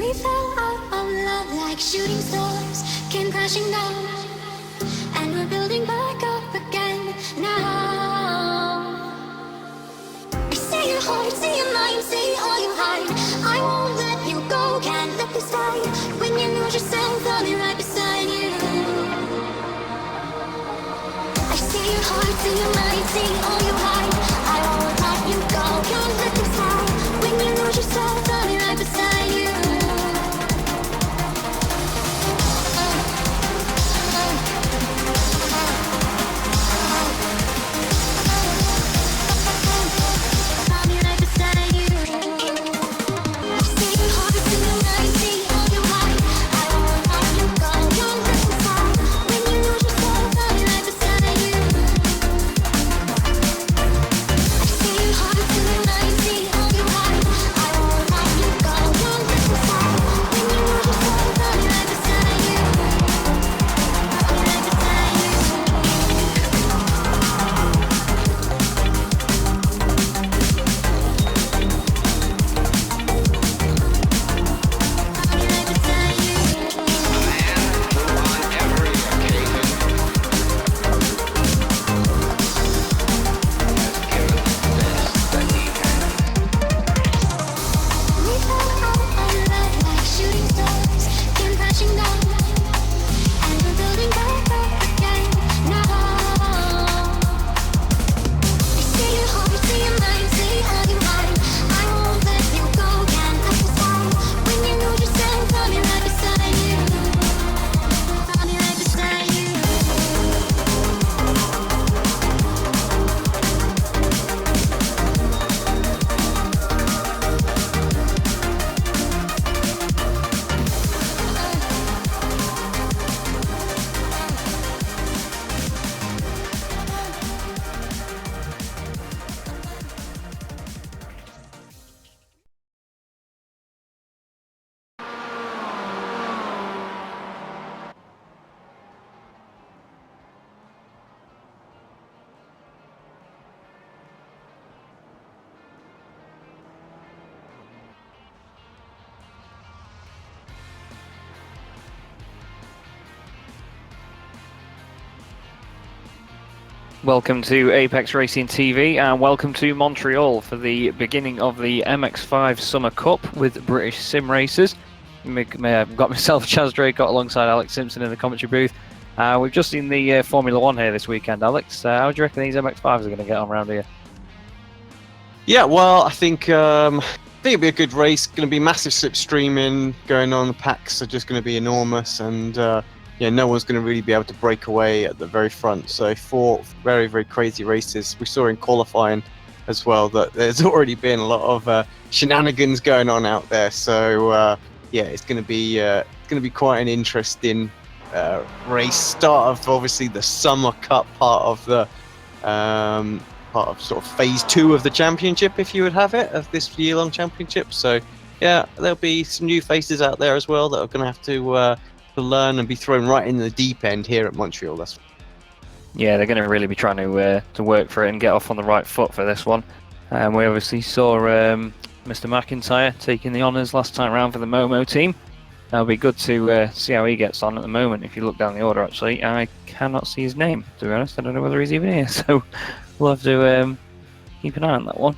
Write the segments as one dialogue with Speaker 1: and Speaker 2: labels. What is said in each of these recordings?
Speaker 1: We fell out of love like shooting stars came crashing down, and we're building back up again now. See your heart, see your mind, see all you hide. I won't let you go, can't let this die. When you lose yourself, I'll be right beside you. I see your heart, see your mind, see all you hide. I won't let you go, can't let this die. When you lose yourself, I'll be right beside you.
Speaker 2: Welcome to Apex Racing TV and welcome to Montreal for the beginning of the MX5 Summer Cup with British sim racers. I've got myself, Chaz Draycott, alongside Alex Simpson in the commentary booth. We've just seen the Formula 1 here this weekend. Alex, how do you reckon these MX5s are going to get on around here?
Speaker 3: Yeah, well, I think it'll be a good race. Going to be massive slipstreaming going on. The packs are just going to be enormous, and no one's going to really be able to break away at the very front. So 4 very, very crazy races. We saw in qualifying as well that there's already been a lot of shenanigans going on out there. So it's going to be quite an interesting race. Start of obviously the Summer Cup part of the part of sort of phase 2 of the championship, if you would have it, of this year-long championship. So yeah, there'll be some new faces out there as well that are going to have to learn and be thrown right in the deep end here at Montreal.
Speaker 2: Yeah, they're going to really be trying to work for it and get off on the right foot for this one. We obviously saw Mr. McIntyre taking the honours last time around for the Momo team. It'll be good to see how he gets on at the moment. If you look down the order, actually, I cannot see his name, to be honest. I don't know whether he's even here, so we'll have to keep an eye on that one.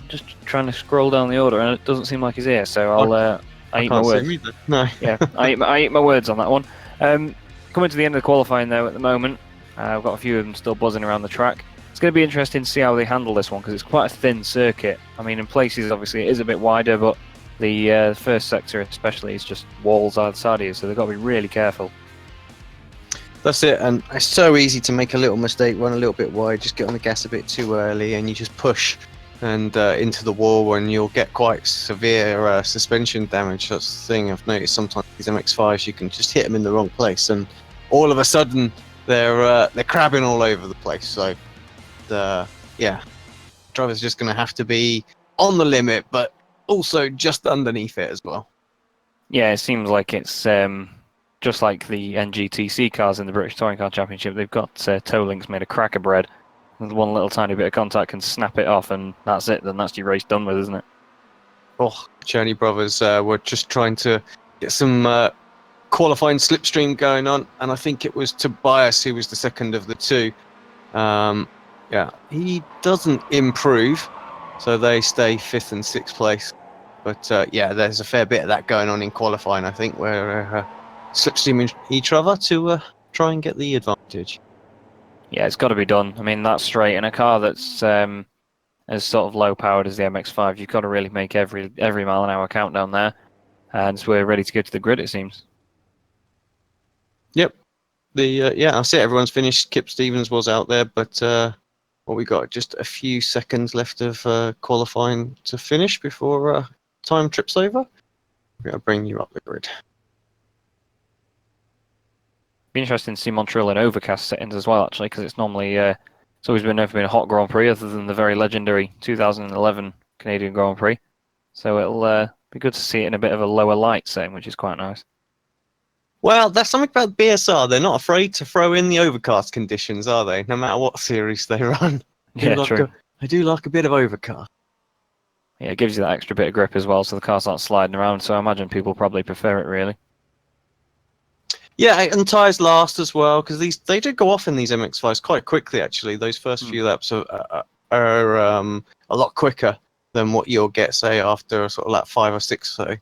Speaker 2: Just trying to scroll down the order, and it doesn't seem like he's here, so I eat my words.
Speaker 3: No.
Speaker 2: Yeah, I eat my words on that one. Coming to the end of the qualifying though at the moment, I've got a few of them still buzzing around the track. It's going to be interesting to see how they handle this one because it's quite a thin circuit. I mean, in places obviously it is a bit wider, but the first sector especially is just walls either side of you, so they've got to be really careful.
Speaker 3: That's it, and it's so easy to make a little mistake, run a little bit wide, just get on the gas a bit too early, and you just push and into the wall, and you'll get quite severe suspension damage. That's the thing I've noticed sometimes these MX5s, you can just hit them in the wrong place, and all of a sudden they're crabbing all over the place. So, driver's just going to have to be on the limit, but also just underneath it as well.
Speaker 2: Yeah, it seems like it's just like the NGTC cars in the British Touring Car Championship. They've got toe links made of cracker bread. One little tiny bit of contact can snap it off, and that's it. Then that's your race done with, isn't it?
Speaker 3: Oh, Cherney brothers were just trying to get some qualifying slipstream going on, and I think it was Tobias who was the second of the two. Yeah, he doesn't improve, so they stay 5th and 6th place. But yeah, there's a fair bit of that going on in qualifying, I think, where slipstreaming each other to try and get the advantage.
Speaker 2: Yeah, it's got to be done. I mean, that's straight. In a car that's as sort of low powered as the MX5, you've got to really make every mile an hour count down there. And we're ready to go to the grid, it seems.
Speaker 3: Yep. Yeah, I see everyone's finished. Kip Stevens was out there, but what we got? Just a few seconds left of qualifying to finish before time trips over. We're gonna bring you up the grid.
Speaker 2: Be interesting to see Montreal in overcast settings as well, actually, because it's normally it's always never been a hot Grand Prix other than the very legendary 2011 Canadian Grand Prix. So it'll be good to see it in a bit of a lower light setting, which is quite nice.
Speaker 3: Well, that's something about BSR. They're not afraid to throw in the overcast conditions, are they? No matter what series they run.
Speaker 2: Yeah, true.
Speaker 3: I do like a bit of overcast.
Speaker 2: Yeah, it gives you that extra bit of grip as well, so the cars aren't sliding around. So I imagine people probably prefer it, really.
Speaker 3: Yeah, and tyres last as well, because they do go off in these MX5s quite quickly, actually. Those first few laps are a lot quicker than what you'll get, say, after sort of lap 5 or 6. So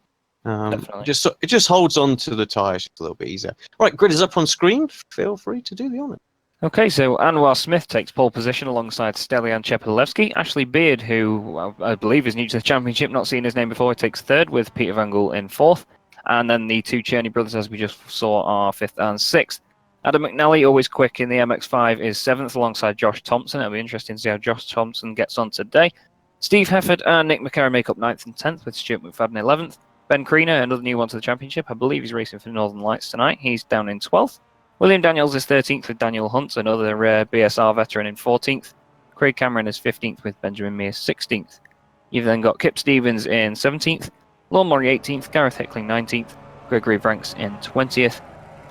Speaker 2: Definitely.
Speaker 3: it just holds on to the tyres a little bit easier. Right, grid is up on screen. Feel free to do the honour.
Speaker 2: Okay, so Anwar Smith takes pole position alongside Stelian Chepelevsky. Ashley Beard, who I believe is new to the championship, not seen his name before, takes 3rd with Peter Van Gool in 4th. And then the two Cherney brothers, as we just saw, are 5th and 6th. Adam McNally, always quick in the MX5, is 7th alongside Josh Thompson. It'll be interesting to see how Josh Thompson gets on today. Steve Hefford and Nick McCarron make up 9th and 10th, with Stuart McFadden 11th. Ben Kriener, another new one to the championship. I believe he's racing for Northern Lights tonight. He's down in 12th. William Daniels is 13th with Daniel Hunt, another BSR veteran, in 14th. Craig Cameron is 15th with Benjamin Mears 16th. You've then got Kip Stevens in 17th, Lon Murray 18th, Gareth Hickling 19th, Gregory Franks in 20th,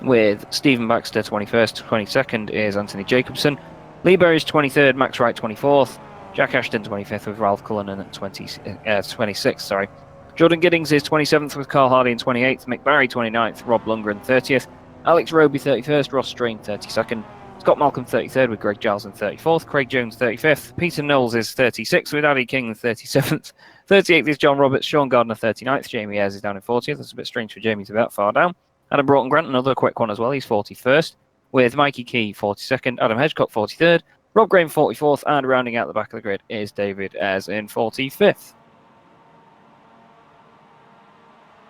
Speaker 2: with Stephen Baxter 21st. 22nd is Anthony Jacobson. Lee Berry's 23rd, Max Wright 24th, Jack Ashton 25th with Ralph Cullinan at 26th. Sorry. Jordan Giddings is 27th with Carl Hardy in 28th, Mick Barry 29th, Rob Lundgren 30th, Alex Roby 31st, Ross Strain 32nd, Scott Malcolm 33rd with Greg Giles in 34th, Craig Jones 35th, Peter Knowles is 36th with Addy King in 37th, 38th is John Roberts, Sean Gardner 39th, Jamie Ayres is down in 40th. That's a bit strange for Jamie to be that far down. Adam Broughton Grant, another quick one as well, he's 41st, with Mikey Key 42nd, Adam Hedgecock 43rd, Rob Graham 44th, and rounding out the back of the grid is David Ayres in 45th.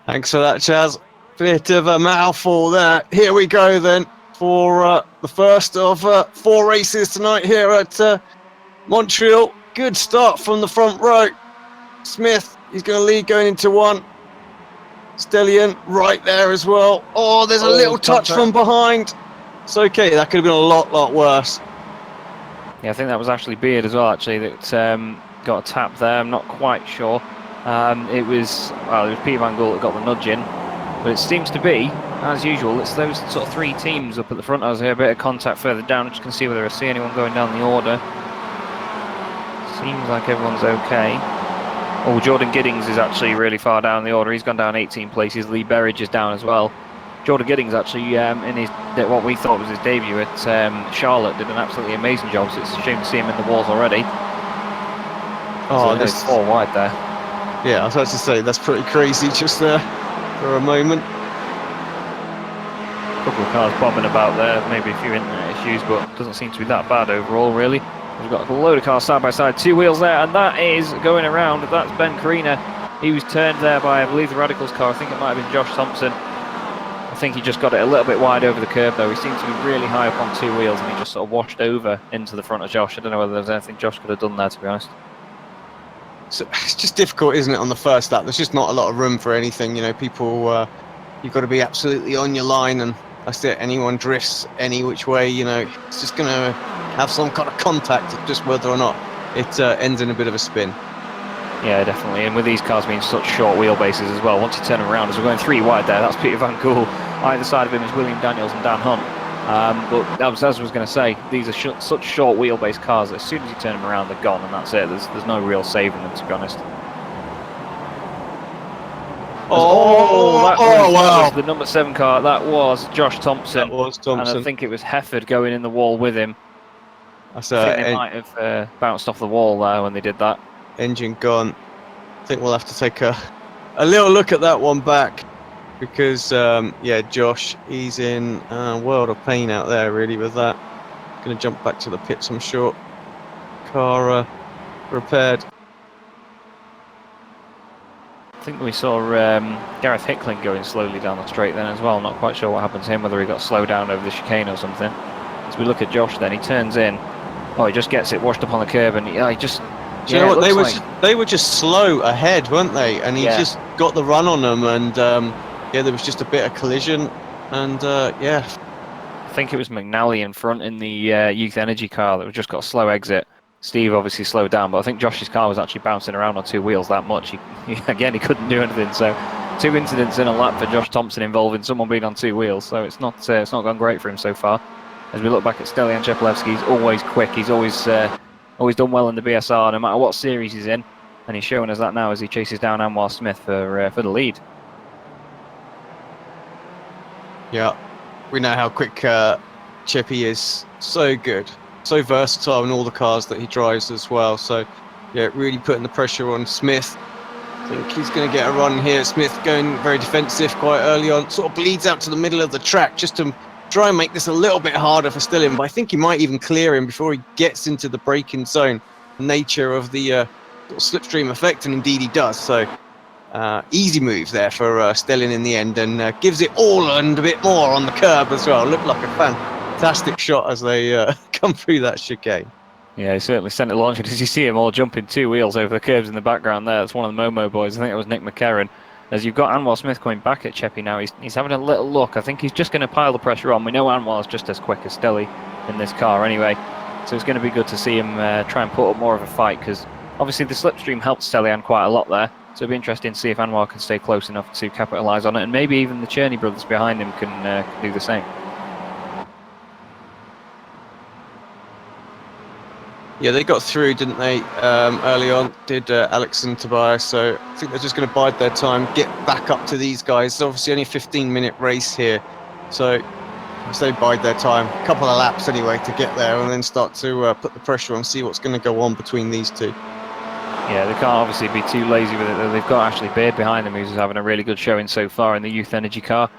Speaker 3: Thanks for that, Chaz. Bit of a mouthful there. Here we go then for the first of 4 races tonight here at Montreal. Good start from the front row. Smith, he's going to lead going into 1. Stellian right there as well. Oh, there's a little touch from behind. It's okay, that could have been a lot worse.
Speaker 2: Yeah, I think that was Ashley Beard as well, actually, that got a tap there. I'm not quite sure. It was Peter Van Gool that got the nudge in, but it seems to be, as usual, it's those sort of 3 teams up at the front. I was here, a bit of contact further down. I'm just going to see whether I see anyone going down the order. Seems like everyone's okay. Oh, Jordan Giddings is actually really far down the order. He's gone down 18 places. Lee Berridge is down as well. Jordan Giddings actually, in his what we thought was his debut at Charlotte, did an absolutely amazing job. So it's a shame to see him in the walls already.
Speaker 3: Oh,
Speaker 2: so
Speaker 3: this
Speaker 2: 4 wide there.
Speaker 3: Yeah, I was about to say that's pretty crazy just there for a moment.
Speaker 2: A couple of cars bobbing about there, maybe a few internet issues, but it doesn't seem to be that bad overall, really. We've got a load of cars side by side, 2 wheels there, and that is going around. That's Ben Kriener. He was turned there by, I believe, the Radicals car. I think it might have been Josh Thompson. I think he just got it a little bit wide over the curb, though. He seemed to be really high up on 2 wheels, and he just sort of washed over into the front of Josh. I don't know whether there's anything Josh could have done there, to be honest.
Speaker 3: So it's just difficult, isn't it, on the first lap? There's just not a lot of room for anything. You know, people, you've got to be absolutely on your line, and that's it. Anyone drifts any which way, you know, it's just going to have some kind of contact, just whether or not it ends in a bit of a spin.
Speaker 2: Yeah, definitely. And with these cars being such short wheelbases as well, once you turn them around, as we're going 3 wide there, that's Peter Van Gool. Either side of him is William Daniels and Dan Hunt. But as I was going to say, these are such short wheelbase cars that as soon as you turn them around, they're gone, and that's it. There's no real saving them, to be honest.
Speaker 3: Oh, Oh,
Speaker 2: that
Speaker 3: wow.
Speaker 2: was the number 7 car. That was Josh Thompson.
Speaker 3: That was
Speaker 2: And I
Speaker 3: Thompson.
Speaker 2: think it was Hefford going in the wall with him.
Speaker 3: That's
Speaker 2: I think they might have bounced off the wall there when they did that.
Speaker 3: engine gone. I think we'll have to take a little look at that one back because, yeah, Josh, he's in a world of pain out there, really, with that. Going to jump back to the pits, I'm sure. Car repaired.
Speaker 2: I think we saw Gareth Hickling going slowly down the straight then as well. Not quite sure what happened to him, whether he got slowed down over the chicane or something. As we look at Josh then, he turns in. Oh, he just gets it washed up on the curb, and he just...
Speaker 3: Do you know what? They were just slow ahead, weren't they? And he just got the run on them, and yeah, there was just a bit of collision, and yeah.
Speaker 2: I think it was McNally in front in the Youth Energy car that just got a slow exit. Steve obviously slowed down, but I think Josh's car was actually bouncing around on 2 wheels that much. Again, he couldn't do anything. So 2 incidents in a lap for Josh Thompson involving someone being on 2 wheels. So it's not gone great for him so far. As we look back at Stelian Chepelevsky, he's always quick. He's always done well in the BSR, no matter what series he's in, and he's showing us that now as he chases down Anwar Smith for the lead.
Speaker 3: Yeah, we know how quick Chippy is. So good, so versatile in all the cars that he drives as well. So yeah, really putting the pressure on Smith. I think he's going to get a run here. Smith going very defensive quite early on, sort of bleeds out to the middle of the track just to try and make this a little bit harder for Stelian, but I think he might even clear him before he gets into the braking zone. The nature of the sort of slipstream effect, and indeed he does. So easy move there for Stelian in the end, and gives it all and a bit more on the curb as well. Looked like a fantastic shot as they come through that chicane.
Speaker 2: Yeah, he certainly sent it launching. As you see him all jumping 2 wheels over the curbs in the background there, that's one of the Momo boys. I think it was Nick McCarron. As you've got Anwar Smith coming back at Cheppy now, he's having a little look. I think he's just going to pile the pressure on. We know Anwar's just as quick as Stelly in this car anyway, so it's going to be good to see him try and put up more of a fight, because obviously the slipstream helped Stelly quite a lot there, so it'll be interesting to see if Anwar can stay close enough to capitalise on it, and maybe even the Cherney brothers behind him can do the same.
Speaker 3: Yeah, they got through, didn't they, early on, did Alex and Tobias, so I think they're just going to bide their time, get back up to these guys. It's obviously only a 15-minute race here, so they bide their time, a couple of laps anyway to get there, and then start to put the pressure on, see what's going to go on between these two.
Speaker 2: Yeah, they can't obviously be too lazy with it, though. They've got Ashley Beard behind them, who's having a really good showing so far in the Youth Energy car.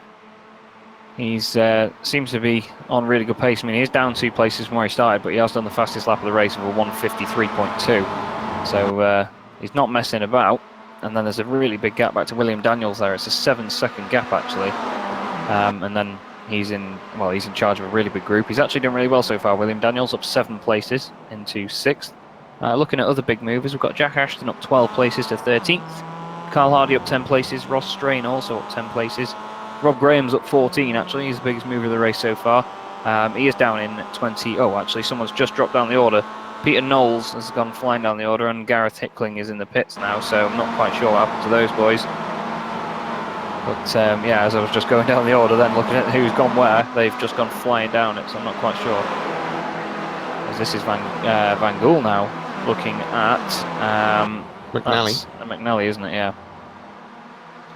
Speaker 2: He's seems to be on really good pace. I mean, he's down 2 places from where he started, but he has done the fastest lap of the race of a 1:53.2. So he's not messing about. And then there's a really big gap back to William Daniels there. It's a 7-second gap actually. And then he's in charge of a really big group. He's actually done really well so far. William Daniels up 7 places into 6th. Looking at other big movers, we've got Jack Ashton up 12 places to 13th. Carl Hardy up 10 places. Ross Strain also up 10 places. Rob Graham's up 14 actually, he's the biggest mover of the race so far. He is down in 20. Oh, actually, someone's just dropped down the order. Peter Knowles has gone flying down the order, and Gareth Hickling is in the pits now, so I'm not quite sure what happened to those boys. But yeah, as I was just going down the order, then looking at who's gone where, they've just gone flying down it, so I'm not quite sure. As this is Van Gool now, looking at
Speaker 3: McNally.
Speaker 2: McNally, isn't it? Yeah.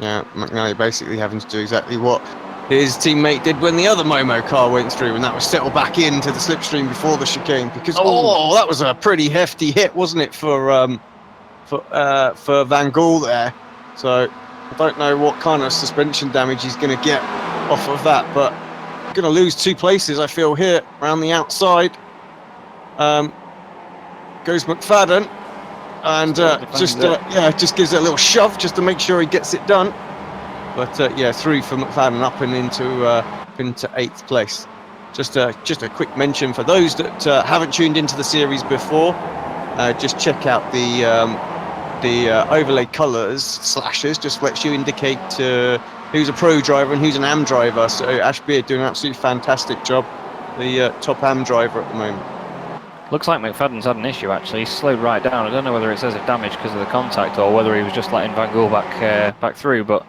Speaker 3: Yeah, McNally basically having to do exactly what his teammate did when the other Momo car went through, and that was settle back into the slipstream before the chicane, because that was a pretty hefty hit, wasn't it, for Van Gool there. So I don't know what kind of suspension damage he's going to get off of that, but going to lose 2 places, I feel, here around the outside. Goes McFadden. And just gives it a little shove just to make sure he gets it done. But yeah, through for McFadden up and into 8th place. Just a quick mention for those that haven't tuned into the series before. Just check out the overlay colours slashes. Just lets you indicate who's a pro driver and who's an AM driver. So Ash Beard doing an absolutely fantastic job. The top AM driver at the moment.
Speaker 2: Looks like McFadden's had an issue actually. He's slowed right down. I don't know whether it says a damage because of the contact or whether he was just letting Van Gool back through, but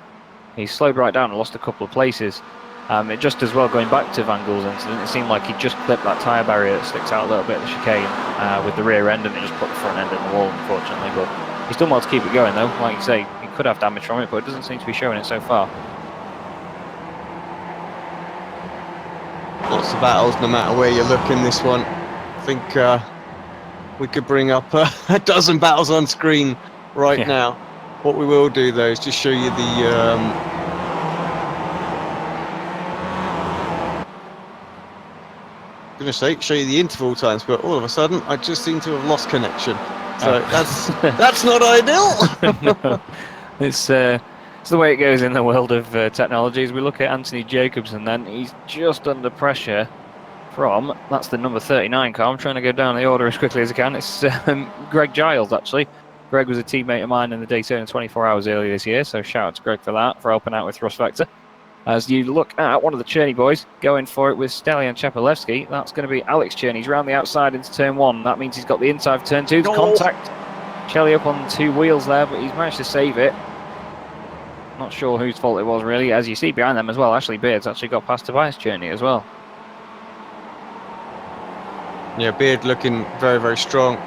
Speaker 2: he's slowed right down and lost a couple of places. It just as well, going back to Van Gool's incident, it seemed like he just clipped that tyre barrier that sticks out a little bit of the chicane with the rear end, and it just put the front end in the wall, unfortunately. But he's done well to keep it going though. Like you say, he could have damage from it, but it doesn't seem to be showing it so far.
Speaker 3: Lots of battles, no matter where you're looking. This one, I think we could bring up a dozen battles on screen right
Speaker 2: Yeah.
Speaker 3: now. What we will do though is just show you the. Going to say show you the interval times, but all of a sudden I just seem to have lost connection. So that's not ideal.
Speaker 2: No. It's the way it goes in the world of technology. As we look at Anthony Jacobsen, then he's just under pressure from, that's the number 39 car. I'm trying to go down the order as quickly as I can. It's Greg Giles, actually. Greg was a teammate of mine in the Daytona 24 Hours earlier this year, so shout out to Greg for that, for helping out with Thrust Vector. As you look at one of the Cherney boys going for it with Stelian Chapelevsky, that's going to be Alex Cherney. He's round the outside into turn 1. That means he's got the inside of turn 2. The contact. Chelly up on 2 wheels there, but he's managed to save it. Not sure whose fault it was, really. As you see behind them as well, Ashley Beard's actually got past Tobias Cherney as well.
Speaker 3: Yeah, Beard looking very, very strong.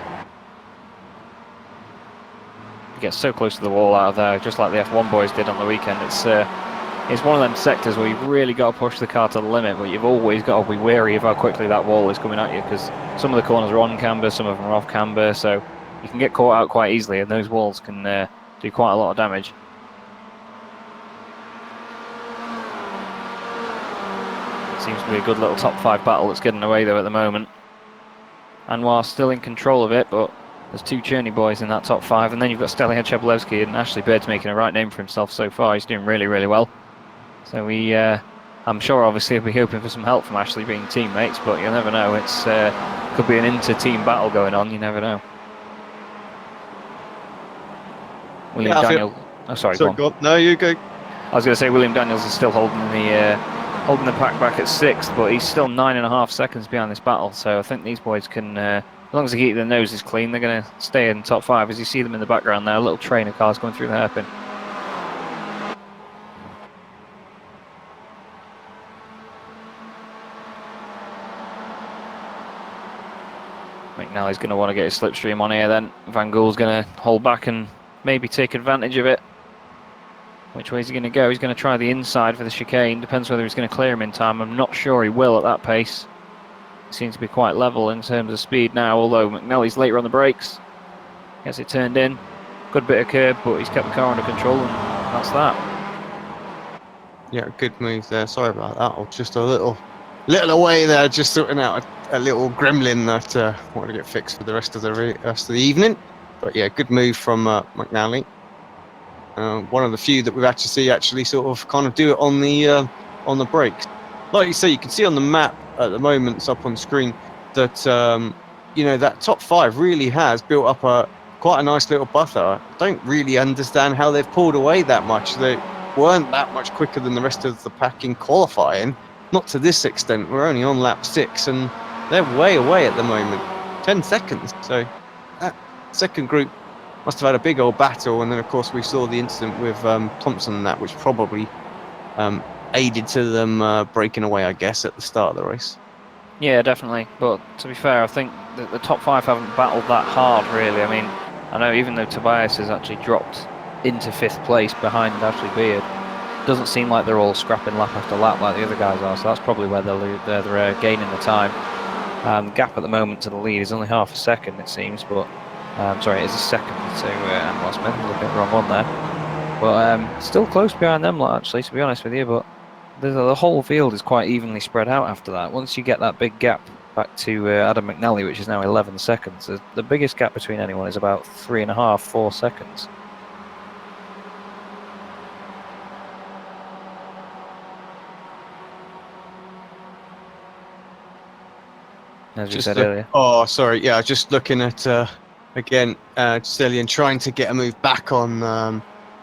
Speaker 2: He gets so close to the wall out of there, just like the F1 boys did on the weekend. It's one of them sectors where you've really got to push the car to the limit, but you've always got to be wary of how quickly that wall is coming at you, because some of the corners are on camber, some of them are off camber, so you can get caught out quite easily, and those walls can do quite a lot of damage. It seems to be a good little top 5 battle that's getting away though at the moment. Anwar still in control of it, but there's 2 Cherney boys in that top 5, and then you've got Stelian Chapelevsky, and Ashley Beard's making a right name for himself so far. He's doing really, really well. So I'm sure obviously we'll be hoping for some help from Ashley being teammates, but you'll never know. It's could be an inter-team battle going on, you never know. William Daniel. Oh, sorry, go on.
Speaker 3: No, you go.
Speaker 2: I was going to say William Daniels is still holding the pack back at 6th, but he's still 9.5 seconds behind this battle. So I think these boys can, as long as they keep their noses clean, they're going to stay in top 5. As you see them in the background there, a little train of cars going through the hairpin. McNally's going to want to get his slipstream on here then. Van Gool's going to hold back and maybe take advantage of it. Which way is he going to go? He's going to try the inside for the chicane. Depends whether he's going to clear him in time. I'm not sure he will at that pace. He seems to be quite level in terms of speed now, although McNally's later on the brakes. Gets it turned in. Good bit of curb, but he's kept the car under control, and that's that.
Speaker 3: Yeah, good move there. Sorry about that. I was just a little away there, just sorting out a little gremlin that wanted to get fixed for the rest of the evening. But yeah, good move from McNally. One of the few that we've actually sort of kind of do it on the brakes. Like you say, you can see on the map at the moment, it's up on screen, that that top 5 really has built up quite a nice little buffer. I don't really understand how they've pulled away that much. They weren't that much quicker than the rest of the pack in qualifying. Not to this extent. We're only on lap 6 and they're way away at the moment. 10 seconds. So that second group must have had a big old battle, and then of course we saw the incident with Thompson and that, which probably aided to them breaking away, I guess, at the start of the race.
Speaker 2: Yeah, definitely. But to be fair, I think that the top 5 haven't battled that hard, really. I mean, I know even though Tobias has actually dropped into 5th place behind Ashley Beard, it doesn't seem like they're all scrapping lap after lap like the other guys are. So that's probably where they're gaining the time. The gap at the moment to the lead is only half a second, it seems, but sorry, it is a second to Anwar Smith. I was looking at the wrong one there. But still close behind them, actually, to be honest with you. But the whole field is quite evenly spread out after that. Once you get that big gap back to Adam McNally, which is now 11 seconds, the biggest gap between anyone is about 3.5, 4 seconds. As we said earlier.
Speaker 3: Oh, sorry. Yeah, just looking at again Stelian trying to get a move back on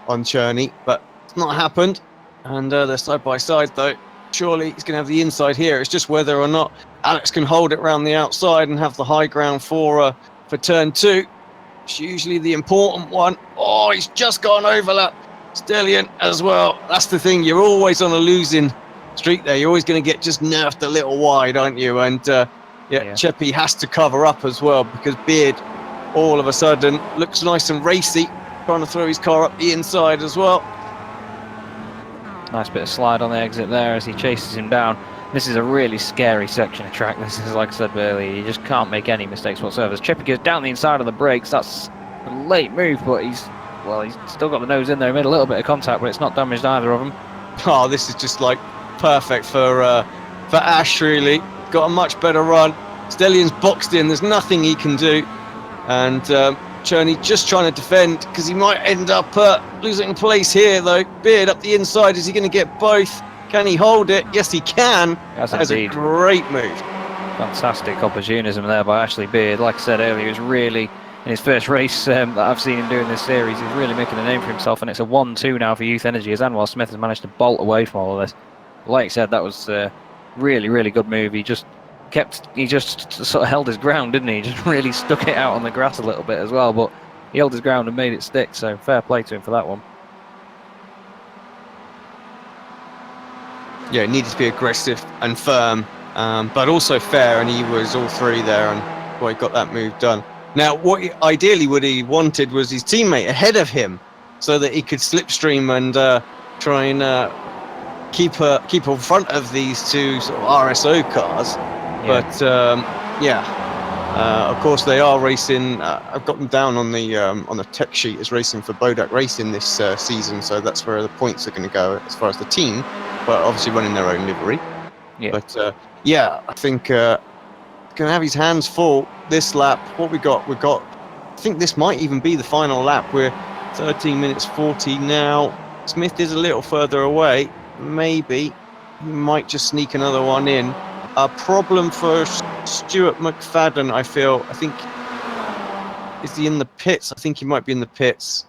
Speaker 3: Cherney, but it's not happened. And they're side by side though. Surely he's going to have the inside here. It's just whether or not Alex can hold it around the outside and have the high ground for turn 2. It's usually the important one. Oh, he's just gone overlap Stelian as well. That's the thing. You're always on a losing streak there. You're always going to get just nerfed a little wide, aren't you? And Cheppy has to cover up as well, because Beard all of a sudden looks nice and racy, trying to throw his car up the inside as well.
Speaker 2: Nice bit of slide on the exit there as he chases him down. This is a really scary section of track. This is, like I said earlier, you just can't make any mistakes whatsoever. As Chippy goes down the inside of the brakes, that's a late move, but he's still got the nose in there. He made a little bit of contact, but it's not damaged either of them.
Speaker 3: Oh, this is just like perfect for Ash, really. Got a much better run. Stellion's boxed in, there's nothing he can do. And Cherney just trying to defend because he might end up losing place here, though. Beard up the inside, is he going to get both? Can he hold it? Yes, he can. That's a great move.
Speaker 2: Fantastic opportunism there by Ashley Beard. Like I said earlier, he was really, in his first race that I've seen him doing this series, he's really making a name for himself, and it's a 1-2 now for Youth Energy as Anwar Smith has managed to bolt away from all of this. Like I said, that was a really, really good move. He just sort of held his ground, didn't he? Just really stuck it out on the grass a little bit as well, but he held his ground and made it stick, so fair play to him for that one.
Speaker 3: Yeah, it needed to be aggressive and firm, but also fair, and he was all three there, and he got that move done. Now, ideally what he wanted was his teammate ahead of him, so that he could slipstream and try and keep in front of these two sort of RSO cars. Yeah. But of course they are racing. I've got them down on the tech sheet as racing for Bodak Racing this season, so that's where the points are going to go as far as the team. But obviously running their own livery.
Speaker 2: Yeah.
Speaker 3: But yeah, I think going to have his hands full this lap. What we got? I think this might even be the final lap. We're 13 minutes 40 now. Smith is a little further away. Maybe he might just sneak another one in. A problem for Stuart McFadden, I feel. I think, is he in the pits? I think he might be in the pits.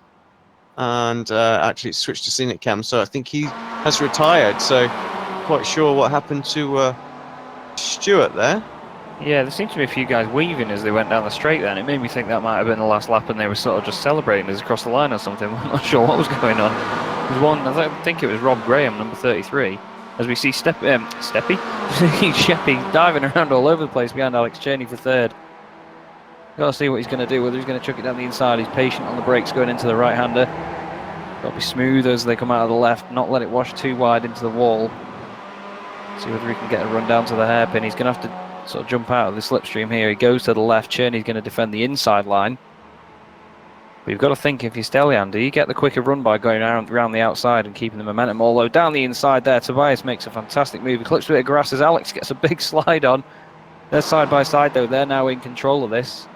Speaker 3: And actually it's switched to Scenic Cam, so I think he has retired. So quite sure what happened to Stuart there.
Speaker 2: Yeah, there seemed to be a few guys weaving as they went down the straight then. It made me think that might have been the last lap and they were sort of just celebrating as across the line or something. I'm not sure what was going on. There was one, I think it was Rob Graham, number 33, as we see Sheppy diving around all over the place behind Alex Cherney for third. Got to see what he's going to do, whether he's going to chuck it down the inside. He's patient on the brakes going into the right-hander. Got to be smooth as they come out of the left, not let it wash too wide into the wall. See whether he can get a run down to the hairpin. He's going to have to sort of jump out of the slipstream here. He goes to the left. Cherney's going to defend the inside line. But you've got to think, if you're Stellian, do you get the quicker run by going around the outside and keeping the momentum? Although down the inside there, Tobias makes a fantastic move. He clips a bit of grass as Alex gets a big slide on. They're side by side though. They're now in control of this.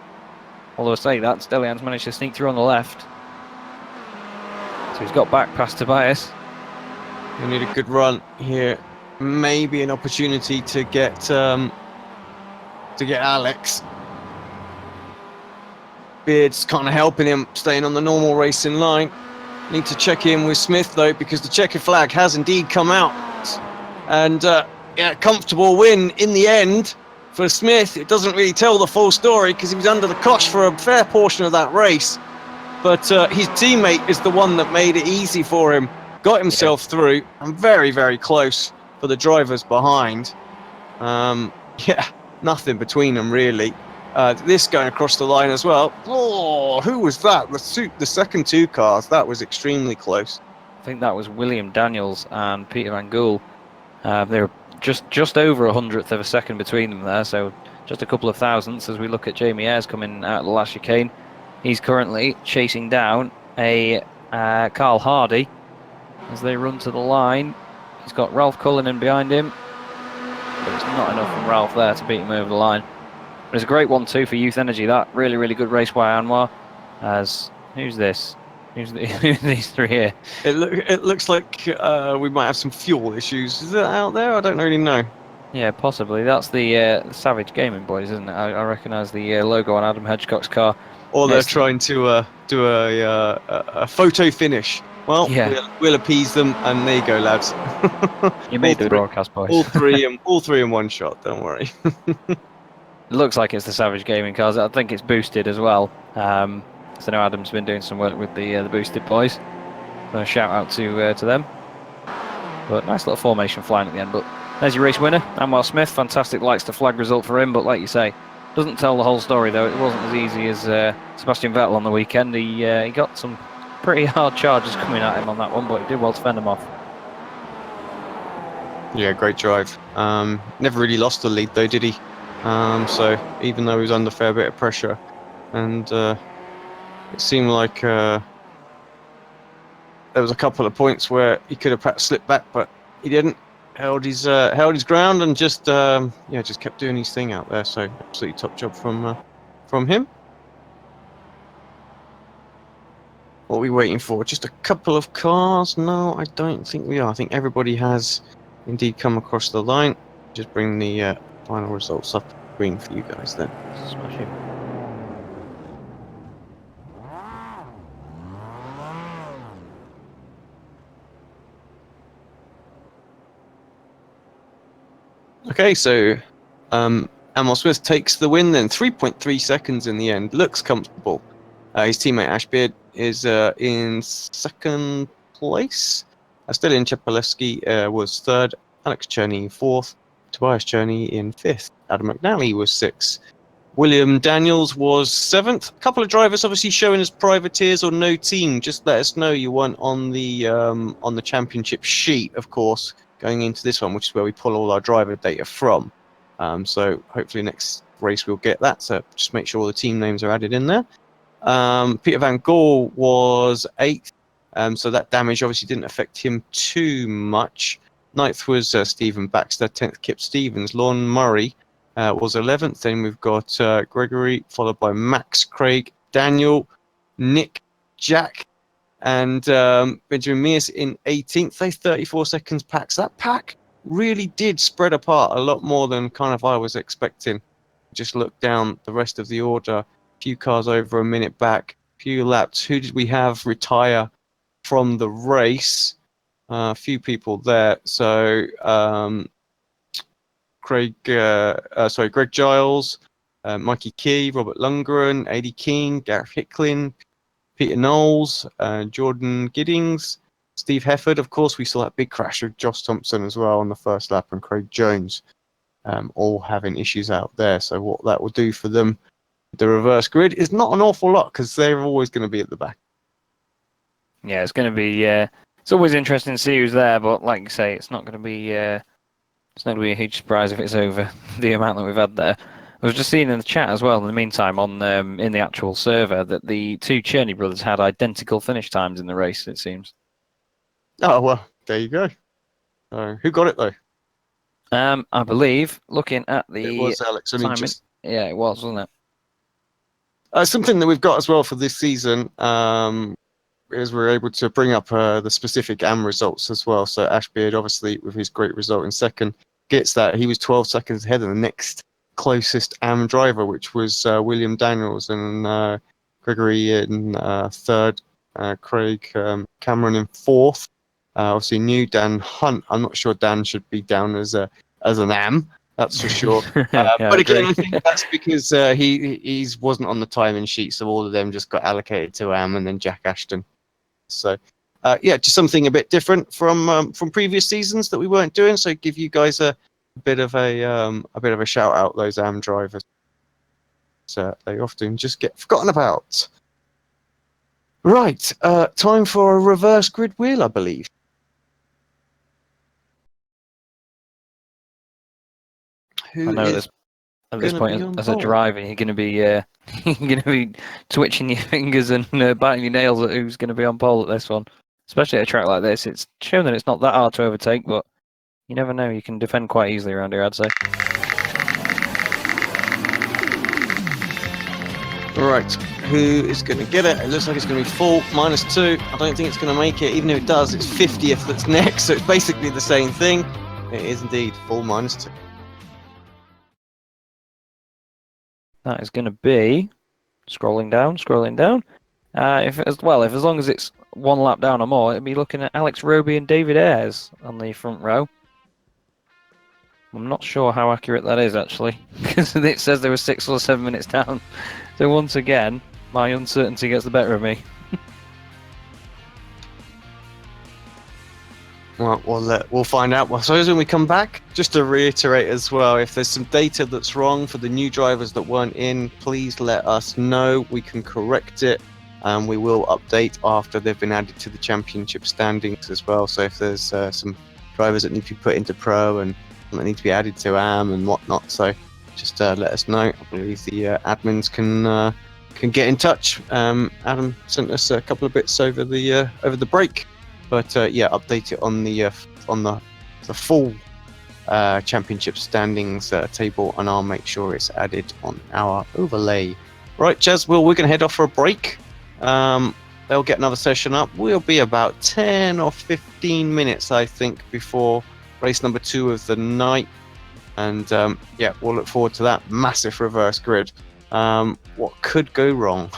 Speaker 2: Although I say that, Stellian's managed to sneak through on the left. So he's got back past Tobias.
Speaker 3: We need a good run here. Maybe an opportunity to get Alex. Beard's kind of helping him, staying on the normal racing line. Need to check in with Smith though, because the checkered flag has indeed come out. And yeah, comfortable win in the end for Smith. It doesn't really tell the full story because he was under the cosh for a fair portion of that race. But his teammate is the one that made it easy for him. Got himself through, and very, very close for the drivers behind. Yeah, nothing between them really. This going across the line as well. Oh, who was that? The second two cars, that was extremely close.
Speaker 2: I think that was William Daniels and Peter Van Gool. They were just over 100th of a second between them there, so just a couple of thousandths as we look at Jamie Ayres coming out of the last chicane. He's currently chasing down a Carl Hardy as they run to the line. He's got Ralph Cullinan behind him, but it's not enough from Ralph there to beat him over the line. But it's a great 1-2 for Youth Energy. That really, really good race by Anwar. As who's this? Who's these three here?
Speaker 3: It looks like we might have some fuel issues. Is it out there? I don't really know.
Speaker 2: Yeah, possibly. That's the Savage Gaming Boys, isn't it? I recognise the logo on Adam Hedgecock's car.
Speaker 3: Or they're trying to do a photo finish. Well, yeah. We'll appease them, and there you go, lads.
Speaker 2: You made the broadcast, boys.
Speaker 3: all three in one shot. Don't worry.
Speaker 2: It looks like it's the Savage Gaming cars. I think it's boosted as well. So I know Adam's been doing some work with the boosted boys. So shout out to them. But nice little formation flying at the end. But there's your race winner, Anwar Smith. Fantastic lights to flag result for him. But like you say, doesn't tell the whole story though. It wasn't as easy as Sebastian Vettel on the weekend. He got some pretty hard charges coming at him on that one, but he did well to fend them off.
Speaker 3: Yeah, great drive. Never really lost the lead though, did he? So even though he was under a fair bit of pressure, and it seemed like there was a couple of points where he could have perhaps slipped back, but he didn't. Held his ground and just just kept doing his thing out there. So absolutely top job from him. What are we waiting for? Just a couple of cars? No, I don't think we are. I think everybody has indeed come across the line. Just bring the final results up screen for you guys then.
Speaker 2: Smashing.
Speaker 3: Okay, so Amel Smith takes the win then. 3.3 seconds in the end. Looks comfortable. His teammate Ashbeard is in second place. Stilin Chepalewski was third. Alex Cherney fourth. Tobias Cherney in fifth. Adam McNally was sixth. William Daniels was seventh. A couple of drivers obviously showing as privateers or no team. Just let us know you weren't on the championship sheet, of course, going into this one, which is where we pull all our driver data from. So hopefully next race we'll get that. So just make sure all the team names are added in there. Peter Van Gaal was eighth. So that damage obviously didn't affect him too much. Ninth was Stephen Baxter. 10th, Kip Stevens. Lon Murray was 11th. Then we've got Gregory, followed by Max, Craig, Daniel, Nick, Jack, and Benjamin Mears in 18th. They 34 seconds packs. That pack really did spread apart a lot more than kind of I was expecting. Just look down the rest of the order. Few cars over a minute back. Few laps. Who did we have retire from the race? A few people there. So Greg Giles, Mikey Key, Robert Lundgren, Eddie King, Gareth Hicklin, Peter Knowles, Jordan Giddings, Steve Hefford. Of course, we saw that big crash with Josh Thompson as well on the first lap, and Craig Jones, all having issues out there. So what that will do for them, the reverse grid, is not an awful lot because they're always going to be at the back.
Speaker 2: Yeah, it's going to be. It's always interesting to see who's there, but like you say, it's not going to be. It's not going to be a huge surprise if it's over the amount that we've had there. I was just seeing in the chat as well, in the meantime, on in the actual server, that the two Cherney brothers had identical finish times in the race, it seems.
Speaker 3: Oh, well, there you go. Who got it, though?
Speaker 2: I believe, looking at the
Speaker 3: It was Alex.
Speaker 2: timing, yeah, it was, wasn't it?
Speaker 3: Something that we've got as well for this season is we're able to bring up the specific AM results as well. So Ashbeard, obviously, with his great result in second, gets that. He was 12 seconds ahead of the next closest AM driver, which was William Daniels, and Gregory in third, Craig Cameron in fourth. Obviously, new Dan Hunt. I'm not sure Dan should be down as an AM. That's for sure.
Speaker 2: Yeah,
Speaker 3: but again, I think that's because he wasn't on the timing sheet, so all of them just got allocated to AM, and then Jack Ashton. So, just something a bit different from previous seasons that we weren't doing. So, give you guys a bit of a shout out, those AM drivers. So they often just get forgotten about. Right, time for a reverse grid wheel, I believe.
Speaker 2: I know at this point, as a driver, you're going to be you're going to be twitching your fingers and biting your nails at who's going to be on pole at this one. Especially at a track like this, it's shown that it's not that hard to overtake, but you never know. You can defend quite easily around here, I'd say.
Speaker 3: Right, who is going to get it? It looks like it's going to be full -2. I don't think it's going to make it. Even if it does, it's 50th that's next, so it's basically the same thing. It is indeed full -2.
Speaker 2: That is going to be scrolling down. If as long as it's one lap down or more, it'd be looking at Alex Roby and David Ayres on the front row. I'm not sure how accurate that is actually, because it says they were 6 or 7 minutes down. So once again, my uncertainty gets the better of me.
Speaker 3: Well, we'll find out. Well, so when we come back, just to reiterate as well, if there's some data that's wrong for the new drivers that weren't in, please let us know. We can correct it, and we will update after they've been added to the championship standings as well. So if there's some drivers that need to be put into pro and that need to be added to AM and whatnot. So just let us know. I believe the admins can get in touch. Adam sent us a couple of bits over the break, but yeah, update it on the full championship standings table, and I'll make sure it's added on our overlay. Right, Jez, we're going to head off for a break. They'll get another session up. We'll be about 10 or 15 minutes, I think, before race number 2 of the night. And yeah, we'll look forward to that massive reverse grid. What could go wrong?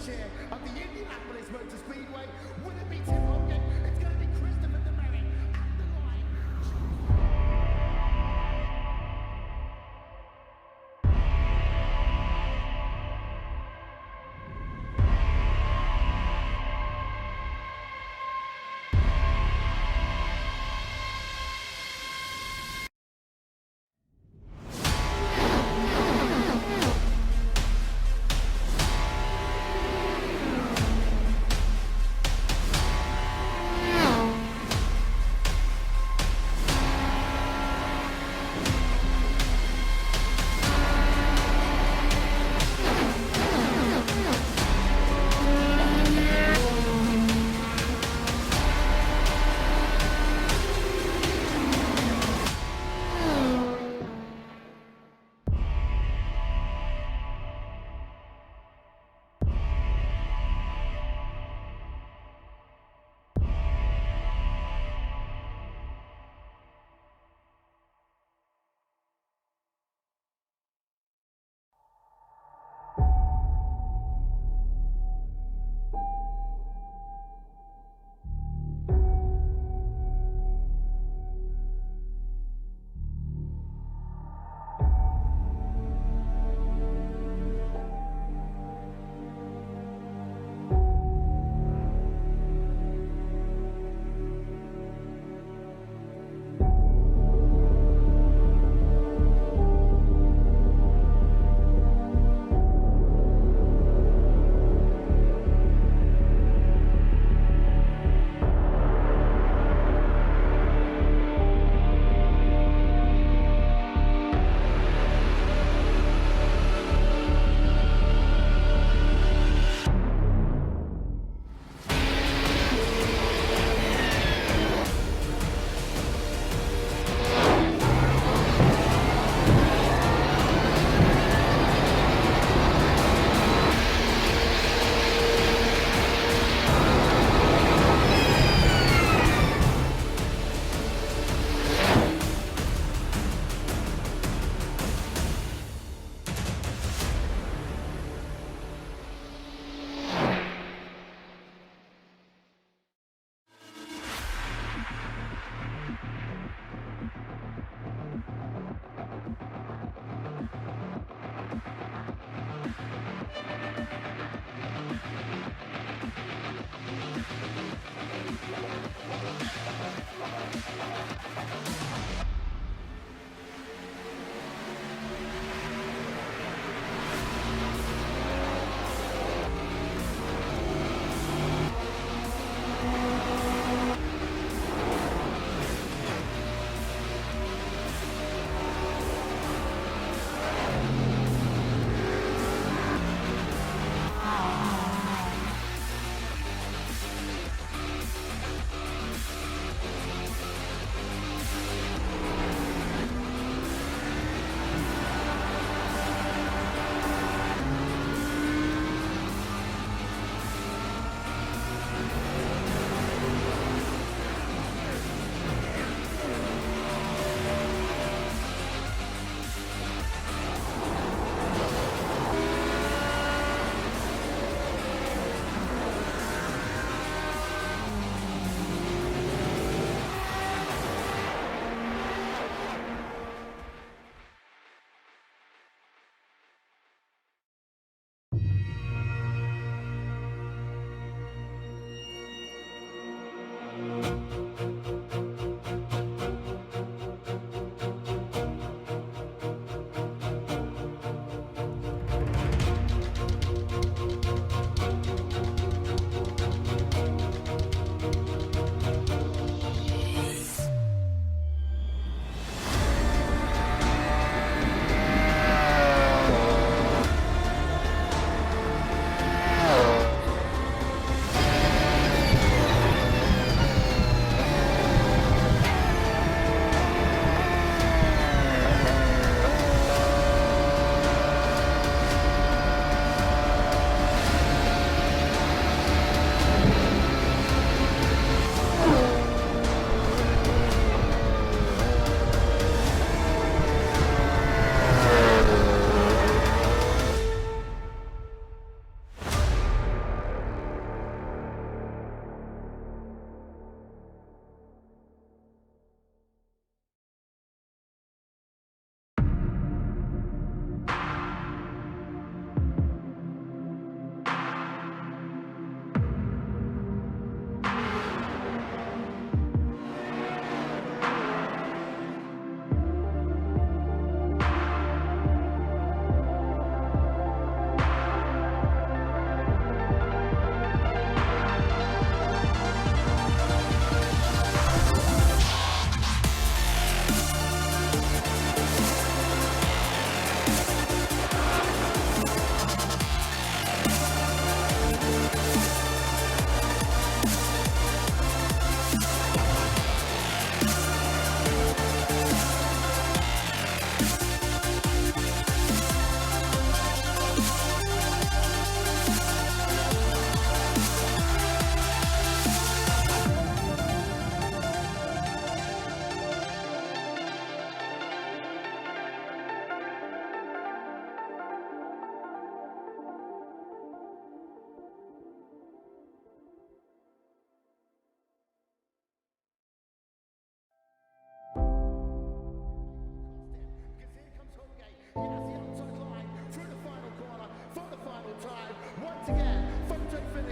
Speaker 4: chair of the Indianapolis Motor Speedway. Will it be Tim Hogan? It's going to be Christopher DeMerrick at the line.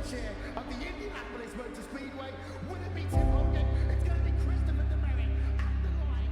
Speaker 4: chair of the Indianapolis Motor Speedway. Will it be Tim Hogan? It's going to be Christopher DeMerrick at the line.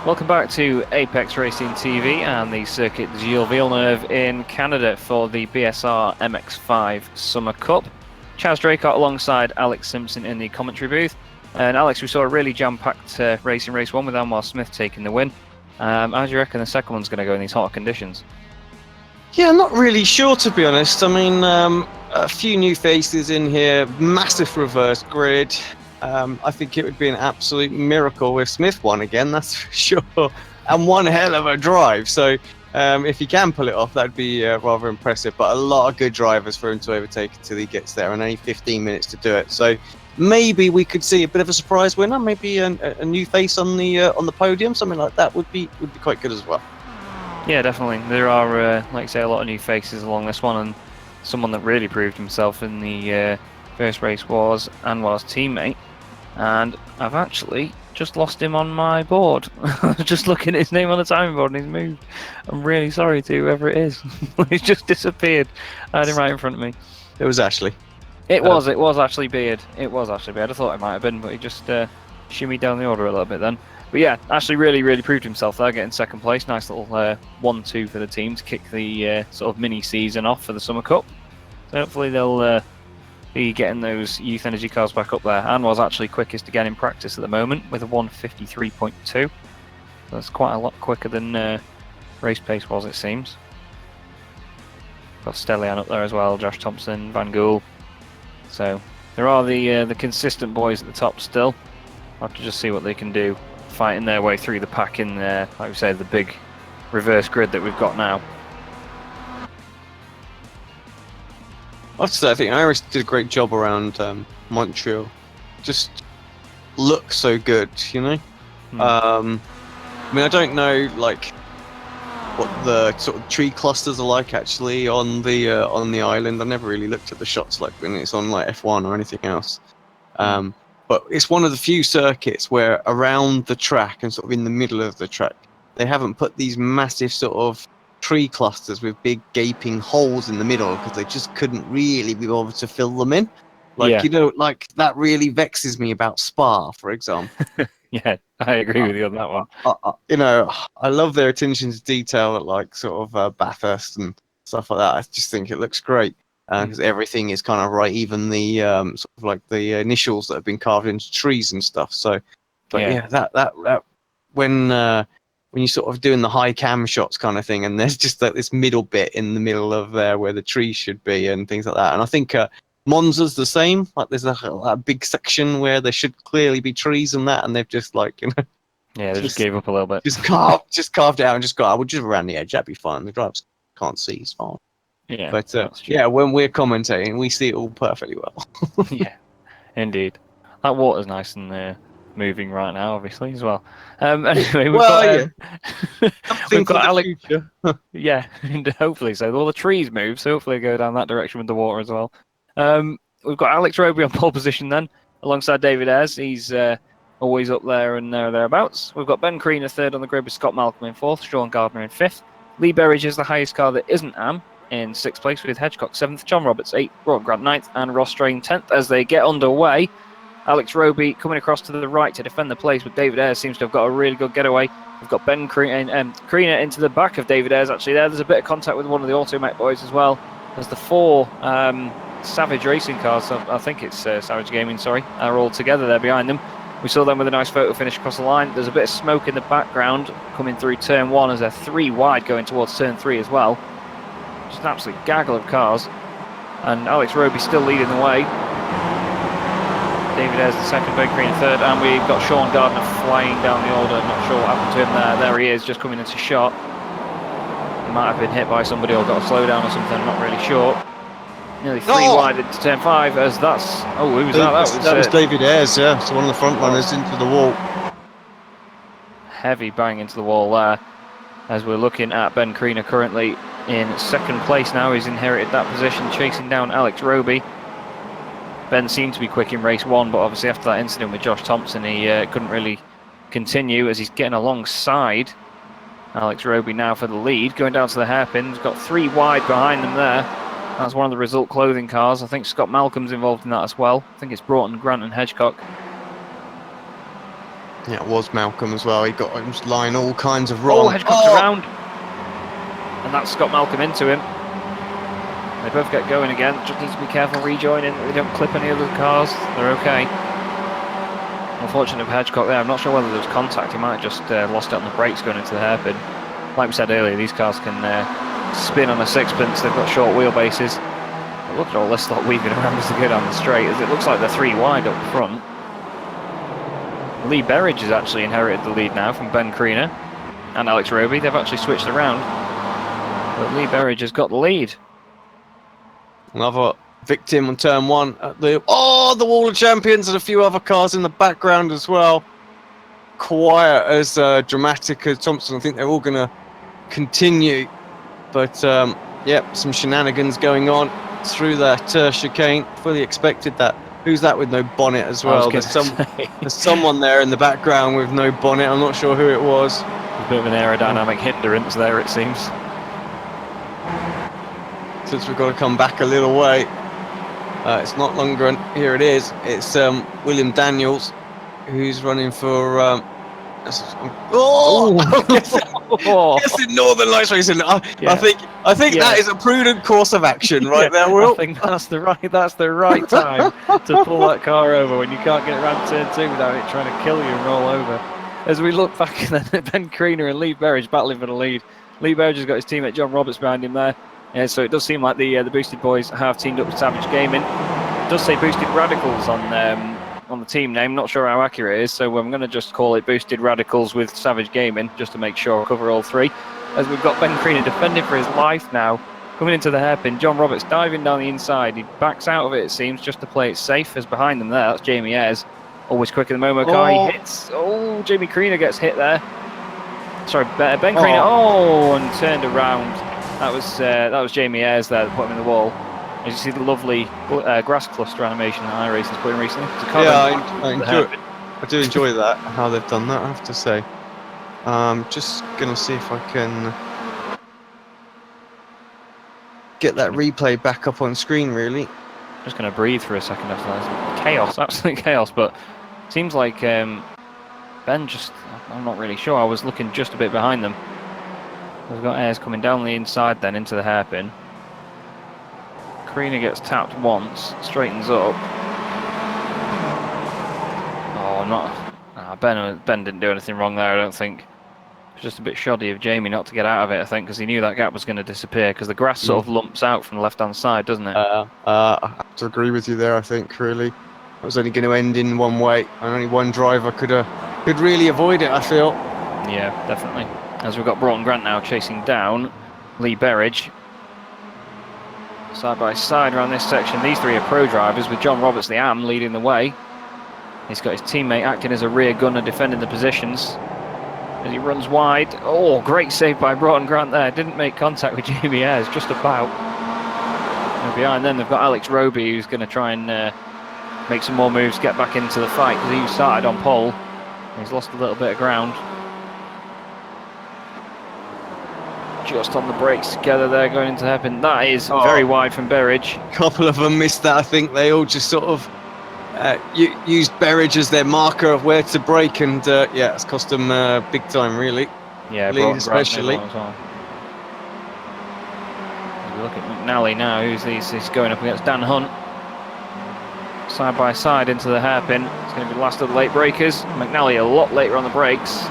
Speaker 2: Welcome back to Apex Racing TV and the Circuit Gilles Villeneuve in Canada for the BSR MX5 Summer Cup. Chaz Draycott alongside Alex Simpson in the commentary booth. And Alex, we saw a really jam-packed race in race one with Anwar Smith taking the win. How do you reckon the second one's going to go in these hot conditions?
Speaker 3: Yeah, I'm not really sure, to be honest. I mean, a few new faces in here, massive reverse grid. I think it would be an absolute miracle if Smith won again, that's for sure. And one hell of a drive. So if he can pull it off, that'd be rather impressive. But a lot of good drivers for him to overtake until he gets there, and only 15 minutes to do it. So maybe we could see a bit of a surprise winner, maybe a new face on the podium, something like that would be quite good as well.
Speaker 2: Yeah, definitely. There are, like you say, a lot of new faces along this one, and someone that really proved himself in the first race was Anwar's teammate. And I've actually just lost him on my board. Just looking at his name on the timing board and he's moved. I'm really sorry to whoever it is. He's just disappeared. I had him right in front of me.
Speaker 3: It was Ashley.
Speaker 2: It was actually Beard. It was actually Beard. I thought it might have been, but he just shimmied down the order a little bit then. But yeah, Ashley really proved himself there, getting second place. Nice little 1-2 for the team to kick the sort of mini season off for the Summer Cup. So hopefully they'll be getting those youth energy cars back up there. And was actually quickest again in practice at the moment with a 1:53.2. That's quite a lot quicker than race pace was, it seems. Got Stellian up there as well, Josh Thompson, Van Gool. So there are the consistent boys at the top still. I'll have to just see what they can do, fighting their way through the pack in like we say, the big reverse grid that we've got now.
Speaker 3: I have to say, I think Iris did a great job around Montreal. Just looks so good, you know. I mean, I don't know, like, what the sort of tree clusters are like actually on the island. I never really looked at the shots like when it's on like F1 or anything else. But it's one of the few circuits where around the track and sort of in the middle of the track, they haven't put these massive sort of tree clusters with big gaping holes in the middle because they just couldn't really be bothered to fill them in. Like,
Speaker 2: Yeah.
Speaker 3: you know, like that really vexes me about Spa, for example.
Speaker 2: Yeah, I agree with you on that one.
Speaker 3: You know, I love their attention to detail at like sort of Bathurst and stuff like that. I just think it looks great because everything is kind of right, even the sort of like the initials that have been carved into trees and stuff. So, but yeah, that when you're sort of doing the high cam shots kind of thing, and there's just like this middle bit in the middle of there where the trees should be and things like that. And I think Monza's the same. Like there's a big section where there should clearly be trees and that, and they've just like, you know.
Speaker 2: Yeah, they just gave up a little bit.
Speaker 3: Just carved it out and just got. I would just around the edge. That'd be fine. The drivers can't see. It's fine.
Speaker 2: Yeah,
Speaker 3: But
Speaker 2: that's true.
Speaker 3: yeah, when we're commentating, we see it all perfectly well.
Speaker 2: Yeah, indeed. That water's nice and moving right now, obviously, as well. Anyway, we've got Alex.
Speaker 3: Future.
Speaker 2: Yeah, and hopefully so. All the trees move, so hopefully go down that direction with the water as well. We've got Alex Roby on pole position then, alongside David Ayres. He's always up there and thereabouts. We've got Ben Crean third on the grid with Scott Malcolm in fourth, Sean Gardner in fifth. Lee Berridge is the highest car that isn't AM in sixth place with Hedgecock seventh, John Roberts eighth, Broughton Grant ninth, and Ross Strain 10th. As they get underway, Alex Roby coming across to the right to defend the place, but David Ayres seems to have got a really good getaway. We've got Ben Crean into the back of David Ayres actually there. There's a bit of contact with one of the Automech boys as well. There's the four Savage Racing cars, I think it's Savage Gaming, sorry, are all together there behind them. We saw them with a nice photo finish across the line. There's a bit of smoke in the background coming through turn one as they're three wide going towards turn three as well. Just an absolute gaggle of cars. And Alex Roby still leading the way. David Ayres the second, Ben Crean third, and we've got Sean Gardner flying down the order. Not sure what happened to him there. There he is, just coming into shot. He might have been hit by somebody or got a slowdown or something, I'm not really sure. Nearly three wide into turn five as that's... Oh, who was that?
Speaker 3: That was David Ayres, yeah. So one of the front runners into the wall.
Speaker 2: Heavy bang into the wall there. As we're looking at Ben Crean currently in second place now. He's inherited that position, chasing down Alex Roby. Ben seemed to be quick in race one, but obviously after that incident with Josh Thompson, he couldn't really continue as he's getting alongside Alex Roby now for the lead. Going down to the hairpin, he's got three wide behind them there. That's one of the Result Clothing cars. I think Scott Malcolm's involved in that as well. I think it's Broughton, Grant and Hedgecock.
Speaker 3: Yeah, it was Malcolm as well. He was lying all kinds of wrong.
Speaker 2: Oh, Hedgecock's around. And that's Scott Malcolm into him. They both get going again. Just need to be careful rejoining. They don't clip any other cars. They're okay. Unfortunate for Hedgecock there. I'm not sure whether there was contact. He might have just lost it on the brakes going into the hairpin. Like we said earlier, these cars can spin on a sixpence. They've got short wheelbases. But look at all this lot weaving around as they go down the straight, as it looks like they're three wide up front. Lee Berridge has actually inherited the lead now from Ben Crean and Alex Roby. They've actually switched around, but Lee Berridge has got the lead.
Speaker 3: Another victim on turn one at the Wall of Champions, and a few other cars in the background as well. Quiet as dramatic as Thompson. I think they're all going to continue. But yeah, some shenanigans going on through that chicane. Fully expected that. Who's that with no bonnet as well? There's someone there in the background with no bonnet. I'm not sure who it was.
Speaker 2: A bit of an aerodynamic hindrance there, it seems.
Speaker 3: Since we've got to come back a little way. It's not longer. Here it is. It's William Daniels, who's running for. Yes, in Northern Lights Racing. I think that is a prudent course of action right there, Will.
Speaker 2: I think that's the right time to pull that car over when you can't get around turn two without it trying to kill you and roll over. As we look back at Ben Crean and Lee Berridge battling for the lead. Lee Berridge has got his teammate John Roberts behind him there. So it does seem like the Boosted boys have teamed up with Savage Gaming. It does say Boosted Radicals on the team name. Not sure how accurate it is, so I'm going to just call it Boosted Radicals with Savage Gaming, just to make sure I cover all three. As we've got Ben Crean defending for his life now, coming into the hairpin. John Roberts diving down the inside. He backs out of it seems, just to play it safe, as behind them there, that's Jamie Ayres. Always quicker than Momo car. He hits. Oh, Jamie Creaner gets hit there. Sorry, Ben Creaner. Oh, and turned around. That was Jamie Ayres there that put him in the wall. As you see the lovely grass cluster animation that iRacing's put in recently.
Speaker 3: I do enjoy that, how they've done that, I have to say. Just going to see if I can get that replay back up on screen, really.
Speaker 2: Just going to breathe for a second after that. Chaos, absolute chaos, but seems like Ben just, I'm not really sure. I was looking just a bit behind them. We've got Ayres coming down the inside then into the hairpin. Carina gets tapped once, straightens up. Oh, Ben didn't do anything wrong there, I don't think. It's just a bit shoddy of Jamie not to get out of it, I think, because he knew that gap was going to disappear, because the grass sort of lumps out from the left-hand side, doesn't it?
Speaker 3: I have to agree with you there, I think, really. It was only going to end in one way, and only one driver could really avoid it, I feel.
Speaker 2: Yeah, definitely. As we've got Broughton Grant now chasing down Lee Berridge. Side by side around this section. These three are pro drivers with John Roberts, the AM, leading the way. He's got his teammate acting as a rear gunner defending the positions. As he runs wide. Oh, great save by Broughton Grant there. Didn't make contact with Jamie Ayres, just about. And behind them they've got Alex Roby, who's going to try and make some more moves, get back into the fight, because he started on pole. He's lost a little bit of ground. Just on the brakes together there, going into hairpin. That is very wide from Berridge.
Speaker 3: A couple of them missed that, I think. They all just sort of used Berridge as their marker of where to brake, and yeah, it's cost them big time, really.
Speaker 2: Yeah,
Speaker 3: Lee especially.
Speaker 2: As well. As we look at McNally now, he's going up against Dan Hunt. Side by side into the hairpin. It's going to be the last of the late breakers. McNally a lot later on the brakes.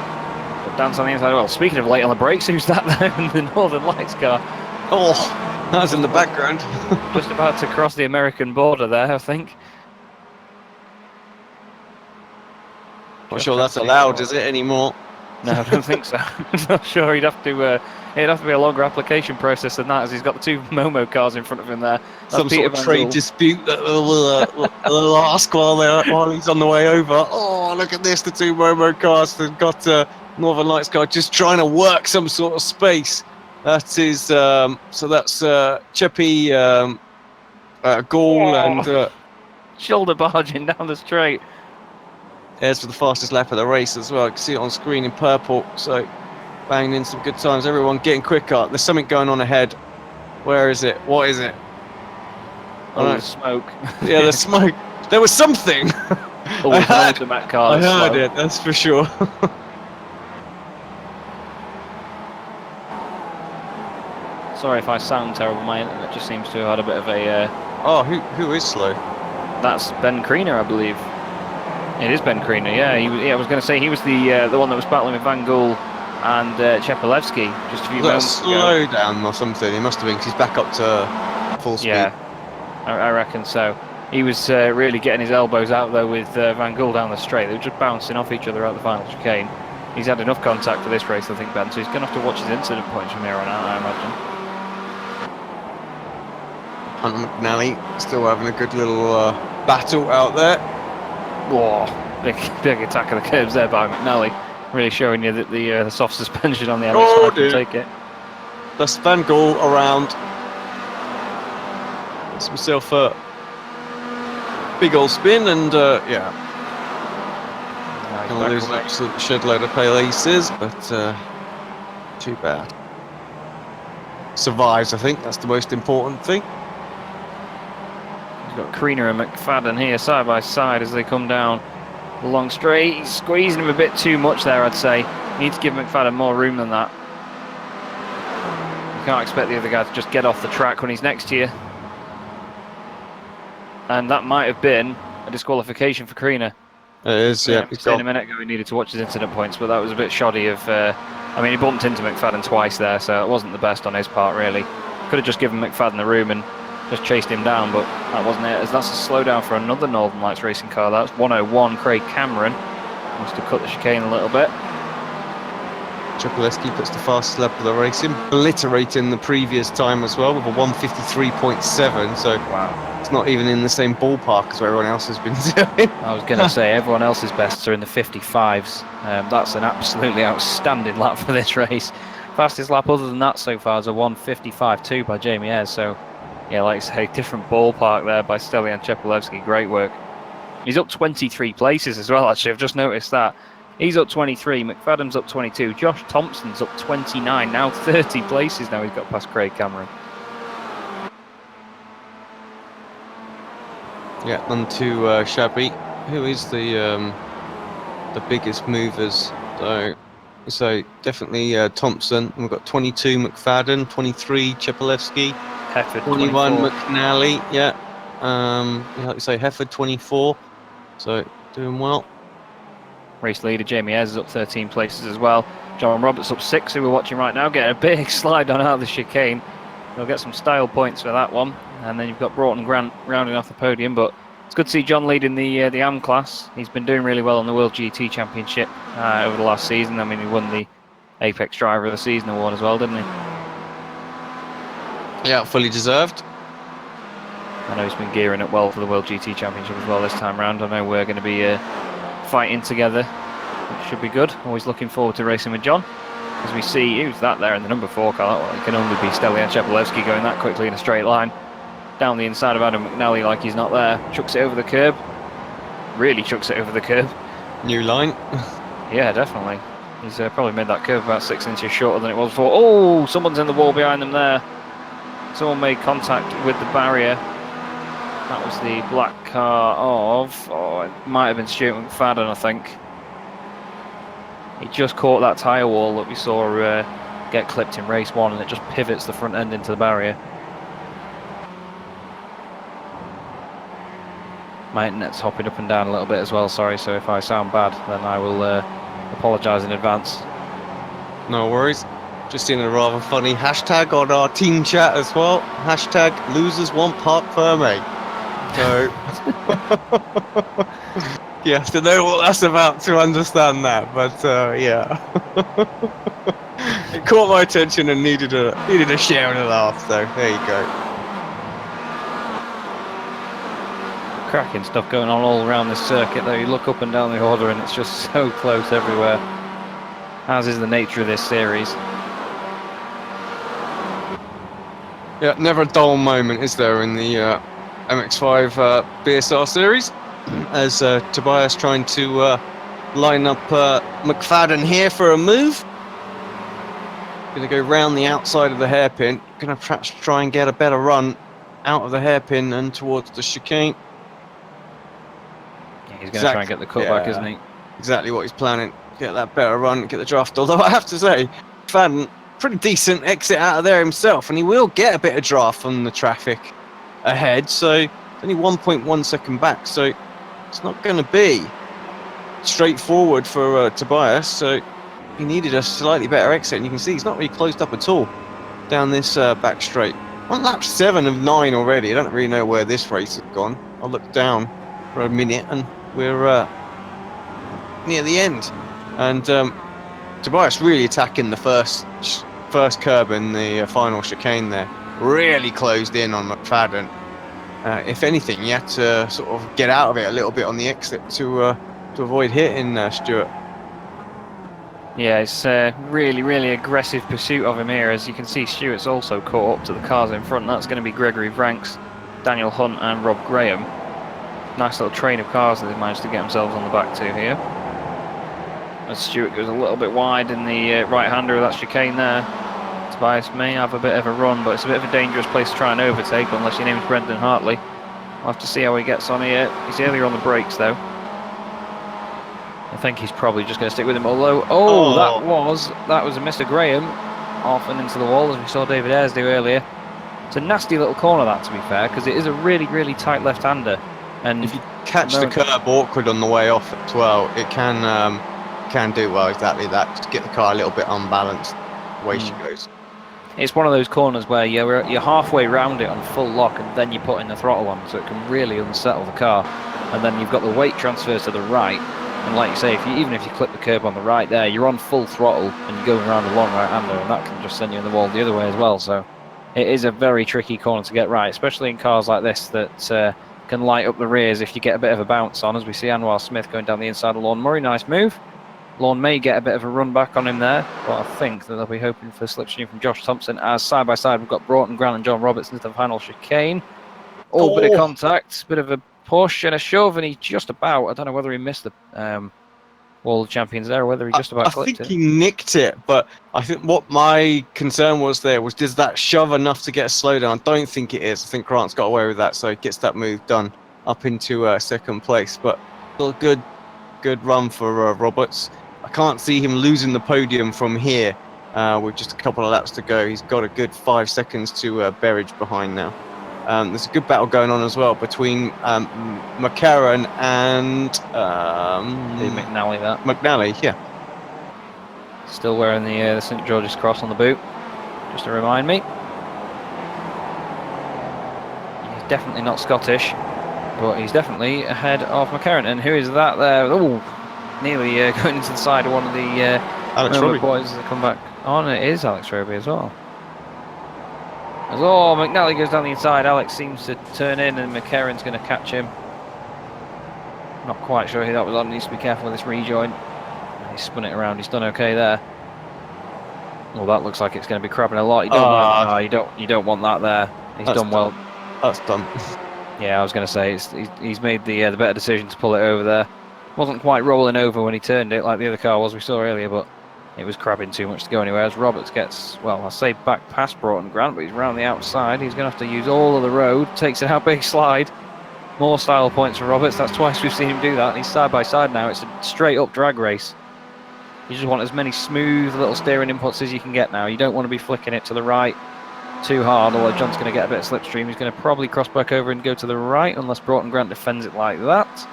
Speaker 2: But Dan's on the inside. Well, speaking of late on the brakes, who's that there in the Northern Lights car?
Speaker 3: Oh, that was in the background.
Speaker 2: Just about to cross the American border there, I think.
Speaker 3: Not sure that's allowed, is it, anymore?
Speaker 2: No, I don't think so. I'm not sure. It'd have to be a longer application process than that, as he's got the two Momo cars in front of him there. That's
Speaker 3: Some
Speaker 2: Peter
Speaker 3: sort of
Speaker 2: Van
Speaker 3: trade
Speaker 2: Gool.
Speaker 3: dispute that will ask while he's on the way over. Oh, look at this, the two Momo cars. They've got Northern Lights car just trying to work some sort of space. That is, so that's Chippy, Gall, and
Speaker 2: Shoulder barging down the straight.
Speaker 3: Ayres for the fastest lap of the race as well. You can see it on screen in purple. So banging in some good times. Everyone getting quicker. There's something going on ahead. Where is it? What is it?
Speaker 2: Oh, there's smoke.
Speaker 3: Yeah, there's smoke. There was something.
Speaker 2: Oh, I heard the Mac car.
Speaker 3: I heard it, that's for sure.
Speaker 2: Sorry if I sound terrible. My internet just seems to have had a bit of a.
Speaker 3: Oh, who is slow?
Speaker 2: That's Ben Creaner, I believe. It is Ben Creaner. Yeah, I was going to say he was the one that was battling with Van Gool and Chepelevsky just a few moments ago.
Speaker 3: Slow down or something. He must have been, because he's back up to full speed.
Speaker 2: Yeah, I reckon so. He was really getting his elbows out though with Van Gool down the straight. They were just bouncing off each other at the final chicane. He's had enough contact for this race, I think, Ben. So he's going to have to watch his incident points from here on out, I imagine.
Speaker 3: Hunt and McNally still having a good little battle out there.
Speaker 2: Whoa, big attack of the curbs there by McNally. Really showing you that the soft suspension on the MX5 can take it.
Speaker 3: That's Van Gool around. Gets himself a big old spin, and yeah. Gonna lose an absolute shed load of pale aces, but too bad. Survives, I think. That's the most important thing.
Speaker 2: He's got Creaner and McFadden here side by side as they come down the long straight. He's squeezing him a bit too much there, I'd say. You need to give McFadden more room than that. You can't expect the other guy to just get off the track when he's next to you. And that might have been a disqualification for Creaner.
Speaker 3: It is, yeah.
Speaker 2: A minute ago he needed to watch his incident points, but that was a bit shoddy of... I mean, he bumped into McFadden twice there, so it wasn't the best on his part, really. Could have just given McFadden the room and just chased him down, but that wasn't it. As that's a slowdown for another Northern Lights racing car. That's 101 Craig Cameron. Must have cut the chicane a little bit.
Speaker 3: Czapaleski puts the fastest lap of the race in, obliterating the previous time as well with a 1:53.7. So
Speaker 2: Wow.
Speaker 3: it's not even in the same ballpark as what everyone else has been doing.
Speaker 2: I was going to say, everyone else's bests are in the 55s. That's an absolutely outstanding lap for this race. Fastest lap other than that so far is a 1:55.2 by Jamie Ayres. So, yeah, like I say, different ballpark there by Stelian Czapalewski. Great work. He's up 23 places as well, actually. I've just noticed that. He's up 23, McFadden's up 22, Josh Thompson's up 29, now 30 places now he's got past Craig Cameron.
Speaker 3: Yeah, on to Shabby, who is the biggest movers. So definitely Thompson. We've got 22 McFadden, 23 Czapalewski,
Speaker 2: Hefford
Speaker 3: 21
Speaker 2: 24.
Speaker 3: McNally. Yeah, like you say, Hefford 24. So doing well.
Speaker 2: Race leader Jamie Ayres is up 13 places as well. John Roberts up 6, who we're watching right now, getting a big slide on out of the chicane. He'll get some style points for that one. And then you've got Broughton Grant rounding off the podium. But it's good to see John leading the AM class. He's been doing really well on the World GT Championship over the last season. I mean, he won the Apex Driver of the Season award as well, didn't he?
Speaker 3: Yeah, fully deserved.
Speaker 2: I know he's been gearing up well for the World GT Championship as well this time round. I know we're going to be fighting together, which should be good. Always looking forward to racing with John. As we see, who's that there in the number 4 car? Well, it can only be Stelian Czapalewski going that quickly in a straight line. Down the inside of Adam McNally like he's not there. Chucks it over the curb. Really chucks it over the curb.
Speaker 3: New line.
Speaker 2: Yeah, definitely. He's probably made that curve about 6 inches shorter than it was before. Oh, someone's in the wall behind them there. Someone made contact with the barrier. That was the black car of, it might have been Stuart McFadden, I think. He just caught that tyre wall that we saw get clipped in race 1, and it just pivots the front end into the barrier. My internet's hopping up and down a little bit as well, sorry, so if I sound bad, then I will apologise in advance.
Speaker 3: No worries. Just seen a rather funny hashtag on our team chat as well. Hashtag losers want Park Ferme. So you have to know what that's about to understand that. But yeah, it caught my attention and needed a share and a laugh. So there you go.
Speaker 2: Cracking stuff going on all around this circuit though. You look up and down the order and it's just so close everywhere, as is the nature of this series.
Speaker 3: Yeah, never a dull moment, is there, in the MX5 BSR series? As Tobias trying to line up McFadden here for a move. Going to go round the outside of the hairpin. Going to perhaps try and get a better run out of the hairpin and towards the chicane.
Speaker 2: Yeah, he's going to try and get the cutback, isn't he?
Speaker 3: Exactly what he's planning. Get that better run, get the draft. Although I have to say, McFadden, pretty decent exit out of there himself, and he will get a bit of draft from the traffic ahead. So it's only 1.1 second back. So it's not going to be straightforward for Tobias. So he needed a slightly better exit, and you can see he's not really closed up at all down this back straight. On lap 7 of 9 already. I don't really know where this race has gone. I'll look down for a minute, and we're near the end. And Tobias really attacking the first curb in the final chicane there. Really closed in on McFadden. If anything, you had to sort of get out of it a little bit on the exit to avoid hitting Stuart.
Speaker 2: Yeah, it's really, really aggressive pursuit of him here. As you can see, Stuart's also caught up to the cars in front. That's going to be Gregory Vranks, Daniel Hunt and Rob Graham. Nice little train of cars that they've managed to get themselves on the back to here. As Stuart goes a little bit wide in the right-hander of that chicane there. Tobias may have a bit of a run, but it's a bit of a dangerous place to try and overtake unless your name's Brendan Hartley. We'll have to see how he gets on here. He's earlier on the brakes though. I think he's probably just going to stick with him, although, that was a Mr. Graham off and into the wall, as we saw David Ayres do earlier. It's a nasty little corner, that, to be fair, because it is a really, really tight left-hander. And
Speaker 3: if you catch the curb awkward on the way off as well, it can do well exactly that, just get the car a little bit unbalanced the way she goes.
Speaker 2: It's one of those corners where you're halfway round it on full lock, and then you put in the throttle on, so it can really unsettle the car. And then you've got the weight transfer to the right, And like you say, even if you clip the curb on the right there, you're on full throttle and you're going around a long right-hander, and that can just send you in the wall the other way as well. So it is a very tricky corner to get right, especially in cars like this that can light up the rears if you get a bit of a bounce on, as we see Anwar Smith going down the inside of Lorne Murray. Nice move. Lorne may get a bit of a run back on him there, but I think that they'll be hoping for slipstream from Josh Thompson, as side by side we've got Broughton Grant and John Roberts into the final chicane. Bit of contact, bit of a push and a shove, and he just about, I don't know whether he missed the World Champions there or whether he just about clipped
Speaker 3: I
Speaker 2: it.
Speaker 3: think he nicked it, but I think what my concern was there was, does that shove enough to get a slowdown? I don't think it is. I think Grant's got away with that, so he gets that move done up into second place. But still a good run for Roberts. I can't see him losing the podium from here with just a couple of laps to go. He's got a good 5 seconds to Berridge behind now. There's a good battle going on as well between McCarran and
Speaker 2: McNally that.
Speaker 3: McNally, yeah.
Speaker 2: Still wearing the St George's Cross on the boot, just to remind me. He's definitely not Scottish, but he's definitely ahead of McCarran. And who is that there? Oh, nearly going into the side of one of the
Speaker 3: Alex Robbie
Speaker 2: boys that come back on. It is Alex Roby as well. McNally goes down the inside. Alex seems to turn in, and McCarran's going to catch him. Not quite sure who that was on. He needs to be careful with this rejoin. He spun it around. He's done okay there. Well, that looks like it's going to be crabbing a lot. You don't want that there. He's done well.
Speaker 3: That's done.
Speaker 2: Yeah, I was going to say he's made the better decision to pull it over there. Wasn't quite rolling over when he turned it like the other car was we saw earlier, but it was crabbing too much to go anywhere. As Roberts gets, well, I say back past Broughton Grant, but he's round the outside. He's going to have to use all of the road. Takes it out big slide. More style points for Roberts. That's twice we've seen him do that. And he's side by side now. It's a straight up drag race. You just want as many smooth little steering inputs as you can get now. You don't want to be flicking it to the right too hard, although John's going to get a bit of slipstream. He's going to probably cross back over and go to the right, unless Broughton Grant defends it like that.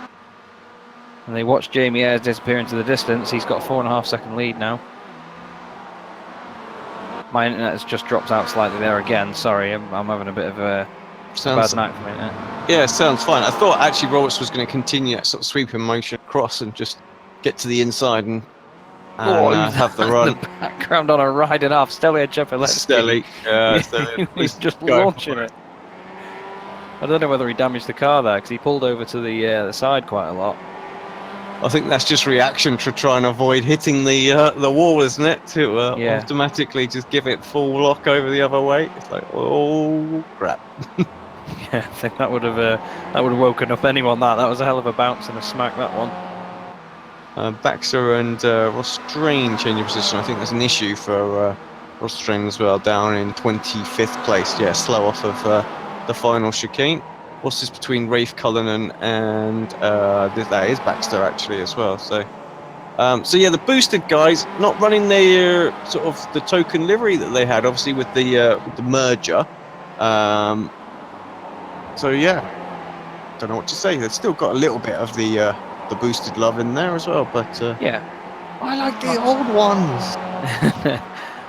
Speaker 2: And they watch Jamie Ayres disappear into the distance. He's got a 4.5 second lead now. My internet has just dropped out slightly there again. Sorry, I'm having a bit of a bad night for my internet.
Speaker 3: Yeah, sounds fine. I thought actually Roberts was going to continue that sort of sweeping motion across and just get to the inside and have the run.
Speaker 2: The background on a riding off. Stelian Chepeletsky.
Speaker 3: Steli.
Speaker 2: He was just launching it. I don't know whether he damaged the car there because he pulled over to the side quite a lot.
Speaker 3: I think that's just reaction to try and avoid hitting the wall, isn't it? To automatically just give it full lock over the other way. It's like, oh crap.
Speaker 2: Yeah, I think that would have woken up anyone. That was a hell of a bounce and a smack, that one.
Speaker 3: Baxter and Ross Strain changing position. I think there's an issue for Ross Strain as well, down in 25th place. Yeah, slow off of the final chicane. What's this between Rafe Cullinan and that is Baxter actually as well. So yeah, the boosted guys not running their sort of the token livery that they had, obviously with the merger. So yeah, don't know what to say. They've still got a little bit of the boosted love in there as well, but
Speaker 2: yeah,
Speaker 3: I like the old ones.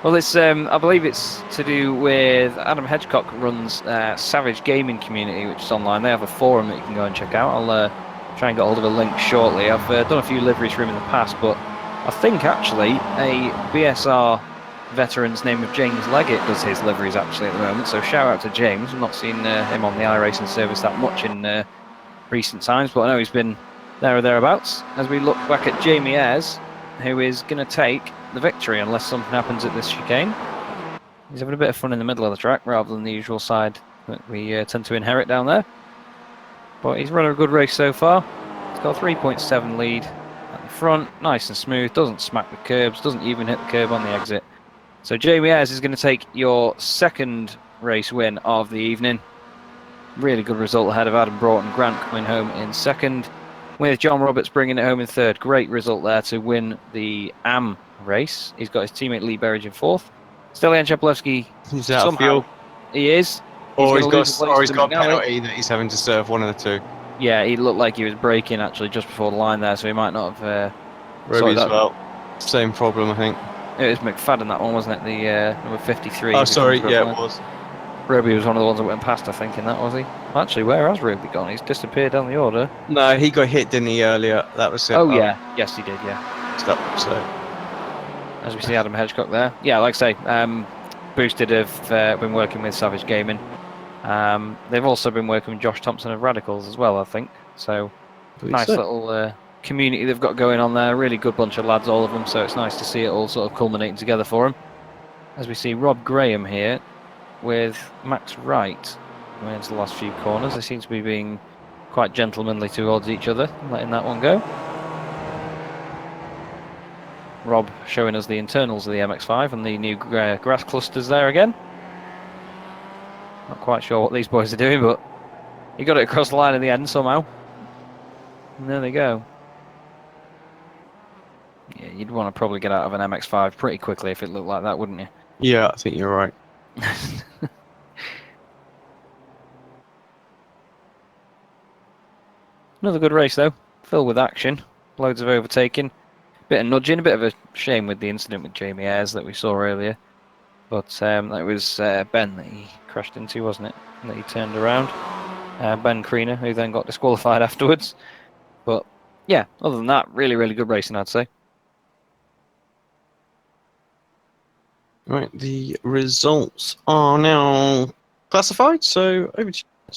Speaker 2: Well, it's I believe it's to do with Adam Hedgecock runs Savage Gaming Community, which is online. They have a forum that you can go and check out. I'll try and get hold of a link shortly. I've done a few liveries for him in the past, but I think actually a BSR veteran's name of James Leggett does his liveries actually at the moment. So shout out to James. I've not seen him on the iRacing service that much in recent times, but I know he's been there or thereabouts. As we look back at Jamie Ayres, who is going to take the victory unless something happens at this chicane. He's having a bit of fun in the middle of the track rather than the usual side that we tend to inherit down there. But he's run a good race so far. He's got a 3.7 lead at the front, nice and smooth, doesn't smack the curbs, doesn't even hit the curb on the exit. So Jamie Ayres is going to take your second race win of the evening. Really good result ahead of Adam Broughton Grant coming home in second, with John Roberts bringing it home in third. Great result there to win the AM race. He's got his teammate Lee Berridge in fourth. Stelian Chepeletsky,
Speaker 3: he's out of fuel.
Speaker 2: He is.
Speaker 3: Or he's got a penalty that he's having to serve, one of the two.
Speaker 2: Yeah, he looked like he was braking actually just before the line there, so he might not have...
Speaker 3: Roby as well. Same problem, I think.
Speaker 2: It was McFadden, that one, wasn't it? The number 53.
Speaker 3: Oh, sorry, yeah, it was.
Speaker 2: Roby was one of the ones that went past, I think, in that, was he? Actually, where has Roby gone? He's disappeared down the order.
Speaker 3: No, he got hit, didn't he, earlier? That was it.
Speaker 2: Oh, yeah. Yes, he did, yeah.
Speaker 3: Stuff, so.
Speaker 2: As we see Adam Hedgecock there. Yeah, like I say, Boosted have been working with Savage Gaming. They've also been working with Josh Thompson of Radicals as well, I think. So, nice little community they've got going on there. Really good bunch of lads, all of them. So it's nice to see it all sort of culminating together for them. As we see Rob Graham here with Max Wright going into the last few corners. They seem to be being quite gentlemanly towards each other, letting that one go. Rob showing us the internals of the MX5 and the new grass clusters there again. Not quite sure what these boys are doing, but he got it across the line in the end somehow. And there they go. Yeah, you'd want to probably get out of an MX5 pretty quickly if it looked like that, wouldn't you?
Speaker 3: Yeah, I think you're right.
Speaker 2: Another good race though, filled with action, loads of overtaking, bit of nudging, a bit of a shame with the incident with Jamie Ayres that we saw earlier. But that was Ben that he crashed into, wasn't it? That he turned around. Ben Kriener, who then got disqualified afterwards. But yeah, other than that, really, really good racing, I'd say.
Speaker 3: Right, the results are now classified, so over to you.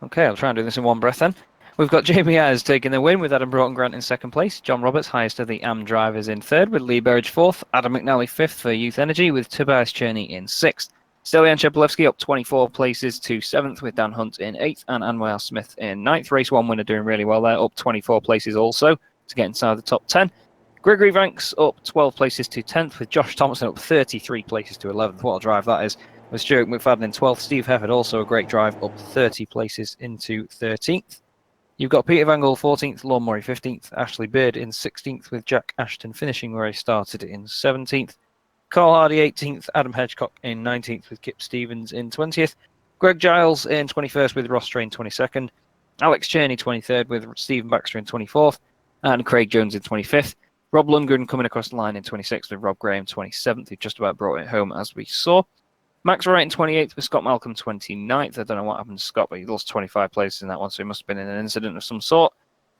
Speaker 2: Okay, I'll try and do this in one breath then. We've got Jamie Ayres taking the win with Adam Broughton Grant in second place. John Roberts, highest of the AM drivers, in third, with Lee Burridge fourth. Adam McNally fifth for Youth Energy, with Tobias Cherney in sixth. Stelian Cheplevsky up 24 places to seventh, with Dan Hunt in eighth and Anwar Smith in ninth. Race one winner doing really well there, up 24 places also to get inside the top 10. Gregory Vanks up 12 places to 10th, with Josh Thompson up 33 places to 11th. What a drive that is. With Stuart McFadden in 12th. Steve Hefford also a great drive, up 30 places into 13th. You've got Peter Van Gogh 14th, Lon Murray 15th, Ashley Bird in 16th, with Jack Ashton finishing where he started in 17th. Carl Hardy 18th, Adam Hedgecock in 19th, with Kip Stevens in 20th. Greg Giles in 21st, with Ross Train 22nd. Alex Cherney 23rd, with Stephen Baxter in 24th. And Craig Jones in 25th. Rob Lundgren coming across the line in 26th, with Rob Graham 27th, who just about brought it home as we saw. Max Wright in 28th, with Scott Malcolm 29th. I don't know what happened to Scott, but he lost 25 places in that one, so he must have been in an incident of some sort.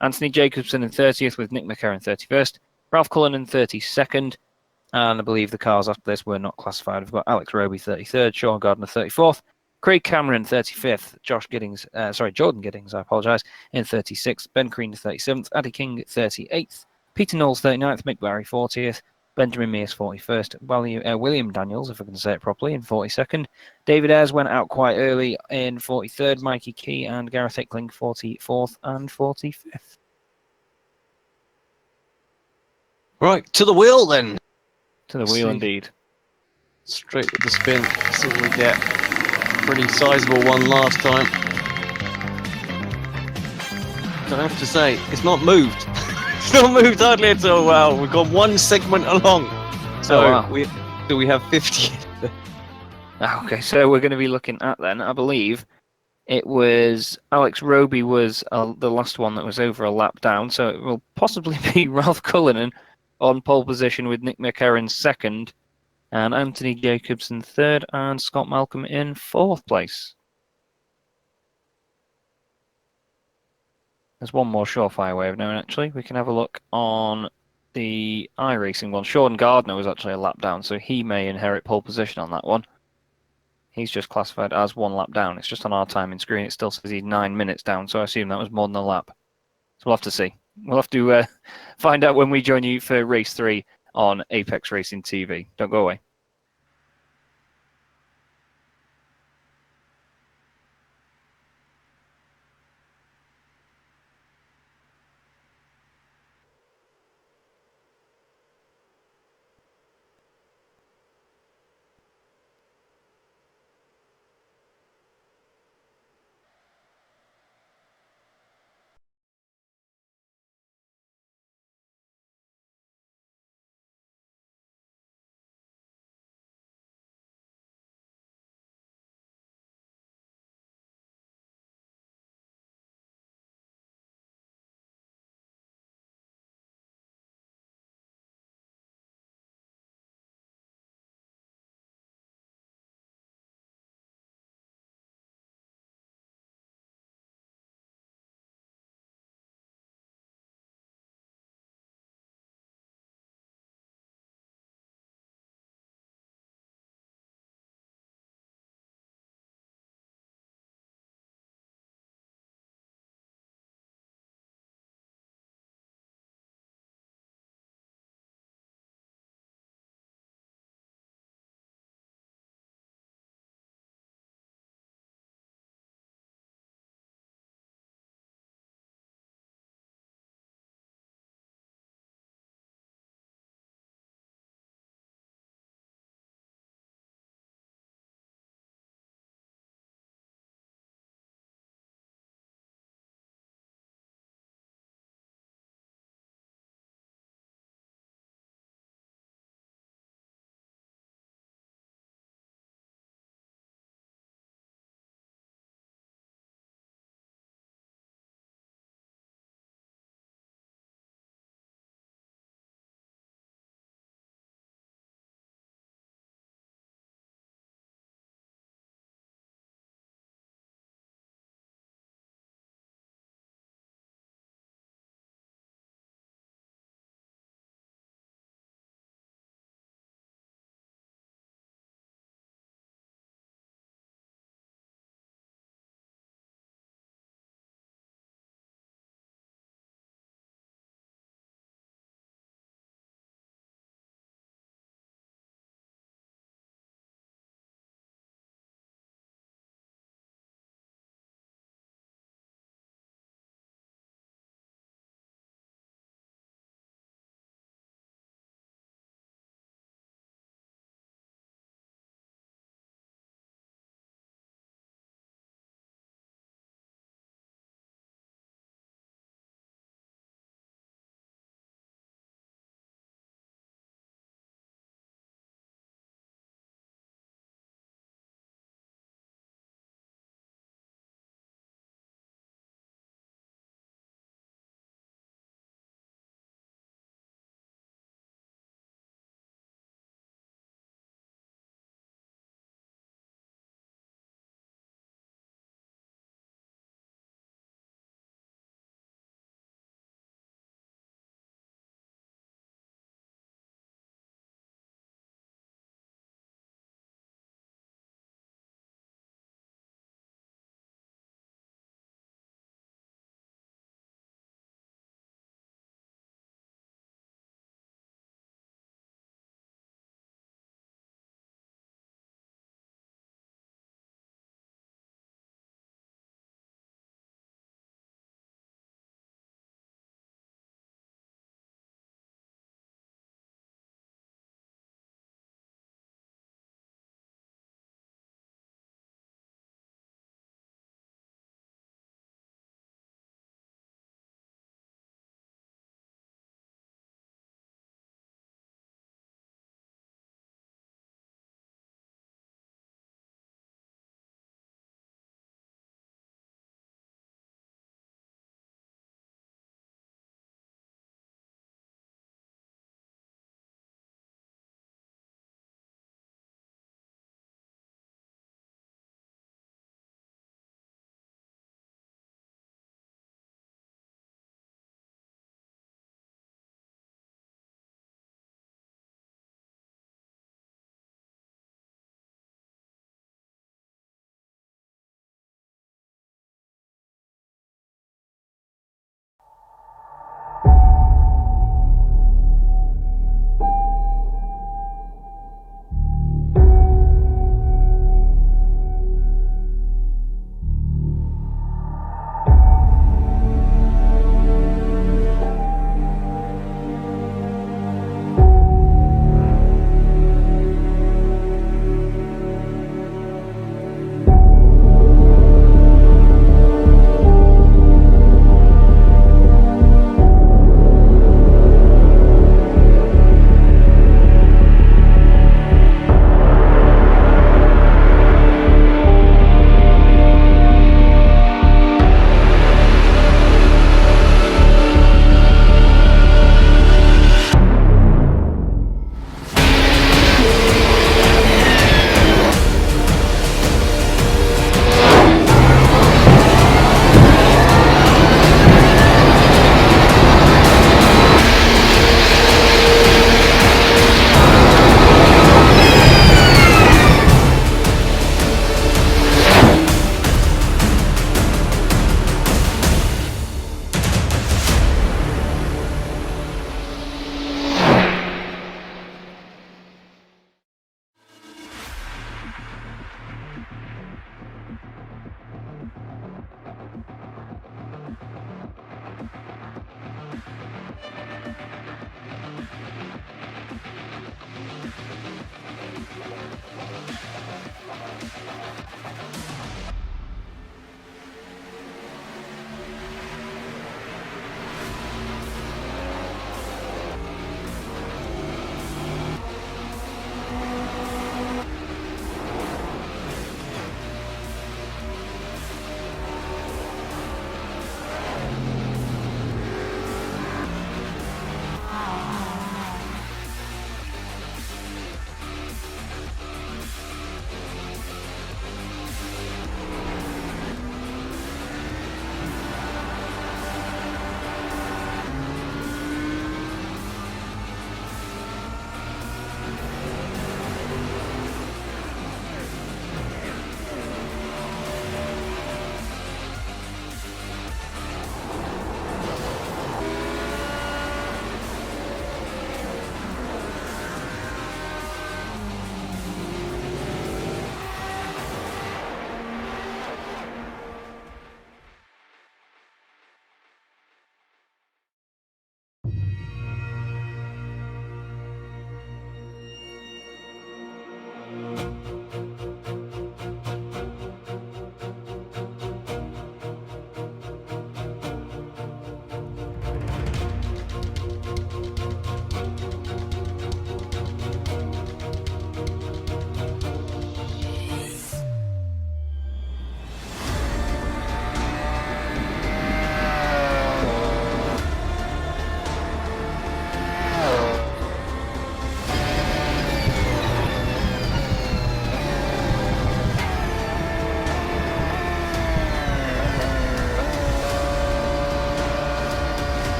Speaker 2: Anthony Jacobson in 30th, with Nick McCarron 31st. Ralph Cullen in 32nd. And I believe the cars after this were not classified. We've got Alex Roby 33rd, Sean Gardner 34th, Craig Cameron 35th, Jordan Giddings, I apologise, in 36th, Ben Crean 37th, Addy King 38th, Peter Knowles 39th, Mick Barry 40th, Benjamin Mears 41st, William Daniels, if I can say it properly, in 42nd. David Ayres went out quite early in 43rd, Mikey Key and Gareth Hickling 44th and 45th.
Speaker 3: Right, to the wheel then.
Speaker 2: To the wheel indeed.
Speaker 3: Straight with the spin. See what we get. Pretty sizable one last time. Don't have to say, it's not moved. It's not moved hardly at all. Well, we've got one segment along. So we have 50.
Speaker 2: Okay, so we're going to be looking at then, I believe it was Alex Roby was the last one that was over a lap down, so it will possibly be Ralph Cullinan on pole position with Nick McCarron second, and Anthony Jacobson third, and Scott Malcolm in fourth place. There's one more surefire way of knowing, actually. We can have a look on the iRacing one. Sean Gardner was actually a lap down, so he may inherit pole position on that one. He's just classified as one lap down. It's just on our timing screen. It still says he's 9 minutes down, so I assume that was more than a lap. So we'll have to see. We'll have to find out when we join you for race 3 on Apex Racing TV. Don't go away.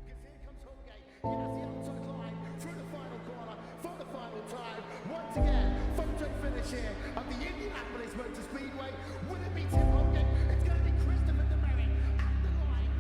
Speaker 4: Because here comes Holgate. He has the outside line through the final corner for the final time. Once again, photo finish here at the Indianapolis Motor Speedway. Will it be Tim Holgate? It's going to be Christopher DeMary at the line.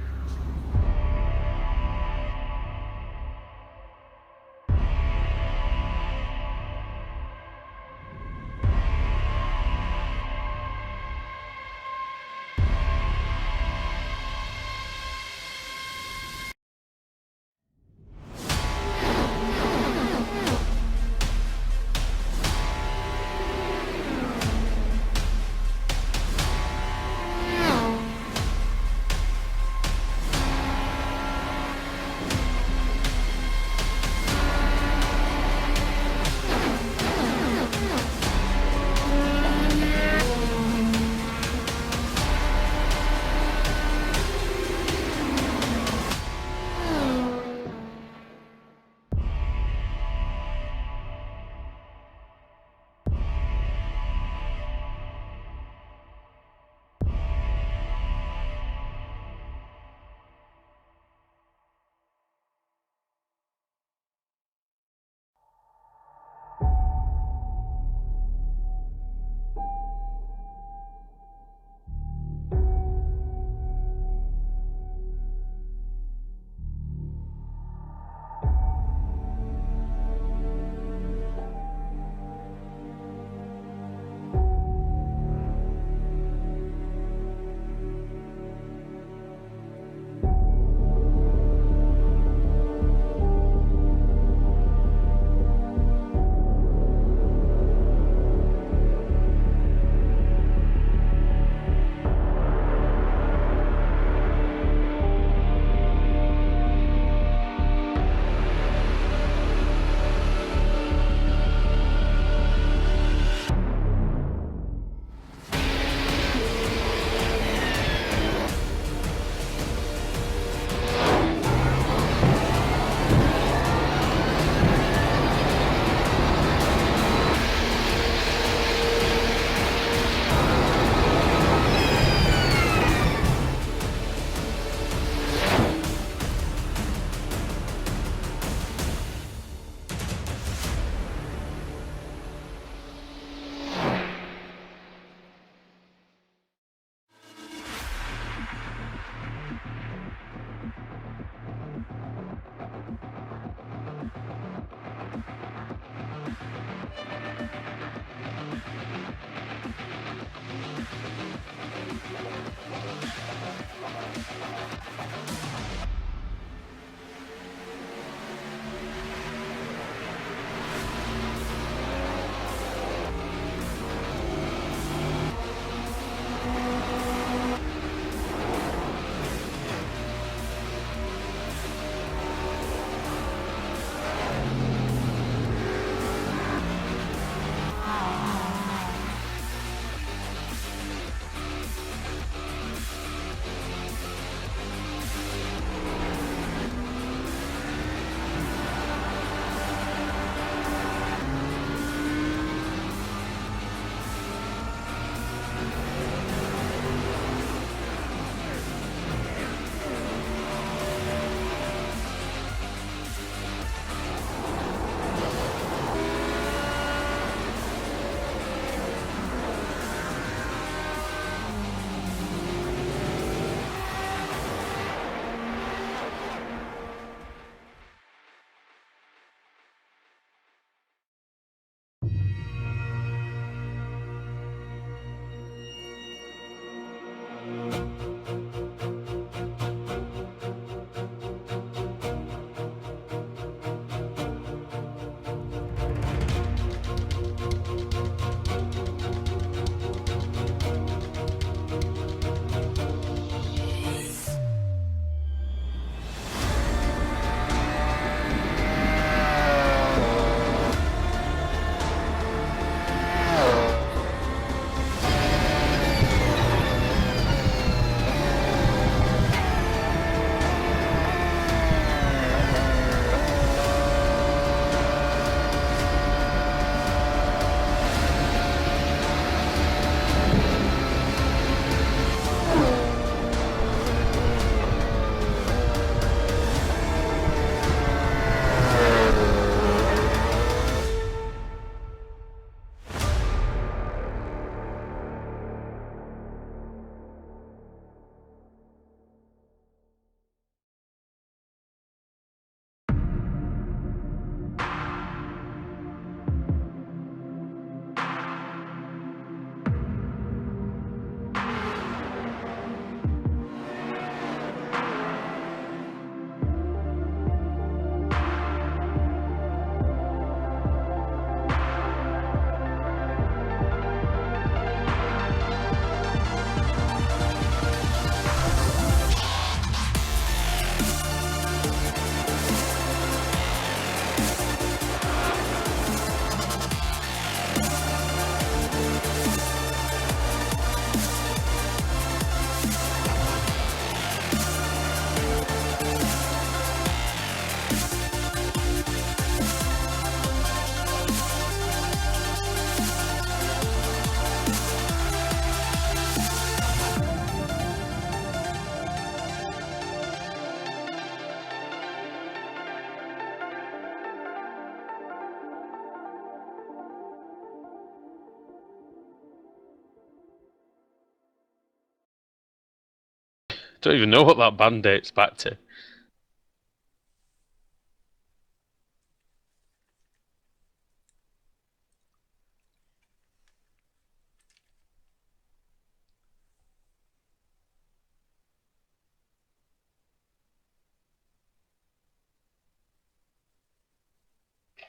Speaker 5: Don't even know what that band dates back to.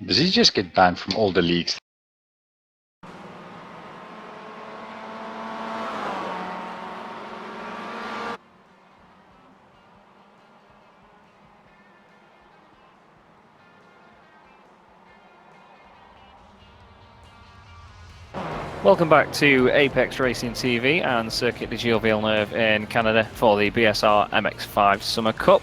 Speaker 6: Does he just get banned from all the leagues?
Speaker 2: Welcome back to Apex Racing TV and Circuit Gilles Villeneuve in Canada for the BSR MX5 Summer Cup.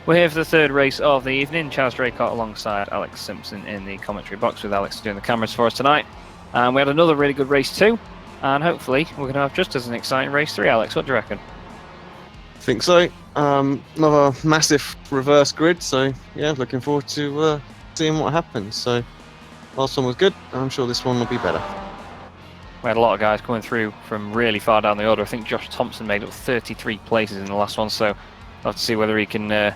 Speaker 2: We're here for the third race of the evening. Chaz Draycott alongside Alex Simpson in the commentary box, with Alex doing the cameras for us tonight. And we had another really good race too, and hopefully we're going to have just as an exciting race 3. Alex, what do you reckon?
Speaker 3: I think so. Another massive reverse grid, so yeah, looking forward to seeing what happens. So last one was good, I'm sure this one will be better.
Speaker 2: We had a lot of guys coming through from really far down the order. I think Josh Thompson made up 33 places in the last one, so we'll have to see whether he can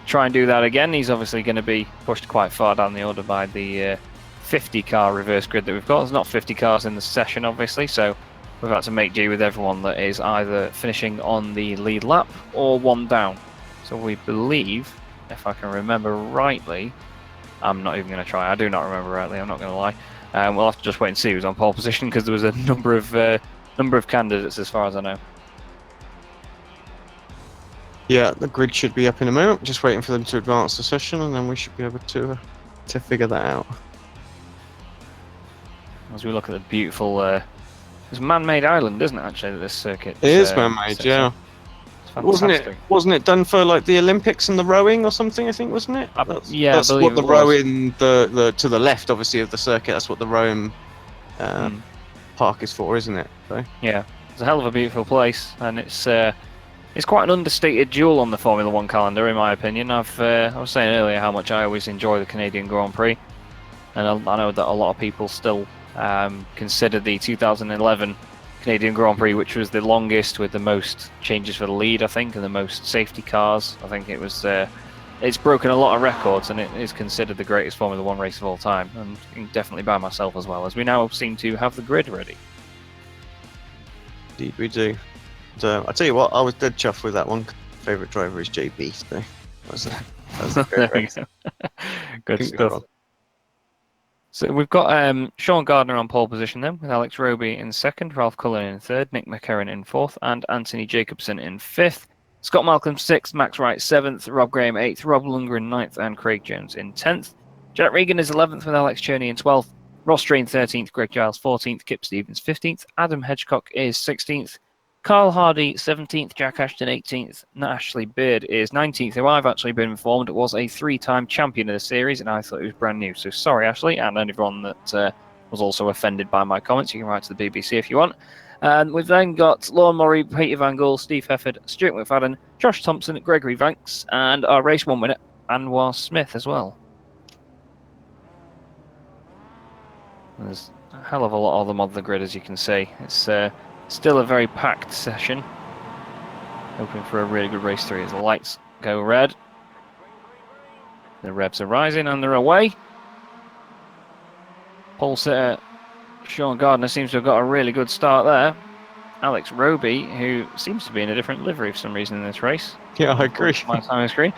Speaker 2: try and do that again. He's obviously going to be pushed quite far down the order by the 50-car reverse grid that we've got. There's not 50 cars in the session, obviously, so we've had to make do with everyone that is either finishing on the lead lap or one down. So we believe, if I can remember rightly, I'm not even going to try. I do not remember rightly, I'm not going to lie. We'll have to just wait and see who's on pole position, because there was a number of candidates as far as I know.
Speaker 3: Yeah, the grid should be up in a moment. Just waiting for them to advance the session, and then we should be able to figure that out.
Speaker 2: As we look at the beautiful, it's a man-made island, isn't it? Actually, this circuit.
Speaker 3: It is man-made, yeah. Wasn't it done for like the Olympics and the rowing or something? I think, wasn't it?
Speaker 2: Yeah,
Speaker 3: that's
Speaker 2: I believe
Speaker 3: what the
Speaker 2: it was.
Speaker 3: rowing, the to the left, obviously, of the circuit. That's what the rowing park is for, isn't it? So.
Speaker 2: Yeah, it's a hell of a beautiful place, and it's quite an understated jewel on the Formula One calendar, in my opinion. I was saying earlier how much I always enjoy the Canadian Grand Prix, and I know that a lot of people still consider the 2011 Canadian Grand Prix, which was the longest with the most changes for the lead, I think, and the most safety cars. I think it was. It's broken a lot of records, and it is considered the greatest Formula One race of all time, and definitely by myself as well, as we now seem to have the grid ready.
Speaker 3: Indeed, we do. So I tell you what, I was dead chuffed with that one. Favorite driver is JB. So that was a great race.
Speaker 2: Good stuff. So we've got Sean Gardner on pole position then, with Alex Roby in second, Ralph Cullen in third, Nick McCarron in fourth, and Anthony Jacobson in fifth. Scott Malcolm sixth, Max Wright seventh, Rob Graham eighth, Rob Lundgren ninth, and Craig Jones in 10th. Jack Regan is 11th with Alex Cherney in 12th, Ross Strain 13th, Greg Giles 14th, Kip Stevens 15th, Adam Hedgecock is 16th, Carl Hardy 17th, Jack Ashton 18th, and Ashley Beard is 19th, who I've actually been informed was a 3-time champion of the series, and I thought it was brand new. So sorry, Ashley, and everyone that was also offended by my comments. You can write to the BBC if you want. And we've then got Lorne Murray, Peter Van Gool, Steve Hefford, Stuart McFadden, Josh Thompson, Gregory Vanks, and our race 1 winner, Anwar Smith, as well. There's a hell of a lot of them on the grid, as you can see. It's still a very packed session. Hoping for a really good race 3 as the lights go red. The revs are rising and they're away. Pole sitter Sean Gardner seems to have got a really good start there. Alex Roby, who seems to be in a different livery for some reason in this race.
Speaker 3: Yeah, I agree.
Speaker 2: My time screen.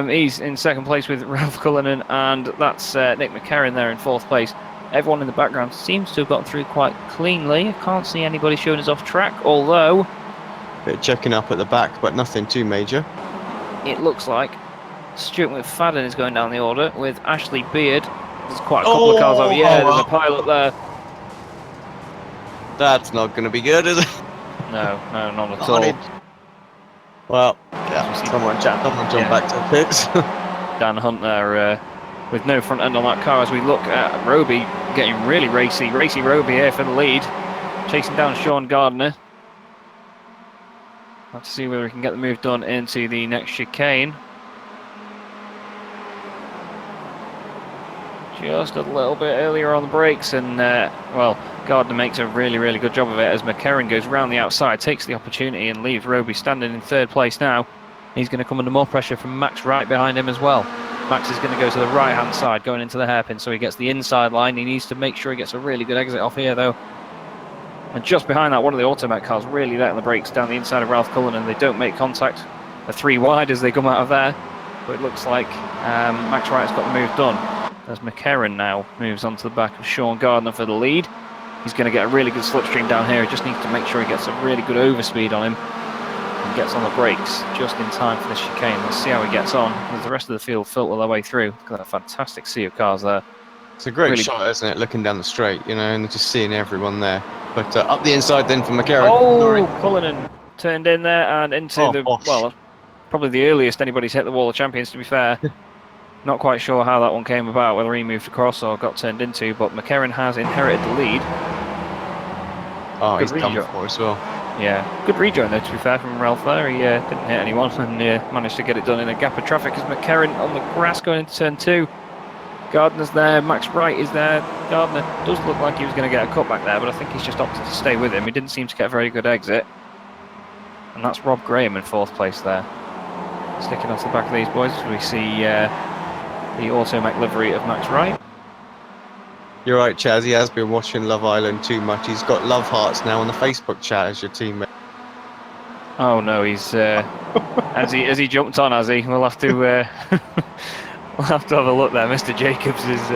Speaker 2: He's in second place with Ralph Cullinan, and that's Nick McCarron there in fourth place. Everyone in the background seems to have gotten through quite cleanly. I can't see anybody showing us off track, although
Speaker 3: Bit of checking up at the back, but nothing too major.
Speaker 2: it looks like Stuart McFadden is going down the order with Ashley Beard. There's quite a couple of cars over. Yeah, there's a pilot there.
Speaker 3: That's not going to be good, is it?
Speaker 2: No, not at all.
Speaker 3: Well, yeah, someone jump back to the pits.
Speaker 2: Dan Hunt there with no front end on that car, as we look at Roby getting really racy Roby here for the lead, chasing down Sean Gardner. Let's see whether we can get the move done into the next chicane. just a little bit earlier on the brakes, and well, Gardner makes a really, really good job of it as McCarron goes round the outside, takes the opportunity and leaves Roby standing in third place now. He's going to come under more pressure from Max right behind him as well. Max is going to go to the right-hand side, going into the hairpin, so he gets the inside line. He needs to make sure he gets a really good exit off here, though. And just behind that, one of the Automac cars really letting the brakes down the inside of Ralph Cullinan. They don't make contact. They're 3 wide as they come out of there. But it looks like Max Wright's got the move done. As McCarron now moves onto the back of Sean Gardner for the lead. He's going to get a really good slipstream down here. He just needs to make sure he gets a really good overspeed on him. And gets on the brakes just in time for the chicane. Let's see how he gets on as the rest of the field filter their way through. Look at that fantastic sea of cars there.
Speaker 3: It's a great
Speaker 2: Really-
Speaker 3: shot, isn't it? Looking down the straight, you know, and just seeing everyone there. But up the inside then for McCarron.
Speaker 2: Oh, Cullinan turned in there and into the,
Speaker 3: bosh.
Speaker 2: well, probably the earliest anybody's hit the wall of champions, to be fair. Not quite sure how that one came about, whether he moved across or got turned into, but McCarron has inherited the lead.
Speaker 3: Oh,
Speaker 2: Good
Speaker 3: he's done
Speaker 2: rejoin.
Speaker 3: for as well.
Speaker 2: Yeah, good rejoin though, to be fair, from Ralph there. He didn't hit anyone and managed to get it done in a gap of traffic as McCarron on the grass going into turn 2. Gardner's there, Max Wright is there. Gardner does look like he was going to get a cutback there, but I think he's just opted to stay with him. He didn't seem to get a very good exit. And that's Rob Graham in 4th place there. Sticking off the back of these boys as we see the Automac livery of Max Wright.
Speaker 3: You're right, Chaz. He has been watching Love Island too much. He's got love hearts now on the Facebook chat as your teammate.
Speaker 2: Oh no, he's has he jumped on? Has he? We'll have to we'll have to have a look there. Mr. Jacobs is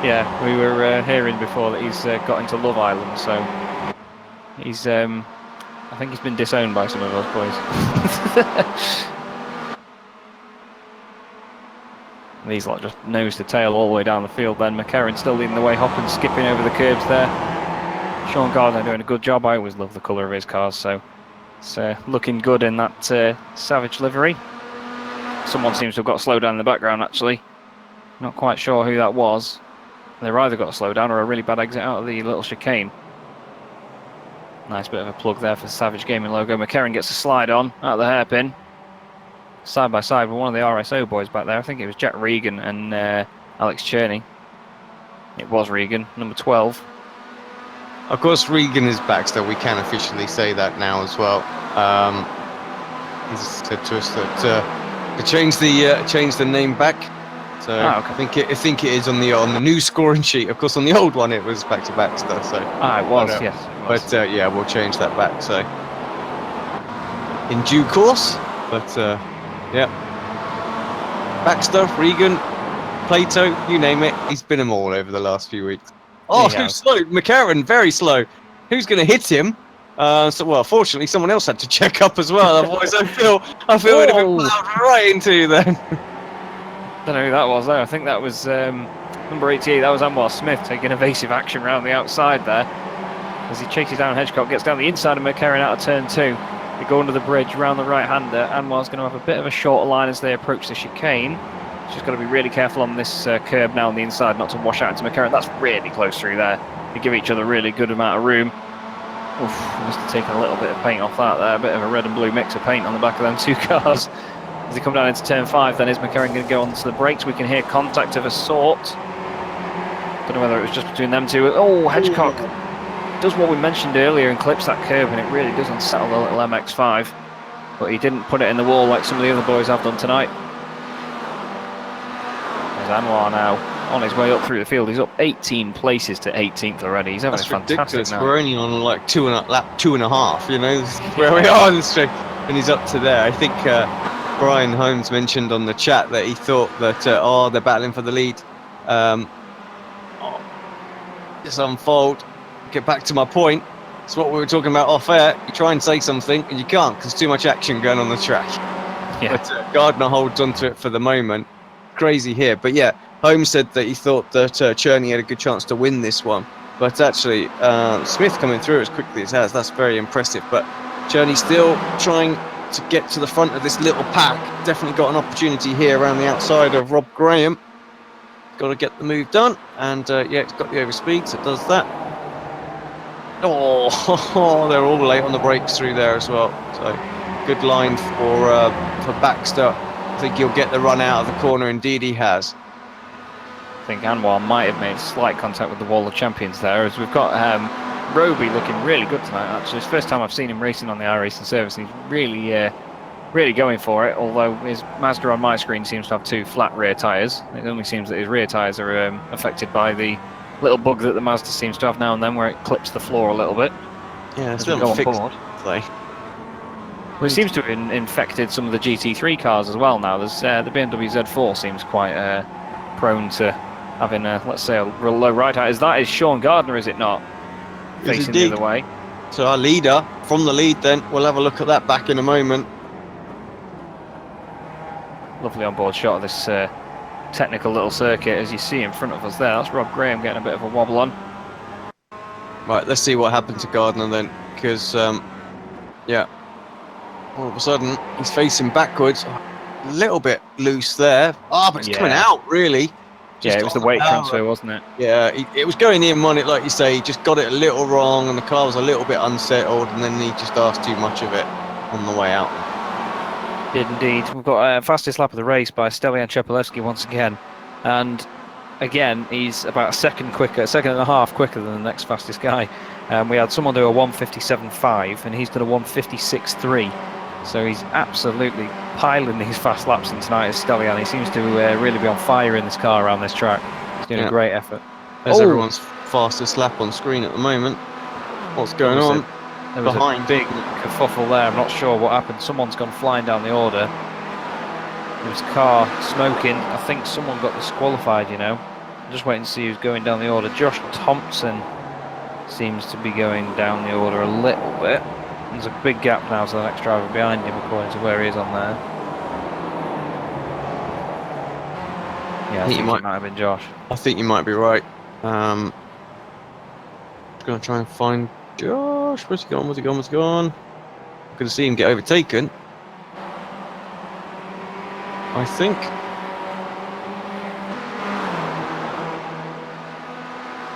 Speaker 2: yeah. We were hearing before that he's got into Love Island, so he's I think he's been disowned by some of those boys. These lot just nose to tail all the way down the field then. McCarron still leading the way, hopping, skipping over the curbs there. Sean Gardner doing a good job. I always love the colour of his cars, so it's looking good in that Savage livery. Someone seems to have got a slow down in the background actually. Not quite sure who that was. They've either got a slow down or a really bad exit out of the little chicane. Nice bit of a plug there for the Savage Gaming logo. McCarron gets a slide on out of the hairpin. Side by side with one of the RSO boys back there. I think it was Jack Regan and Alex Cherney. It was Regan, number 12.
Speaker 3: Of course, Regan is back, so we can officially say that now as well. He's said to us that to change the name back. So
Speaker 2: okay.
Speaker 3: I think it is on the new scoring sheet. Of course, on the old one it was back to back stuff. So
Speaker 2: It was, yes. It was.
Speaker 3: but yeah, we'll change that back. So in due course. But yeah, Baxter, Regan, Plato, you name it. He's been them all over the last few weeks. Oh,
Speaker 2: Yeah.
Speaker 3: who's slow? McCarron, very slow. Who's going to hit him? Well, fortunately, someone else had to check up as well. Otherwise, I feel it would have been plowed right into you then.
Speaker 2: Don't know who that was though. I think that was number 88. That was Anwar Smith taking evasive action around the outside there. As he chases down Hedgecock, gets down the inside of McCarron out of turn 2. They go under the bridge, round the right-hander. Anwar's going to have a bit of a shorter line as they approach the chicane. She's got to be really careful on this curb now on the inside, not to wash out into McCarron. That's really close through there. They give each other a really good amount of room. Oof, must have taken a little bit of paint off that there. A bit of a red and blue mix of paint on the back of them 2 cars. As they come down into turn 5, then is McCarron going to go onto the brakes? We can hear contact of a sort. Don't know whether it was just between them 2. Oh, Hedgecock does what we mentioned earlier and clips that curb, and it really does unsettle the little MX5. But he didn't put it in the wall like some of the other boys have done tonight. There's Anwar now on his way up through the field. He's up 18 places to 18th already. He's having
Speaker 3: That's
Speaker 2: a fantastic
Speaker 3: ridiculous.
Speaker 2: night.
Speaker 3: We're only on like lap 2.5. You know, this is where we are in the straight, and he's up to there. I think Brian Holmes mentioned on the chat that he thought that they're battling for the lead. Just unfold. Get back to my point. It's what we were talking about off air. You try and say something and you can't because there's too much action going on the track.
Speaker 2: Yeah.
Speaker 3: But Gardner holds onto it for the moment. Crazy here. But yeah, Holmes said that he thought that Cherney had a good chance to win this one. But actually, Smith coming through as quickly as he has, that's very impressive. But Cherney still trying to get to the front of this little pack. Definitely got an opportunity here around the outside of Rob Graham. Got to get the move done. And yeah, it's got the overspeed, so it does that. Oh, they're all late on the brakes through there as well. So good line for Baxter. I think he'll get the run out of the corner. Indeed, he has.
Speaker 2: think Anwar might have made slight contact with the wall of champions there, as we've got Roby looking really good tonight. Actually, it's the first time I've seen him racing on the iRacing service, and he's really, really going for it. Although his Mazda on my screen seems to have 2 flat rear tyres. It only seems that his rear tyres are affected by the little bug that the Mazda seems to have now and then, where it clips the floor a little bit.
Speaker 3: Yeah, it's
Speaker 2: as we go on board.
Speaker 3: play.
Speaker 2: Well, it seems to have infected some of the GT3 cars as well now. There's the BMW Z4 seems quite prone to having, let's say, a real low ride height. That is Sean Gardner, is it not?
Speaker 3: Yes,
Speaker 2: Facing the
Speaker 3: indeed.
Speaker 2: other way.
Speaker 3: So our leader from the lead then, we'll have a look at that back in a moment.
Speaker 2: Lovely onboard shot of this technical little circuit, as you see in front of us there. That's Rob Graham getting a bit of a wobble on.
Speaker 3: Right, let's see what happened to Gardner then, because, yeah, all of a sudden he's facing backwards. A little bit loose there. Ah, but it's coming out, really.
Speaker 2: Yeah, it was the weight transfer, wasn't it?
Speaker 3: Yeah, it was going in on it, like you say. He just got it a little wrong, and the car was a little bit unsettled, and then he just asked too much of it on the way out.
Speaker 2: Did indeed. We've got fastest lap of the race by Stelian Chepelevsky once again, and again he's about a second and a half quicker than the next fastest guy. We had someone do a 1:57.5, and he's done a 1:56.3. So he's absolutely piling these fast laps in tonight as Stelian. He seems to really be on fire in this car around this track. He's doing a great effort.
Speaker 3: There's everyone's fastest lap on screen at the moment. What's going on?
Speaker 2: There was
Speaker 3: behind?
Speaker 2: a big kerfuffle there. I'm not sure what happened. Someone's gone flying down the order. There was a car smoking. I think someone got disqualified, you know. I'm just waiting to see who's going down the order. Josh Thompson seems to be going down the order a little bit. There's a big gap now to the next driver behind him, according to where he is on there. Yeah, I think it might have been Josh.
Speaker 3: I think you might be right. Just going to try and find Josh. Where's he gone? Where's he gone? Where's he gone? I'm going to see him get overtaken. I think.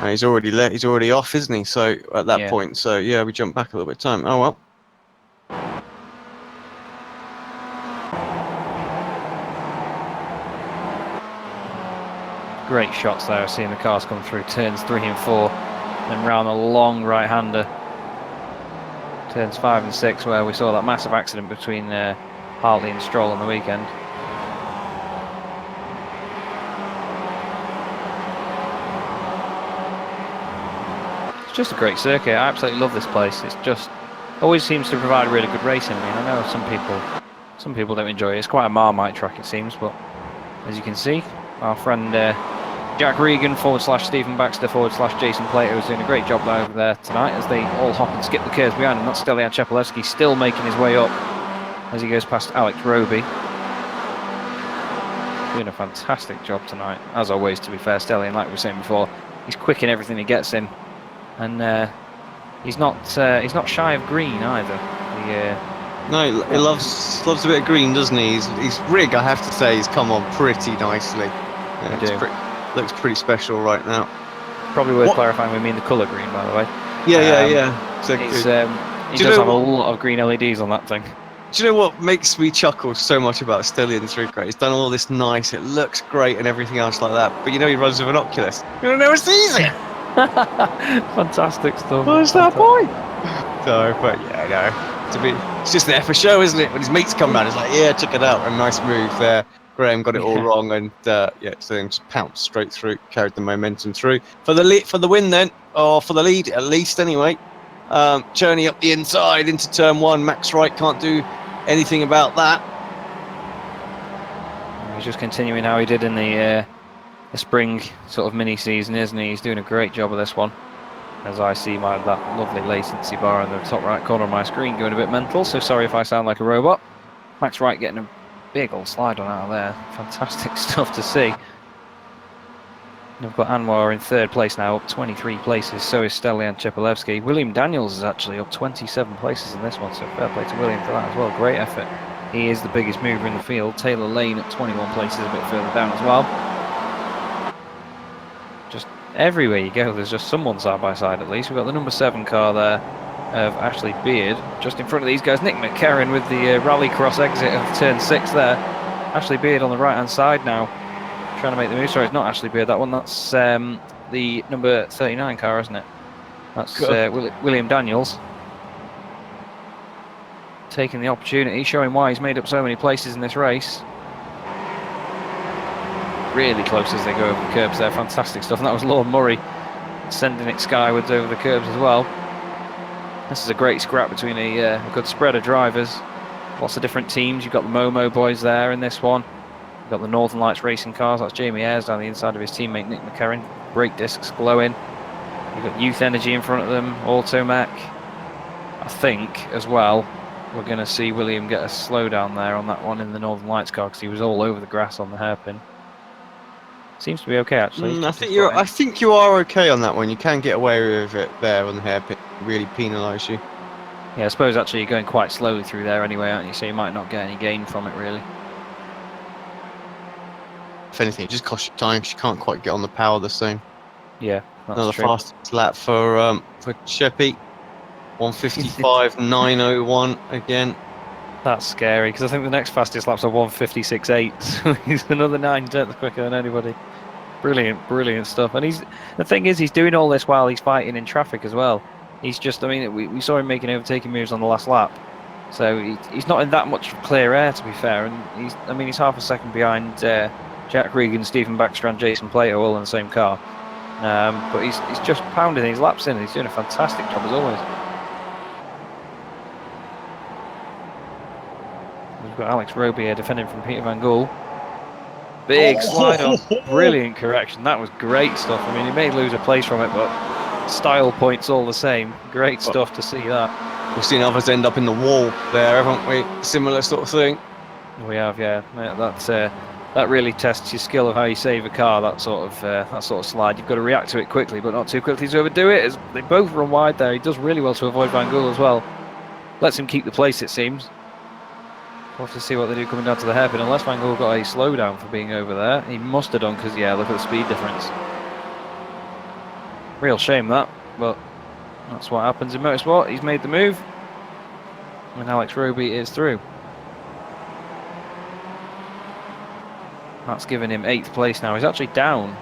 Speaker 3: He's already off, isn't he? So at that point, so yeah, we jump back a little bit of time. Oh well.
Speaker 2: Great shots there, seeing the cars come through turns 3 and 4, then round a long right-hander. Turns 5 and 6, where we saw that massive accident between Hartley and Stroll on the weekend. It's just a great circuit. I absolutely love this place. It's just always seems to provide really good racing. I mean, I know some people don't enjoy it. It's quite a Marmite track, it seems, but as you can see, our friend Jack Regan / Stephen Baxter / Jason Plato is doing a great job over there tonight as they all hop and skip the curves behind him. That's Stelian Chepelevsky still making his way up as he goes past Alex Roby. Doing a fantastic job tonight, as always, to be fair. Stelian, like we were saying before, he's quick in everything he gets in, and he's not shy of green either.
Speaker 3: No, he loves a bit of green, doesn't he? His rig, I have to say, has come on pretty nicely. Yeah, looks pretty special right now.
Speaker 2: Probably worth clarifying we mean the colour green, by the way.
Speaker 3: Yeah. So
Speaker 2: he does have a lot of green LEDs on that thing.
Speaker 3: Do you know what makes me chuckle so much about Stelian's rig? He's done all this nice, it looks great and everything else like that, but you know he runs with an Oculus. You never sees it!
Speaker 2: Fantastic stuff.
Speaker 3: What's that point? So, but yeah, no. It's just there for show, isn't it? When his mates come round, it's like, yeah, check it out. A nice move there. Graham got it all wrong, and so then just pounced straight through, carried the momentum through for the win then, or for the lead at least anyway. Churney up the inside into turn 1. Max Wright can't do anything about that.
Speaker 2: He's just continuing how he did in the spring sort of mini season, isn't he? He's doing a great job of this one. As I see that lovely latency bar in the top right corner of my screen going a bit mental, so sorry if I sound like a robot. Max Wright getting a big old slide on out of there. Fantastic stuff to see. And we've got Anwar in 3rd place now, up 23 places. So is Stelian Chepelevsky. William Daniels is actually up 27 places in this one, so fair play to William for that as well. Great effort. He is the biggest mover in the field. Taylor Lane at 21 places, a bit further down as well. Just everywhere you go, there's just someone side by side at least. We've got the number 7 car there of Ashley Beard just in front of these guys. Nick McCarron with the rallycross exit of turn 6 there. Ashley Beard on the right hand side now, trying to make the move. Sorry, it's not Ashley Beard, that one. That's the number 39 car, isn't it? That's William Daniels. Taking the opportunity, showing why he's made up so many places in this race. Really close as they go over the curbs there. Fantastic stuff. And that was Lord Murray sending it skywards over the curbs as well. This is a great scrap between a good spread of drivers. Lots of different teams. You've got the Momo boys there in this one. You've got the Northern Lights racing cars. That's Jamie Ayres down the inside of his teammate Nick McCarran. Brake discs glowing. You've got Youth Energy in front of them. Automac. I think as well we're going to see William get a slowdown there on that one in the Northern Lights car because he was all over the grass on the hairpin. Seems to be okay actually.
Speaker 3: I think you are okay on that one. You can get away with it there on the hairpin. Really penalise you.
Speaker 2: Yeah, I suppose actually you're going quite slowly through there anyway, aren't you? So you might not get any gain from it really.
Speaker 3: If anything, it just costs you time. You can't quite get on the power the same.
Speaker 2: Yeah, that's
Speaker 3: another
Speaker 2: true.
Speaker 3: fastest lap for Sheppy. 155.901 again.
Speaker 2: That's scary because I think the next fastest lap's a 156.8, so he's another 9 tenths quicker than anybody. Brilliant, brilliant stuff. And the thing is, he's doing all this while he's fighting in traffic as well. He's just, I mean, we saw him making overtaking moves on the last lap, so he's not in that much clear air to be fair. And he's half a second behind Jack Regan, Stephen Baxter, and Jason Plato all in the same car. But he's just pounding these laps in. He's doing a fantastic job as always. We've got Alex Roby here defending from Peter Van Gool. Big slide on, brilliant correction. That was great stuff. I mean, he may lose a place from it, but style points all the same. Great stuff to see that.
Speaker 3: We've seen others end up in the wall there, haven't we? Similar sort of thing.
Speaker 2: We have, yeah. That really tests your skill of how you save a car. That sort of slide. You've got to react to it quickly, but not too quickly to overdo it. As they both run wide there. He does really well to avoid Van Gool as well. Lets him keep the place, it seems. We'll have to see what they do coming down to the hairpin. Unless Van Gool got a slowdown for being over there. He must have done because, yeah, look at the speed difference. Real shame that, but that's what happens in motorsport. He's made the move. And Alex Roby is through. That's given him 8th place now. He's actually down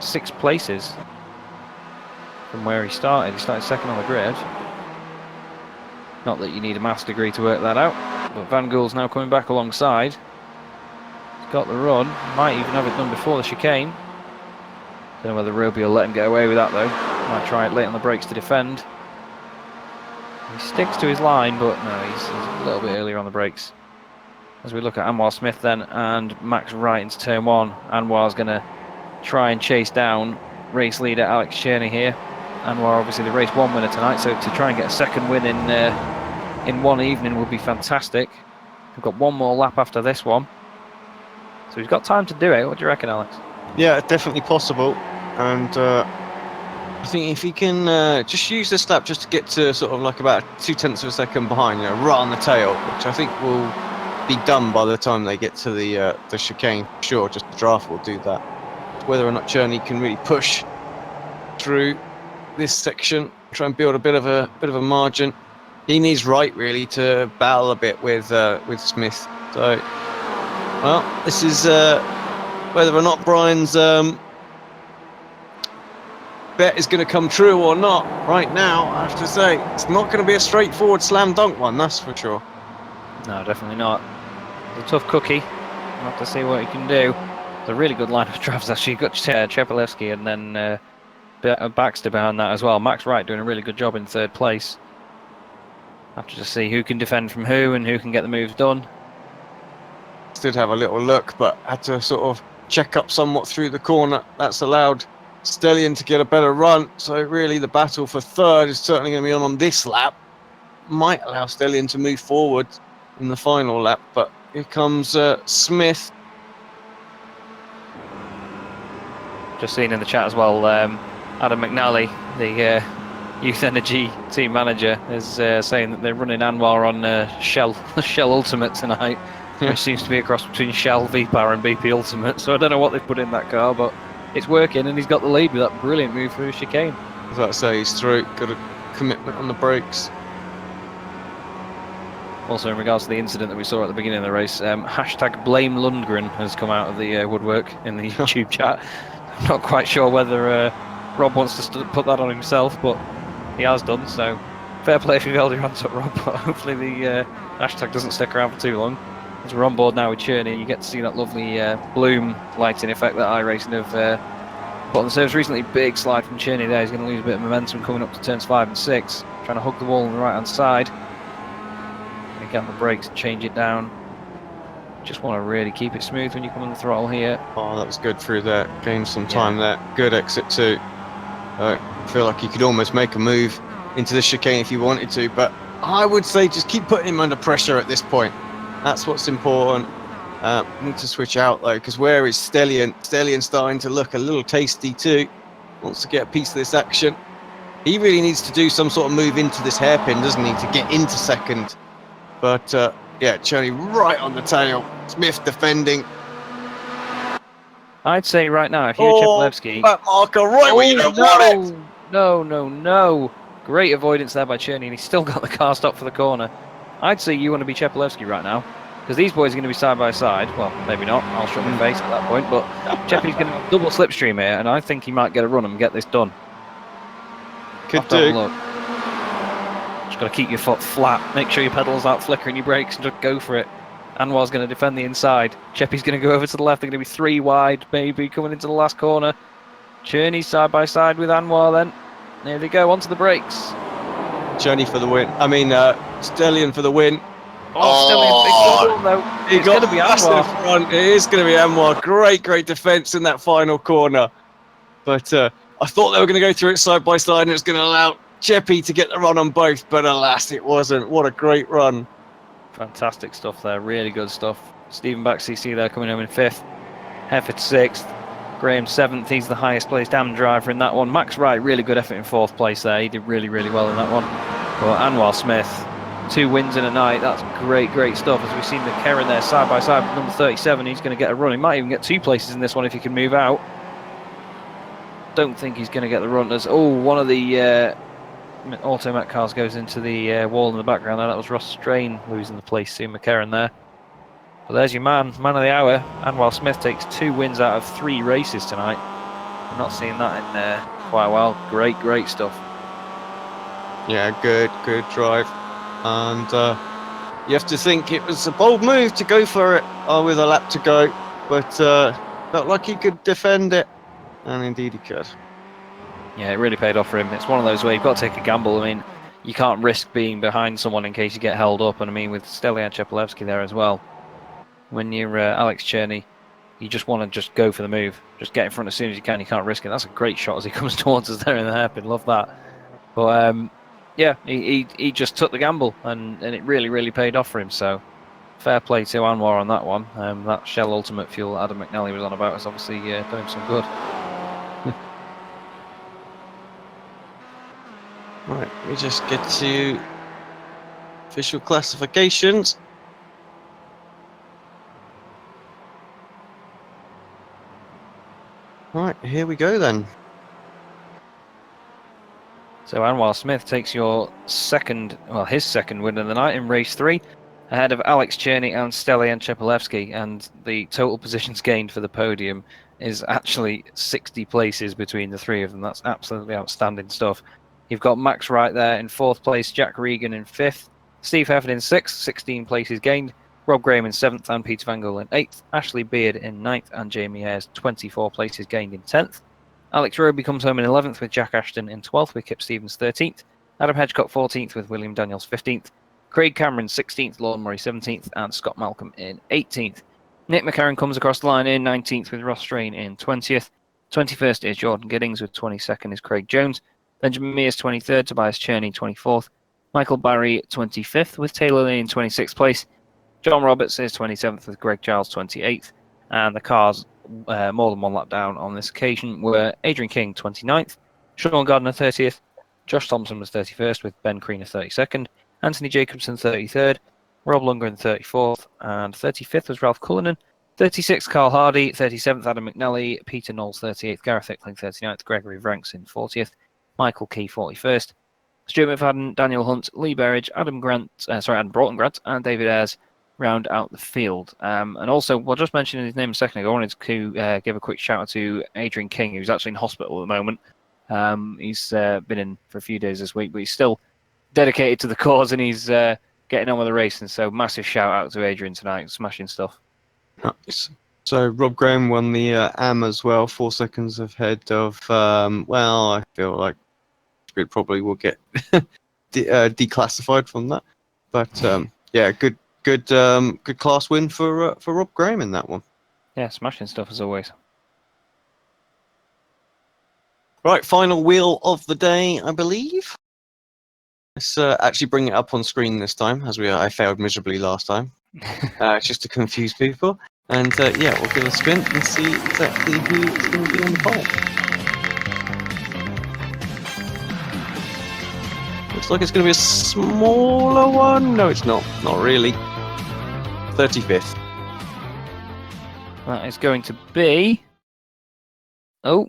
Speaker 2: 6 places from where he started. He started second on the grid. Not that you need a maths degree to work that out. But Van Gool's now coming back alongside. He's got the run. Might even have it done before the chicane. Don't know whether Roby will let him get away with that though. Might try it late on the brakes to defend. He sticks to his line, but no, he's a little bit earlier on the brakes. As we look at Anwar Smith then, and Max Wright into turn 1. Anwar's going to try and chase down race leader Alex Cherney here. Anwar obviously the race 1 winner tonight, so to try and get a second win in one evening would be fantastic. We've got one more lap after this one, so he's got time to do it. What do you reckon, Alex?
Speaker 3: Yeah, definitely possible. And I think if he can just use this lap just to get to sort of like about 2 tenths of a second behind, right on the tail, which I think will be done by the time they get to the chicane. Sure, just the draft will do that. Whether or not Cherney can really push through this section, try and build a bit of a margin. He needs Wright really to battle a bit with Smith. So, well, this is whether or not Brian's bet is going to come true or not. Right now, I have to say, it's not going to be a straightforward slam dunk one, that's for sure.
Speaker 2: No, definitely not. It's a tough cookie. We'll have to see what he can do. It's a really good line of drafts actually. You've got Chepelewski and then Baxter behind that as well. Max Wright doing a really good job in 3rd place. Have to just see who can defend from who and who can get the moves done.
Speaker 3: Did have a little look, but had to sort of check up somewhat through the corner. That's allowed Stellion to get a better run. So really the battle for 3rd is certainly going to be on this lap. Might allow Stellion to move forward in the final lap, but here comes Smith.
Speaker 2: Just seen in the chat as well, Adam McNally, the Youth Energy team manager, is saying that they're running Anwar on Shell Ultimate tonight, which seems to be a cross between Shell, V-Power and BP Ultimate. So I don't know what they've put in that car, but it's working, and he's got the lead with that brilliant move through chicane.
Speaker 3: As I say, he's through. Got a commitment on the brakes.
Speaker 2: Also, in regards to the incident that we saw at the beginning of the race, hashtag blame Lundgren has come out of the woodwork in the YouTube chat. I'm not quite sure whether Rob wants to put that on himself, but he has done, so fair play if you've held your hands up, Rob, but hopefully the hashtag doesn't stick around for too long. As we're on board now with Cherney, you get to see that lovely bloom lighting effect that iRacing have put on the surface recently. Big slide from Cherney there. He's going to lose a bit of momentum coming up to turns 5 and 6. Trying to hug the wall on the right-hand side. Going to get on the brakes and change it down. Just want to really keep it smooth when you come on the throttle here.
Speaker 3: Oh, that was good through there. Gained some time there. Good exit too. I feel like you could almost make a move into the chicane if you wanted to, but I would say just keep putting him under pressure at this point. That's what's important. Need to switch out though, because where is Stellion? Stellion's starting to look a little tasty too. Wants to get a piece of this action. He really needs to do some sort of move into this hairpin, doesn't he, to get into second. But yeah, Cherney right on the tail. Smith defending.
Speaker 2: I'd say right now, if you're Chepelevsky...
Speaker 3: Back marker right where you don't want it!
Speaker 2: No. Great avoidance there by Cherney, and he's still got the car stopped for the corner. I'd say you want to be Chepelevsky right now, because these boys are going to be side by side. Well, maybe not. I'll shut my face at that point, but Cheppy's going to double slipstream here, and I think he might get a run and get this done.
Speaker 3: Could do.
Speaker 2: Look. Just got to keep your foot flat. Make sure your pedals aren't flickering your brakes, and just go for it. Anwar's going to defend the inside. Cheppy's going to go over to the left. They're going to be 3 wide, maybe, coming into the last corner. Cherney side by side with Anwar then. There they go, onto the brakes.
Speaker 3: Cherney for the win. Stellion for the win.
Speaker 2: Stellion, big goal though. It's going to be Anwar.
Speaker 3: Front. It is going to be Anwar. Great defence in that final corner. But I thought they were going to go through it side by side and it was going to allow Cheppy to get the run on both, but alas, it wasn't. What a great run.
Speaker 2: Fantastic stuff there, really good stuff. Stephen back CC there coming home in 5th. Hefford 6th. Graham 7th, he's the highest placed AM driver in that one. Max Wright, really good effort in 4th place there. He did really well in that one. But Anwar Smith, 2 wins in a night. That's great stuff. As we've seen McKerran there side by side with number 37, he's going to get a run. He might even get 2 places in this one if he can move out. Don't think he's going to get the run. As one of the Automat cars goes into the wall in the background there. That was Ross Strain losing the place to McKerran there. But there's your man of the hour. Anwar Smith takes 2 wins out of 3 races tonight. I'm not seeing that in quite a while. Great stuff.
Speaker 3: Yeah, good drive. And you have to think it was a bold move to go for it with a lap to go. But felt like he could defend it. And indeed he could.
Speaker 2: Yeah, it really paid off for him. It's one of those where you've got to take a gamble. I mean, you can't risk being behind someone in case you get held up. And I mean, with Stellian Chepelevsky there as well. When you're Alex Cherney, you just want to just go for the move. Just get in front as soon as you can. You can't risk it. That's a great shot as he comes towards us there in the hairpin. Love that. But yeah, he just took the gamble and it really paid off for him. So fair play to Anwar on that one. That Shell Ultimate Fuel Adam McNally was on about has obviously done him some good.
Speaker 3: Right, we just get to official classifications. Right, here we go then.
Speaker 2: So Anwar Smith takes his second win of the night in race 3, ahead of Alex Cherney and Stellian Chepelevsky, and the total positions gained for the podium is actually 60 places between the 3 of them. That's absolutely outstanding stuff. You've got Max Wright there in 4th place, Jack Regan in 5th, Steve Hefford in 6th, 16 places gained, Rob Graham in 7th and Peter Van Gogh in 8th, Ashley Beard in 9th and Jamie Ayres 24 places gained in 10th. Alex Roby comes home in 11th with Jack Ashton in 12th with Kip Stevens 13th, Adam Hedgecock 14th with William Daniels 15th, Craig Cameron 16th, Lorne Murray 17th and Scott Malcolm in 18th. Nick McCarron comes across the line in 19th with Ross Strain in 20th. 21st is Jordan Giddings with 22nd is Craig Jones. Benjamin Mears 23rd, Tobias Cherney 24th. Michael Barry 25th with Taylor Lee in 26th place. John Roberts is 27th with Greg Giles 28th. And the cars more than one lap down on this occasion were Adrian King 29th, Sean Gardner 30th, Josh Thompson was 31st with Ben Creaner 32nd, Anthony Jacobson 33rd, Rob Lundgren 34th, and 35th was Ralph Cullinan, 36th Carl Hardy, 37th Adam McNally, Peter Knowles 38th, Gareth Ickling 39th, Gregory Vranks in 40th, Michael Key 41st, Stuart McFadden, Daniel Hunt, Lee Berridge, Adam Broughton Grant, and David Ayres round out the field. And also, well, just mentioning his name a second ago, I wanted to give a quick shout out to Adrian King, who's actually in hospital at the moment. He's been in for a few days this week, but he's still dedicated to the cause, and he's getting on with the racing. So massive shout out to Adrian tonight, smashing stuff.
Speaker 3: Nice. So Rob Graham won the AM as well, 4 seconds ahead of. Well, I feel like it probably will get declassified from that, but yeah, good class win for Rob Graham in that one.
Speaker 2: Yeah, smashing stuff as always.
Speaker 3: Right, final wheel of the day, I believe. Let's actually bring it up on screen this time, as I failed miserably last time, just to confuse people. And yeah, we'll give a spin and see exactly who's going to be on the pole. Looks like it's going to be a smaller one. No, it's not. Not really. 35th.
Speaker 2: That is going to be... Oh,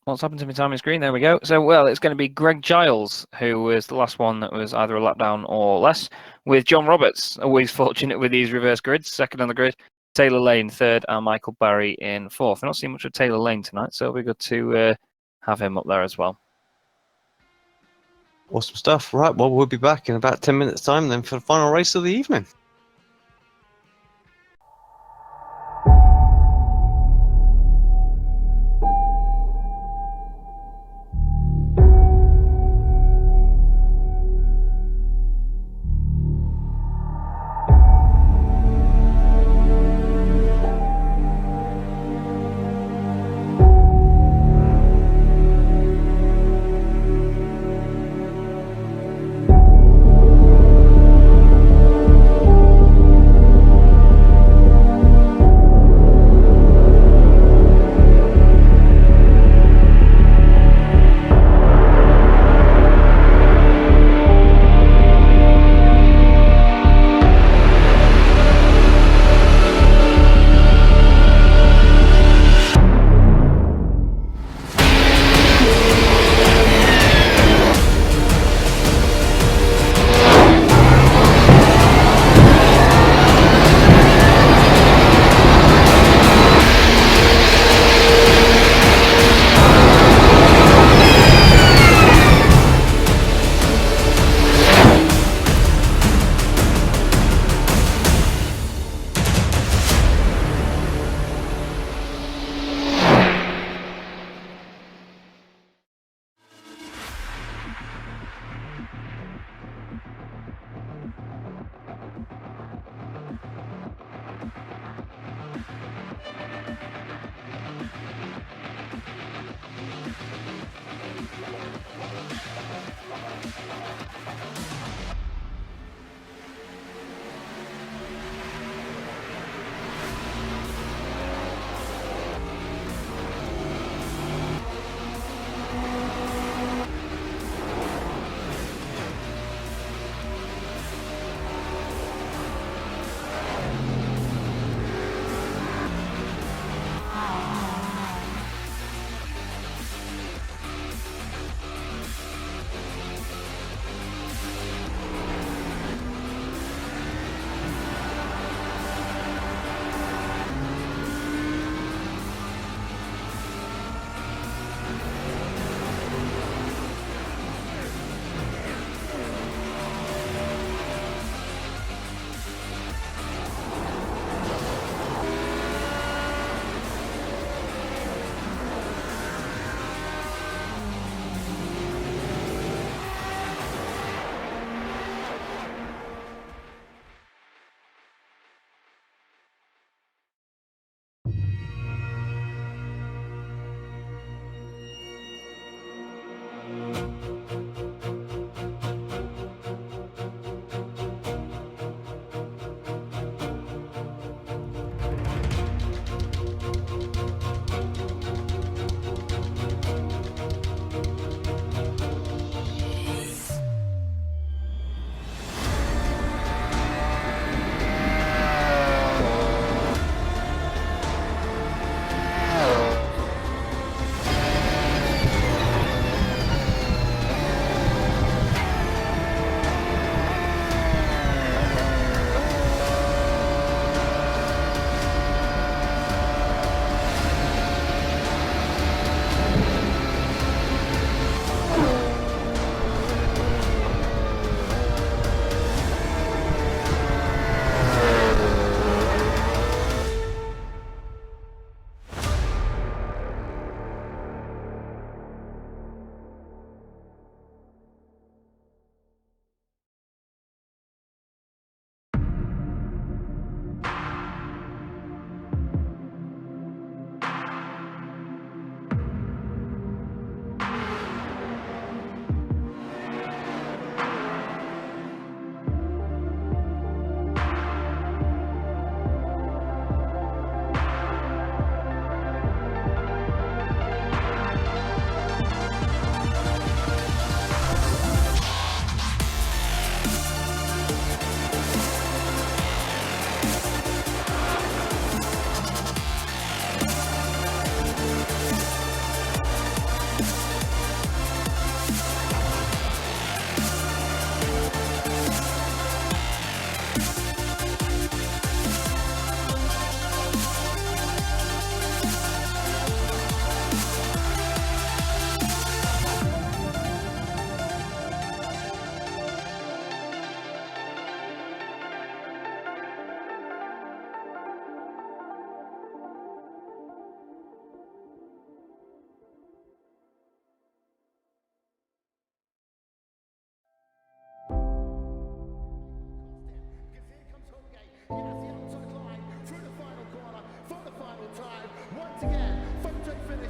Speaker 2: what's happened to my timing screen? There we go. So, well, it's going to be Greg Giles, who was the last one that was either a lap down or less, with John Roberts, always fortunate with these reverse grids, second on the grid, Taylor Lane third, and Michael Barry in fourth. I've not seen much of Taylor Lane tonight, so it'll be good to have him up there as well.
Speaker 3: Awesome stuff. Right, well, we'll be back in about 10 minutes' time then for the final race of the evening.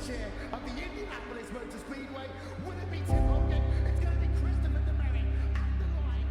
Speaker 4: finish here of the Indianapolis Motor Speedway. Will it be Tim Hogan? It's going to be Christopher DeMary at the line.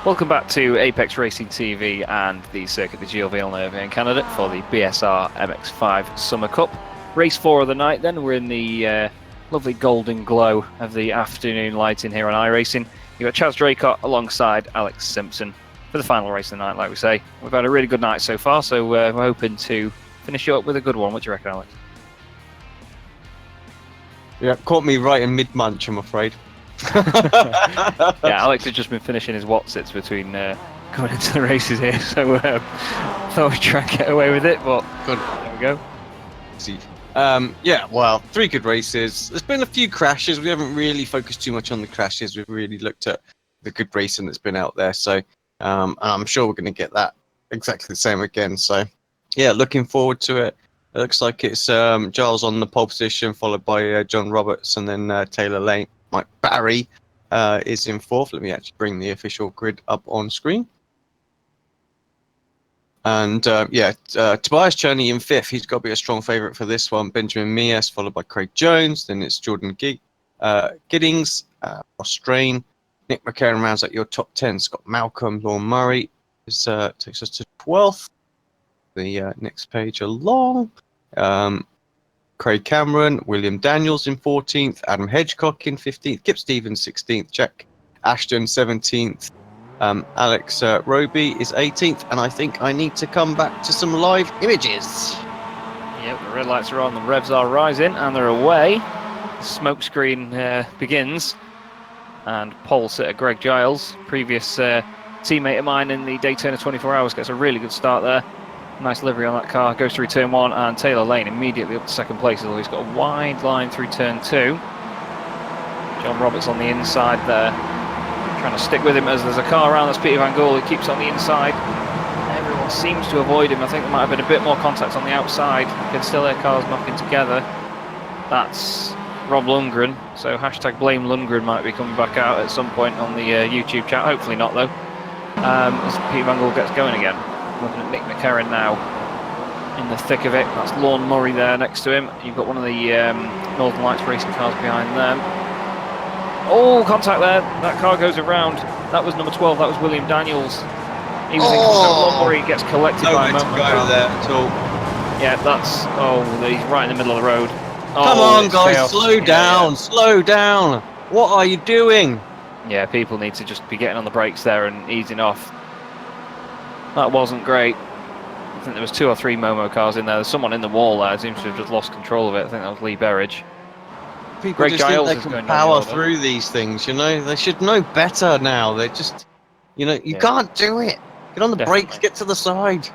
Speaker 2: Welcome back to Apex Racing TV and the Circuit Gilles Villeneuve in Canada for the BSR MX5 Summer Cup. Race 4 of the night then, we're in the lovely golden glow of the afternoon lighting here on iRacing. You've got Chaz Draycott alongside Alex Simpson for the final race of the night, like we say. We've had a really good night so far, so we're hoping to finish it up with a good one. What do you reckon, Alex?
Speaker 3: Yeah, caught me right in mid-munch, I'm afraid.
Speaker 2: Yeah, Alex has just been finishing his Watsits between coming into the races here, so thought we'd try and get away with it, but
Speaker 3: Good.
Speaker 2: there we go.
Speaker 3: See. Yeah, well, 3 good races. There's been a few crashes. We haven't really focused too much on the crashes. We've really looked at the good racing that's been out there. So I'm sure we're going to get that exactly the same again. So yeah, looking forward to it. It looks like it's Giles on the pole position, followed by John Roberts, and then Taylor Lane. Mike Barry is in 4th. Let me actually bring the official grid up on screen. And Tobias Cherney in 5th. He's got to be a strong favourite for this one. Benjamin Mies, followed by Craig Jones. Then it's Jordan Giddings, Ross Strain. Nick McCarron rounds out your top 10. Scott Malcolm, Lorne Murray takes us to 12th. The next page along. Craig Cameron, William Daniels in 14th. Adam Hedgecock in 15th. Kip Stevens 16th. Jack Ashton 17th. Alex Roby is 18th, and I think I need to come back to some live images.
Speaker 2: Yep, the red lights are on, the revs are rising, and they're away. The smoke screen begins, and pole sitter Greg Giles, previous teammate of mine in the Daytona 24 Hours, gets a really good start there. Nice livery on that car, goes through turn 1, and Taylor Lane immediately up to 2nd place, although he's got a wide line through turn 2. John Roberts on the inside there, trying to stick with him as there's a car around. That's Peter Van Gool, who keeps on the inside. Everyone seems to avoid him. I think there might have been a bit more contact on the outside. You can still hear cars knocking together. That's Rob Lundgren, so hashtag blame Lundgren might be coming back out at some point on the YouTube chat. Hopefully not, though. As Peter Van Gool gets going again. Looking at Nick McCarron now in the thick of it. That's Lorne Murray there next to him. You've got one of the Northern Lights racing cars behind them. Oh, contact there. That car goes around. That was number 12. That was William Daniels. He was in contact. Lorne Murray gets collected by a moment.
Speaker 3: Go there at all.
Speaker 2: Yeah, that's... Oh, he's right in the middle of the road. Oh,
Speaker 3: Come on, guys.
Speaker 2: chaos.
Speaker 3: Slow down. Slow down. What are you doing?
Speaker 2: Yeah, people need to just be getting on the brakes there and easing off. That wasn't great. I think there was 2 or 3 Momo cars in there. There's someone in the wall there. Seems to have just lost control of it. I think that was Lee Berridge.
Speaker 3: People
Speaker 2: Greg
Speaker 3: just
Speaker 2: Giles
Speaker 3: think
Speaker 2: is
Speaker 3: they
Speaker 2: going
Speaker 3: can
Speaker 2: down the
Speaker 3: power
Speaker 2: order.
Speaker 3: through these things, you know? They should know better now. They just, you
Speaker 2: Yeah.
Speaker 3: can't do it. Get on the
Speaker 2: Definitely.
Speaker 3: brakes, get to the side.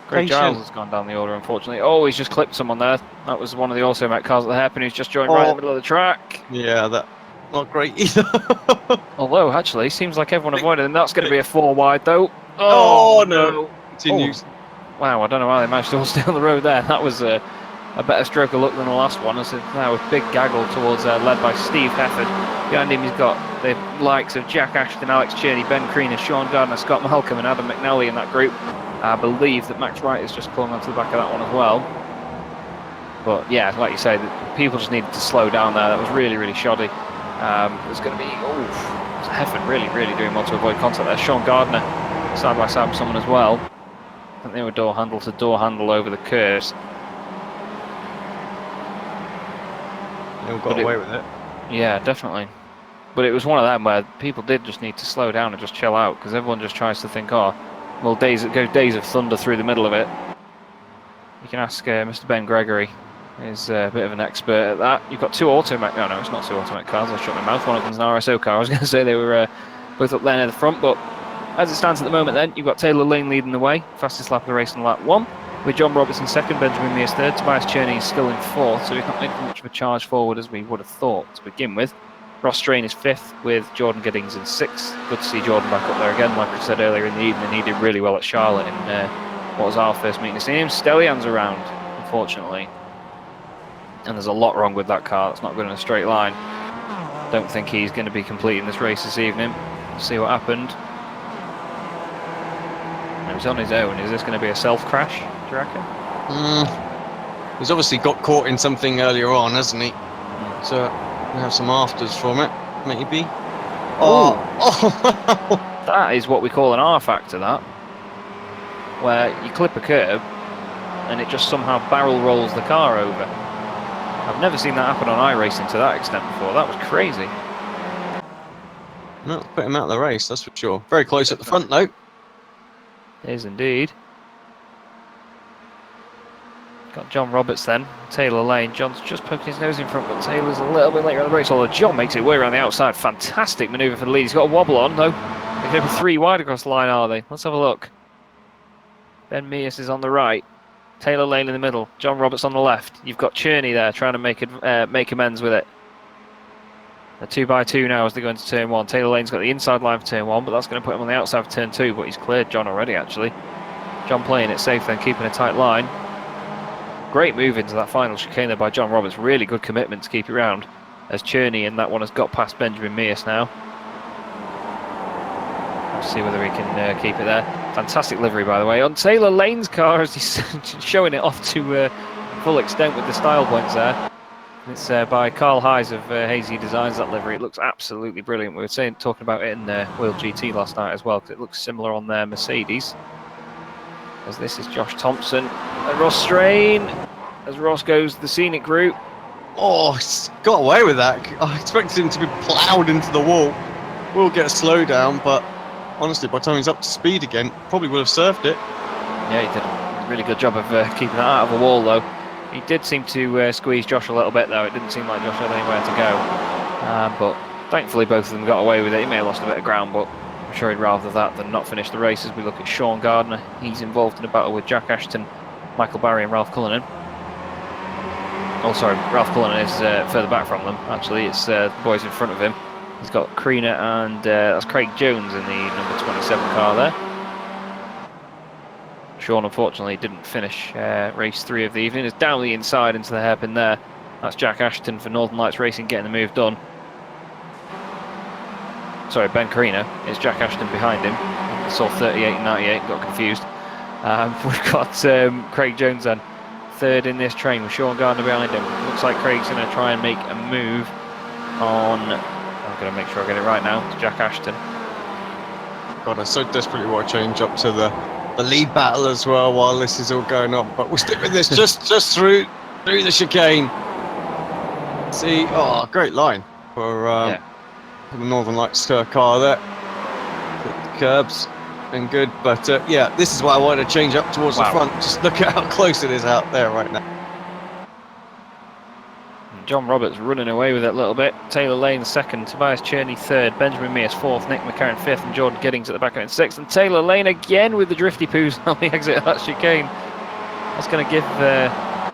Speaker 2: Greg
Speaker 3: Patient.
Speaker 2: Giles has gone down the order, unfortunately. Oh, he's just clipped someone there. That was one of the also met cars at the hairpin who's just joined right in the middle of the track.
Speaker 3: Yeah, that not great either.
Speaker 2: Although, actually, seems like everyone avoided him. That's going to be a 4 wide, though.
Speaker 3: Oh, no. Continues.
Speaker 2: Wow, I don't know how they managed to all stay on the road there. That was a better stroke of luck than the last one. As now a big gaggle towards led by Steve Hefford. Behind him, he's got the likes of Jack Ashton, Alex Cherney, Ben Creaner, Sean Gardner, Scott Malcolm, and Adam McNally in that group. I believe that Max Wright has just clung onto the back of that one as well. But yeah, like you say, people just needed to slow down there. That was really, really shoddy. There's going to be Hefford really doing well to avoid contact there. Sean Gardner side by side with someone as well. I think they were door handle to door handle over the curves.
Speaker 3: They all got away with it.
Speaker 2: Yeah, definitely. But it was one of them where people did just need to slow down and just chill out, because everyone just tries to think, oh, well, days of thunder through the middle of it. You can ask Mr. Ben Gregory. He's a bit of an expert at that. You've got 2 Automac. No, it's not 2 Automac cars. I shut my mouth. One of them's an RSO car. I was going to say they were both up there near the front, but as it stands at the moment, then you've got Taylor Lane leading the way, fastest lap of the race in lap 1, with John Roberts in 2nd, Benjamin Mears 3rd, Tobias Cherney is still in 4th, so he's not making much of a charge forward as we would have thought to begin with. Ross Strain is 5th, with Jordan Giddings in 6th. Good to see Jordan back up there again. Like I said earlier in the evening, he did really well at Charlotte in what was our first meeting to see him. Stellian's around, unfortunately. And there's a lot wrong with that car. That's not going in a straight line. Don't think he's going to be completing this race this evening. See what happened. He's on his own. Is this going to be a self-crash, do you reckon?
Speaker 3: He's obviously got caught in something earlier on, hasn't he? So we have some afters from it, maybe. Oh,
Speaker 2: That is what we call an R factor, that. Where you clip a curb and it just somehow barrel rolls the car over. I've never seen that happen on iRacing to that extent before. That was crazy.
Speaker 3: No, put him out of the race, that's for sure. Very close at the front, though.
Speaker 2: It is indeed. Got John Roberts then, Taylor Lane. John's just poking his nose in front, but Taylor's a little bit later on the race. Although John makes it way around the outside. Fantastic manoeuvre for the lead. He's got a wobble on, though. They're going to be 3 wide across the line, are they? Let's have a look. Ben Mears is on the right. Taylor Lane in the middle. John Roberts on the left. You've got Cherney there trying to make amends with it. A 2x2 now as they go into turn 1. Taylor Lane's got the inside line for turn 1, but that's going to put him on the outside for turn 2. But he's cleared John already, actually. John playing it safe then, keeping a tight line. Great move into that final chicane there by John Roberts. Really good commitment to keep it round. As Cherney in that one has got past Benjamin Mears now. Let's see whether he can keep it there. Fantastic livery, by the way, on Taylor Lane's car as he's showing it off to full extent with the style points there. It's by Carl Hayes of Hazy Designs, that livery. It looks absolutely brilliant. We were talking about it in Wheel GT last night as well, because it looks similar on their Mercedes. As this is Josh Thompson and Ross Strain as Ross goes the scenic route.
Speaker 3: Oh, he's got away with that. I expected him to be ploughed into the wall. We'll get a slowdown, but honestly, by the time he's up to speed again, probably would have served it.
Speaker 2: Yeah, he did a really good job of keeping that out of the wall, though. He did seem to squeeze Josh a little bit, though. It didn't seem like Josh had anywhere to go. But thankfully, both of them got away with it. He may have lost a bit of ground, but I'm sure he'd rather that than not finish the race. As we look at Sean Gardner, he's involved in a battle with Jack Ashton, Michael Barry and Ralph Cullinan. Oh, sorry, Ralph Cullinan is further back from them. Actually, it's the boys in front of him. He's got Creaner and that's Craig Jones in the number 27 car there. Sean, unfortunately, didn't finish race 3 of the evening. It's down the inside into the hairpin there. That's Jack Ashton for Northern Lights Racing getting the move done. Sorry, Ben Carino. It's Jack Ashton behind him. I saw 38 and 98, got confused. We've got Craig Jones then, third in this train with Sean Gardner behind him. Looks like Craig's going to try and make a move on... I'm going to make sure I get it right now. It's Jack Ashton.
Speaker 3: God, I so desperately want to change up to the lead battle as well while this is all going on. But we'll stick with this just through the chicane. See, oh, great line for the Northern Lights car there. The curbs been good, but yeah, this is why I wanted to change up towards the front. Just look at how close it is out there right now.
Speaker 2: John Roberts running away with it a little bit. Taylor Lane second, Tobias Cherney third, Benjamin Mears fourth, Nick McCarron fifth, and Jordan Giddings at the back of it in sixth. And Taylor Lane again with the drifty poos on the exit of that chicane. That's going to give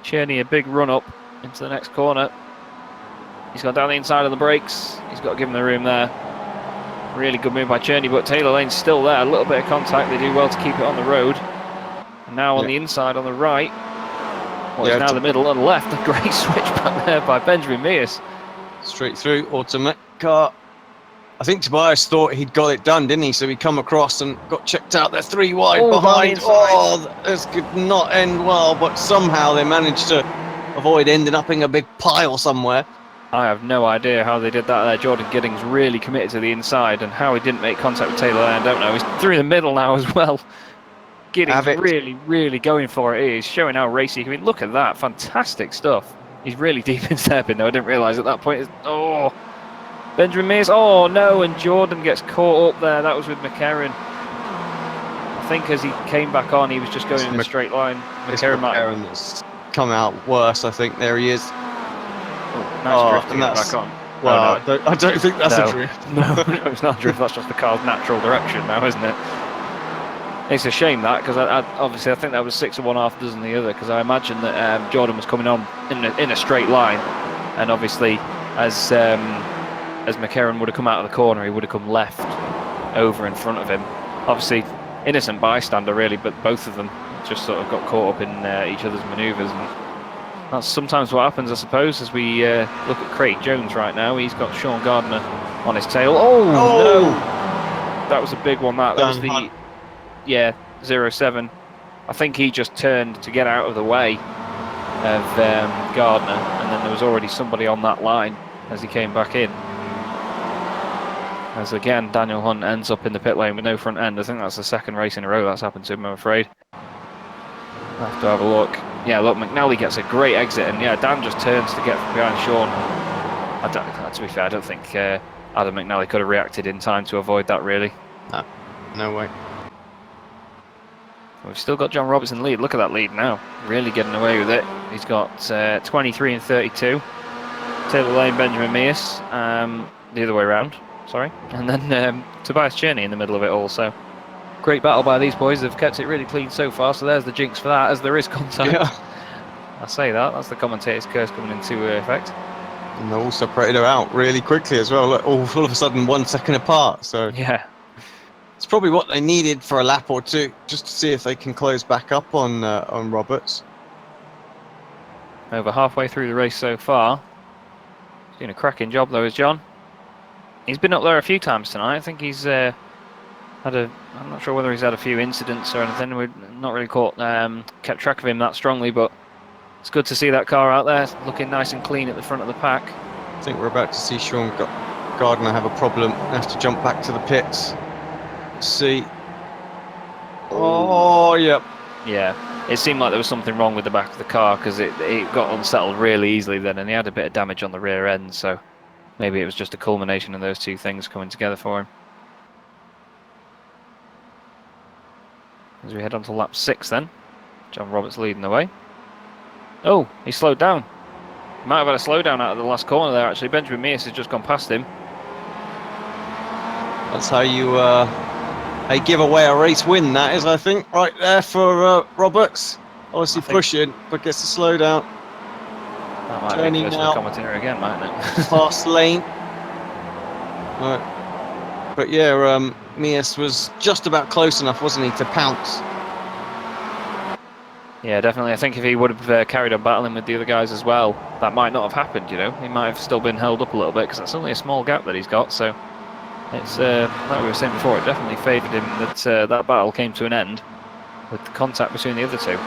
Speaker 2: Cherney a big run up into the next corner. He's gone down the inside of the brakes. He's got to give him the room there. Really good move by Cherney, but Taylor Lane's still there. A little bit of contact. They do well to keep it on the road. And now on the inside on the right. Well, it's now the middle on the left. A great switch back there by Benjamin Mears.
Speaker 3: Straight through, automatic car. I think Tobias thought he'd got it done, didn't he? So he come across and got checked out. They're 3 wide behind. Oh, this could not end well, but somehow they managed to avoid ending up in a big pile somewhere.
Speaker 2: I have no idea how they did that there. Jordan Giddings really committed to the inside, and how he didn't make contact with Taylor Lane, I don't know. He's through the middle now as well. Giddings really, really going for it. He's showing how racy. I mean, look at that. Fantastic stuff. He's really deep in stepping, though. I didn't realise at that point. Oh, Benjamin Mears. Oh, no. And Jordan gets caught up there. That was with McCarron. I think as he came back on, he was just going in a straight line.
Speaker 3: McCarron has come out worse, I think. There he is.
Speaker 2: Oh, nice drift to get back on.
Speaker 3: Well, no. I don't think that's a drift.
Speaker 2: No, it's not a drift. That's just the car's natural direction now, isn't it? It's a shame that, because obviously I think that was 6 of one, half dozen the other, because I imagine that Jordan was coming on in a straight line, and obviously as McCarron would have come out of the corner, he would have come left over in front of him. Obviously innocent bystander really, but both of them just sort of got caught up in each other's manoeuvres, and that's sometimes what happens, I suppose, as we look at Craig Jones right now. He's got Sean Gardner on his tail. Oh no! That was a big one. That was the... Yeah, 07. I think he just turned to get out of the way of Gardner, and then there was already somebody on that line as he came back in. As again, Daniel Hunt ends up in the pit lane with no front end. I think that's the second race in a row that's happened to him, I'm afraid. I'll have to have a look. Yeah, look, McNally gets a great exit, and yeah, Dan just turns to get from behind Sean. To be fair, I don't think Adam McNally could have reacted in time to avoid that, really.
Speaker 3: No way.
Speaker 2: We've still got John Roberts in the lead. Look at that lead now. Really getting away with it. He's got 23 and 32. Taylor Lane, Benjamin Mears, the other way around, sorry. And then Tobias Cherney in the middle of it all. So great battle by these boys. They've kept it really clean so far. So there's the jinx for that, as there is contact.
Speaker 3: Yeah.
Speaker 2: I say that. That's the commentator's curse coming into effect.
Speaker 3: And they all separated her out really quickly as well. Look, all of a sudden 1 second apart. So
Speaker 2: Yeah.
Speaker 3: it's probably what they needed for a lap or two, just to see if they can close back up on Roberts.
Speaker 2: Over halfway through the race so far. He's doing a cracking job though, is John. He's been up there a few times tonight. I think he's had I'm not sure whether he's had a few incidents or anything. We've not really kept track of him that strongly, but it's good to see that car out there looking nice and clean at the front of the pack.
Speaker 3: I think we're about to see Sean Gardner have a problem. Have to jump back to the pits. Let's see. Oh, yep.
Speaker 2: Yeah, it seemed like there was something wrong with the back of the car because it got unsettled really easily then, and he had a bit of damage on the rear end, so maybe it was just a culmination of those two things coming together for him. As we head on to lap 6 then, John Roberts leading the way. Oh, he slowed down. He might have had a slowdown out of the last corner there actually. Benjamin Mears has just gone past him.
Speaker 3: That's how you give away a race win, that is, I think, right there for Roberts. Obviously pushing, but gets to slow down.
Speaker 2: That might
Speaker 3: Turning
Speaker 2: be
Speaker 3: now.
Speaker 2: the commentator again, mightn't it?
Speaker 3: Fast lane. Right. But yeah, Mears was just about close enough, wasn't he, to pounce.
Speaker 2: Yeah, definitely. I think if he would have carried on battling with the other guys as well, that might not have happened, you know. He might have still been held up a little bit because that's only a small gap that he's got, so it's, like we were saying before, it definitely favoured him that that battle came to an end with the contact between the other two.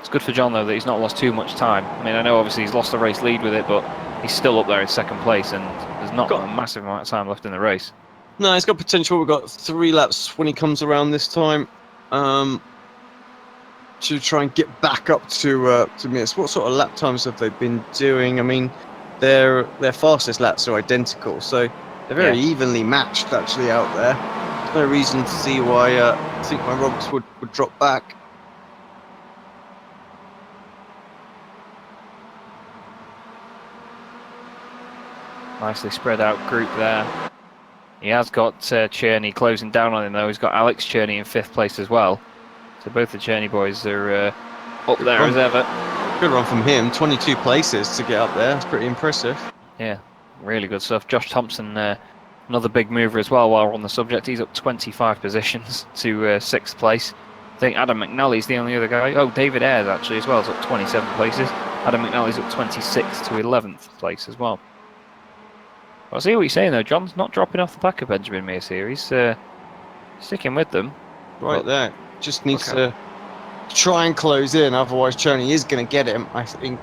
Speaker 2: It's good for John, though, that he's not lost too much time. I mean, I know obviously he's lost the race lead with it, but he's still up there in second place, and there's not a massive amount of time left in the race.
Speaker 3: No, he's got potential. We've got 3 laps when he comes around this time. To try and get back up to Mears. What sort of lap times have they been doing? I mean, their fastest laps are identical, so they're very evenly matched actually out there. There's no reason to see why I think my Roberts would drop back.
Speaker 2: Nicely spread out group there. He has got Cherney closing down on him though. He's got Alex Cherney in 5th place as well. So both the Cherney boys are up there as ever.
Speaker 3: Good run from him. 22 places to get up there. That's pretty impressive.
Speaker 2: Yeah, really good stuff. Josh Thompson, another big mover as well while we're on the subject. He's up 25 positions to 6th place. I think Adam McNally's the only other guy. Oh, David Ayres actually as well is up 27 places. Adam McNally's up 26 to 11th place as well. I see what you're saying though. John's not dropping off the back of Benjamin Mears here. He's sticking with them.
Speaker 3: Right there. Just needs to try and close in, otherwise Cherney is going to get him. I think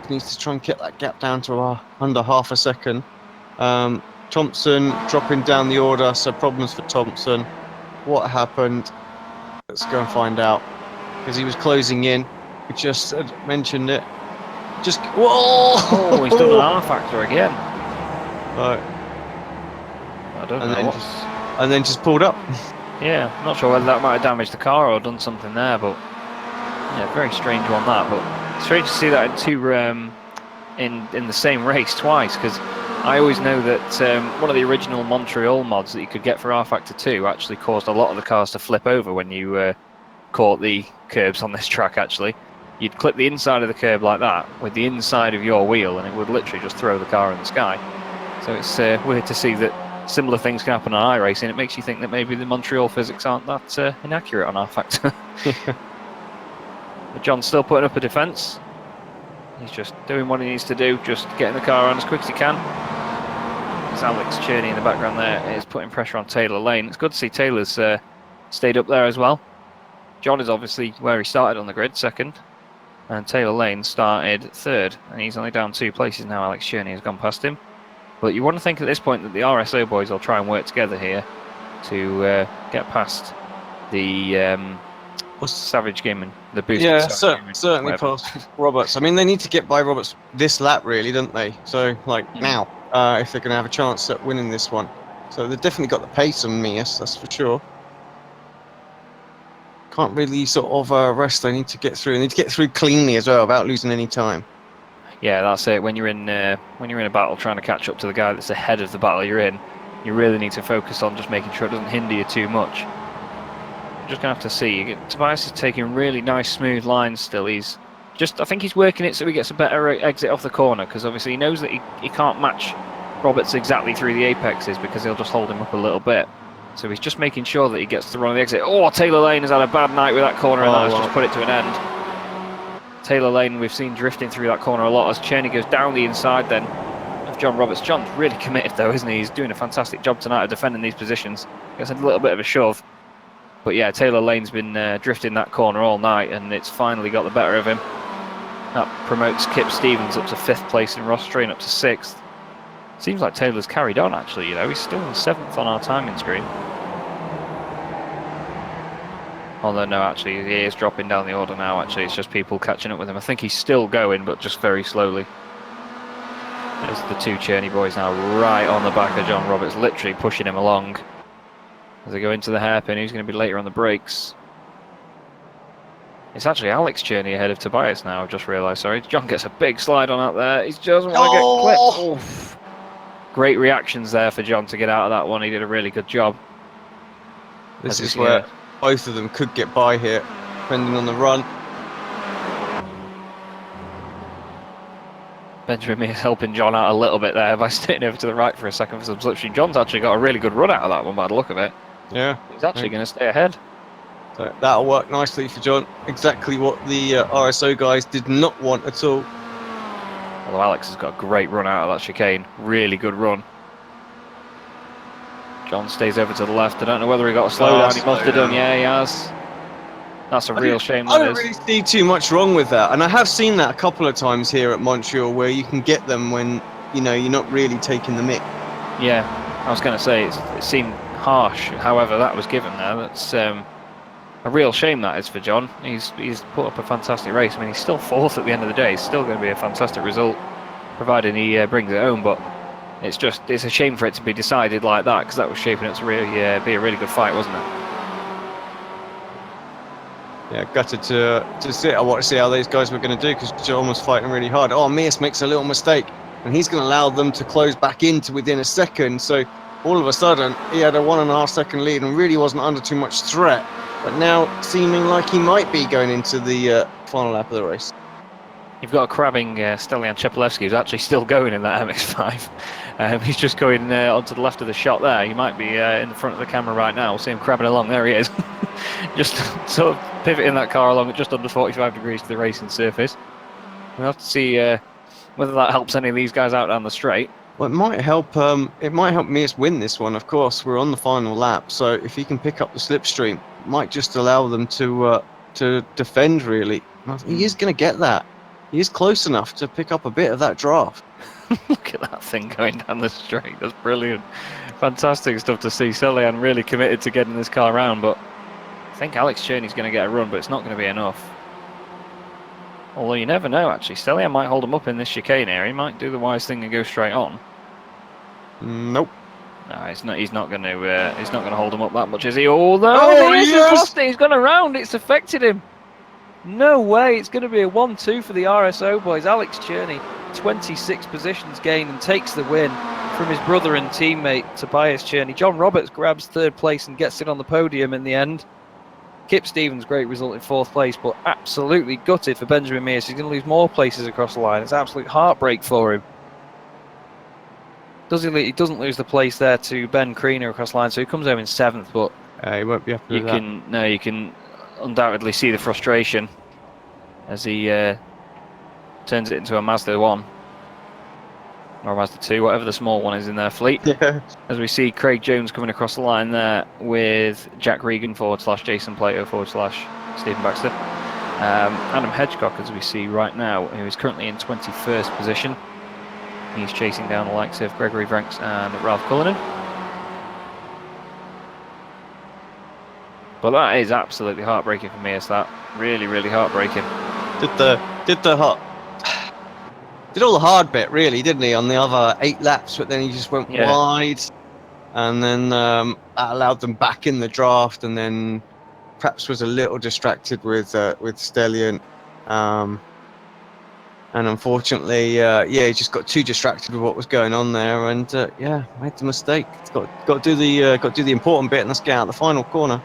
Speaker 3: he needs to try and get that gap down to under half a second. Thompson dropping down the order, so problems for Thompson. What happened? Let's go and find out. Because he was closing in. We just mentioned it. Just whoa!
Speaker 2: Oh, he's done an R factor again.
Speaker 3: Right.
Speaker 2: I don't know.
Speaker 3: And then just pulled up.
Speaker 2: Yeah, I'm not sure whether that might have damaged the car or done something there, but yeah, very strange on that. But strange to see that in two in the same race twice, because I always know that one of the original Montreal mods that you could get for R Factor 2 actually caused a lot of the cars to flip over when you caught the curbs on this track. Actually, you'd clip the inside of the curb like that with the inside of your wheel, and it would literally just throw the car in the sky. So it's weird to see that similar things can happen on iRacing. It makes you think that maybe the Montreal physics aren't that inaccurate on R Factor. But John's still putting up a defence. He's just doing what he needs to do, just getting the car on as quick as he can. There's Alex Cherney in the background there is putting pressure on Taylor Lane. It's good to see Taylor's stayed up there as well. John is obviously where he started on the grid, second. And Taylor Lane started third, and he's only down 2 places now. Alex Cherney has gone past him. But you want to think at this point that the RSO boys will try and work together here to get past the Savage game and the boosted
Speaker 3: Yeah,
Speaker 2: Savage game,
Speaker 3: certainly
Speaker 2: whatever.
Speaker 3: past Roberts. I mean, they need to get by Roberts this lap, really, don't they? So, like, now, if they're going to have a chance at winning this one. So they've definitely got the pace on Mias, that's for sure. Can't really sort of rest. They need to get through. They need to get through cleanly as well, without losing any time.
Speaker 2: Yeah, that's it. When you're in a battle trying to catch up to the guy that's ahead of the battle you're in, you really need to focus on just making sure it doesn't hinder you too much. You're just going to have to see. Tobias is taking really nice, smooth lines still. I think he's working it so he gets a better exit off the corner, because obviously he knows that he can't match Roberts exactly through the apexes because he'll just hold him up a little bit. So he's just making sure that he gets to run the exit. Oh, Taylor Lane has had a bad night with that corner, and that has just put it to an end. Taylor Lane we've seen drifting through that corner a lot as Cherney goes down the inside then of John Roberts. John's really committed though, isn't he? He's doing a fantastic job tonight of defending these positions. Gets a little bit of a shove. But yeah, Taylor Lane's been drifting that corner all night, and it's finally got the better of him. That promotes Kip Stevens up to 5th place and Ross Train up to 6th. Seems like Taylor's carried on actually, you know. He's still in 7th on our timing screen. Although no, actually he is dropping down the order now. Actually, it's just people catching up with him. I think he's still going, but just very slowly. There's the 2 Cherney boys now right on the back of John Roberts, literally pushing him along. As they go into the hairpin, who's going to be later on the brakes? It's actually Alex Cherney ahead of Tobias now, I've just realised. Sorry, John gets a big slide on out there. He doesn't want to get clipped. Oof. Great reactions there for John to get out of that one. He did a really good job.
Speaker 3: This is where both of them could get by here, depending on the run.
Speaker 2: Benjamin Mears helping John out a little bit there by staying over to the right for a second for some slipstream. John's actually got a really good run out of that one by the look of it.
Speaker 3: Yeah.
Speaker 2: He's actually going to stay ahead.
Speaker 3: So that'll work nicely for John. Exactly what the RSO guys did not want at all.
Speaker 2: Although Alex has got a great run out of that chicane. Really good run. John stays over to the left. I don't know whether he got a slowdown. He must have done. Yeah, he has. That's a real shame.
Speaker 3: I don't really see too much wrong with that. And I have seen that a couple of times here at Montreal where you can get them when, you know, you're not really taking the mick.
Speaker 2: Yeah, I was going to say, it seemed harsh. However, that was given there. That's a real shame, that is, for John. He's put up a fantastic race. I mean, he's still 4th at the end of the day. It's still going to be a fantastic result, provided he brings it home. But it's a shame for it to be decided like that, because that was shaping up to really be a really good fight, wasn't it?
Speaker 3: Yeah, gutted to see. I want to see how these guys were going to do, because John was fighting really hard. Oh, Mears makes a little mistake, and he's going to allow them to close back into within a second. So all of a sudden, he had a 1.5 second lead and really wasn't under too much threat. But now, seeming like he might be going into the final lap of the race.
Speaker 2: You've got a crabbing Stelian Chepelevsky who's actually still going in that MX5. He's just going onto the left of the shot there. He might be in the front of the camera right now. We'll see him crabbing along. There he is. Just sort of pivoting that car along at just under 45 degrees to the racing surface. We'll have to see whether that helps any of these guys out down the straight.
Speaker 3: Well, it might help Mears win this one, of course. We're on the final lap, so if he can pick up the slipstream, it might just allow them to defend, really. He is going to get that. He is close enough to pick up a bit of that draft.
Speaker 2: Look at that thing going down the straight. That's brilliant. Fantastic stuff to see. Stelian really committed to getting this car around, but I think Alex Cherney's going to get a run, but it's not going to be enough. Although you never know, actually. Stelian might hold him up in this chicane area. He might do the wise thing and go straight on.
Speaker 3: Nope.
Speaker 2: No, he's not going to hold him up that much, is he? Although he's lost it. He's gone around. It's affected him. No way. It's going to be a 1-2 for the RSO boys. Alex Cherney, 26 positions gained and takes the win from his brother and teammate Tobias Cherney. John Roberts grabs 3rd place and gets it on the podium in the end. Kip Stevens, great result in 4th place, but absolutely gutted for Benjamin Mears. He's going to lose more places across the line. It's absolute heartbreak for him. He doesn't lose the place there to Ben Kriener across the line, so he comes home in 7th, but
Speaker 3: he won't be happy with that.
Speaker 2: You can undoubtedly see the frustration as he turns it into a Mazda 1 or a Mazda 2, whatever the small one is in their fleet.
Speaker 3: Yeah.
Speaker 2: As we see Craig Jones coming across the line there with Jack Regan / Jason Plato / Stephen Baxter. Adam Hedgecock, as we see right now, who is currently in 21st position. He's chasing down the likes of Gregory Vranks and Ralph Cullinan. But that is absolutely heartbreaking for me. Is that really, really heartbreaking?
Speaker 3: Did all the hard bit really, didn't he, on the other 8 laps? But then he just went
Speaker 2: Yeah.
Speaker 3: wide, and then that allowed them back in the draft. And then perhaps was a little distracted with Stellion, and unfortunately, he just got too distracted with what was going on there, and made the mistake. It's got to do the important bit, and let's get out the final corner.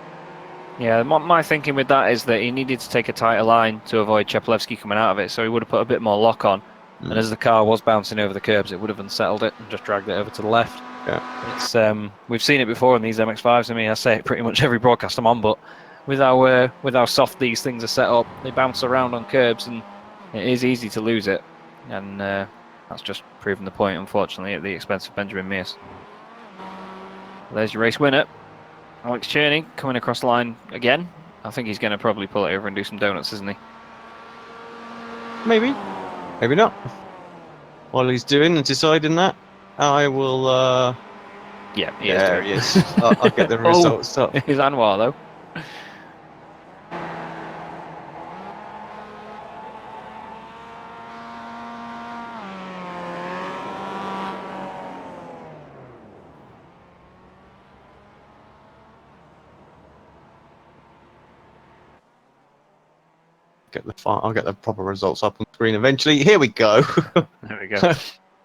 Speaker 2: Yeah, my thinking with that is that he needed to take a tighter line to avoid Chepelevsky coming out of it, so he would have put a bit more lock on. And as the car was bouncing over the curbs, it would have unsettled it and just dragged it over to the left.
Speaker 3: Yeah,
Speaker 2: it's we've seen it before in these MX5s. I mean, I say it pretty much every broadcast I'm on, but with how soft these things are set up, they bounce around on curbs, and it is easy to lose it. And that's just proven the point, unfortunately, at the expense of Benjamin Mears. There's your race winner, Alex Cherney, coming across the line again. I think he's going to probably pull it over and do some donuts, isn't he?
Speaker 3: maybe not. While he's doing and deciding that, I will.
Speaker 2: Yeah, he
Speaker 3: is. I'll get the results up.
Speaker 2: Here's Anwar, though.
Speaker 3: I'll get the proper results up on screen eventually. Here we go.
Speaker 2: There we go.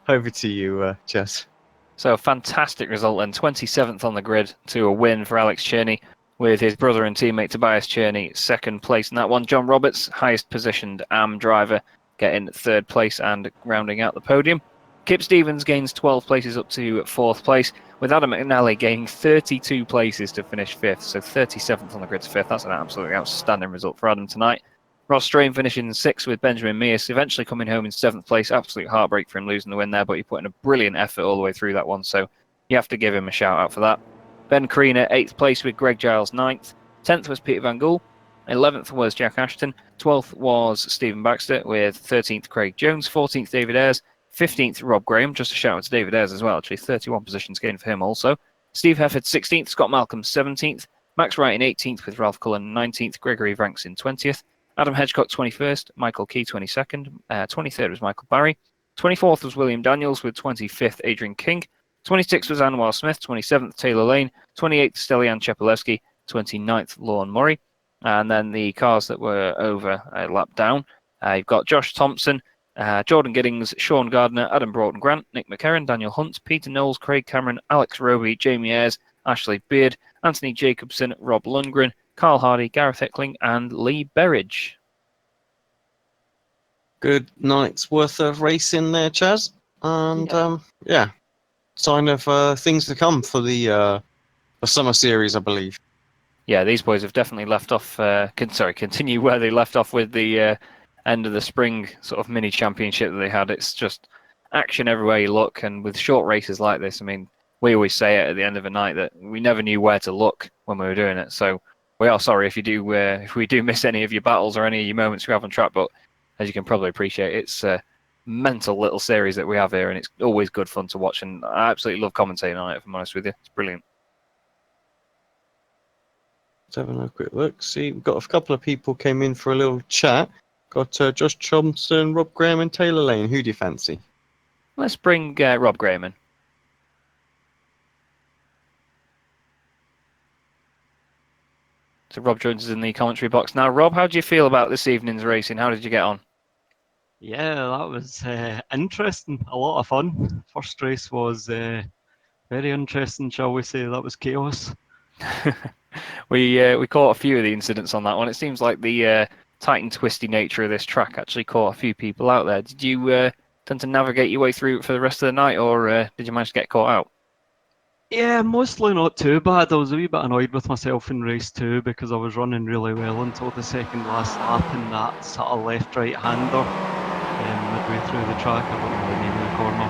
Speaker 3: Over to you, Jess.
Speaker 2: So fantastic result then, 27th on the grid to a win for Alex Cherney, with his brother and teammate Tobias Cherney second place in that one. John Roberts, highest positioned AM driver, getting third place and rounding out the podium. Kip Stevens gains 12 places up to fourth place, with Adam McNally gaining 32 places to finish fifth, so 37th on the grid to fifth. That's an absolutely outstanding result for Adam tonight. Ross Strain finishing sixth with Benjamin Mears, eventually coming home in seventh place. Absolute heartbreak for him losing the win there, but he put in a brilliant effort all the way through that one, so you have to give him a shout out for that. Ben Carina, 8th place with Greg Giles, 9th. 10th was Peter Van Gool. 11th was Jack Ashton. 12th was Stephen Baxter, with 13th Craig Jones. 14th David Ayres. 15th Rob Graham. Just a shout out to David Ayres as well, actually. 31 positions gained for him also. Steve Hefford, 16th. Scott Malcolm, 17th. Max Wright in 18th with Ralph Cullen, 19th. Gregory Vranks in 20th. Adam Hedgecock, 21st. Michael Key, 22nd. 23rd was Michael Barry. 24th was William Daniels, with 25th Adrian King. 26th was Anwar Smith. 27th Taylor Lane. 28th Stelian Chepelevsky. 29th Lorne Murray. And then the cars that were over a lap down, you've got Josh Thompson, Jordan Giddings, Sean Gardner, Adam Broughton Grant, Nick McCarran, Daniel Hunt, Peter Knowles, Craig Cameron, Alex Roby, Jamie Ayres, Ashley Beard, Anthony Jacobson, Rob Lundgren, Carl Hardy, Gareth Eckling, and Lee Berridge.
Speaker 3: Good night's worth of racing there, Chaz. And sign of things to come for the summer series, I believe.
Speaker 2: Yeah, these boys have definitely left off. Continue where they left off with the end of the spring sort of mini championship that they had. It's just action everywhere you look, and with short races like this, I mean, we always say it at the end of a night that we never knew where to look when we were doing it. So we are sorry if we do miss any of your battles or any of your moments you have on track. But as you can probably appreciate, it's a mental little series that we have here, and it's always good fun to watch. And I absolutely love commentating on it, if I'm honest with you. It's brilliant.
Speaker 3: Let's have a quick look. See, we've got a couple of people came in for a little chat. Got Josh Thompson, Rob Graham, and Taylor Lane. Who do you fancy?
Speaker 2: Let's bring Rob Graham in. So Rob Jones is in the commentary box now. Rob, how do you feel about this evening's racing? How did you get on?
Speaker 5: Yeah, that was interesting. A lot of fun. First race was very interesting, shall we say. That was chaos.
Speaker 2: We caught a few of the incidents on that one. It seems like the tight and twisty nature of this track actually caught a few people out there. Did you tend to navigate your way through it for the rest of the night, or did you manage to get caught out?
Speaker 5: Yeah, mostly not too bad. I was a wee bit annoyed with myself in race 2 because I was running really well until the second last lap in that sort of left-right hander midway through the track. I wasn't really near the corner,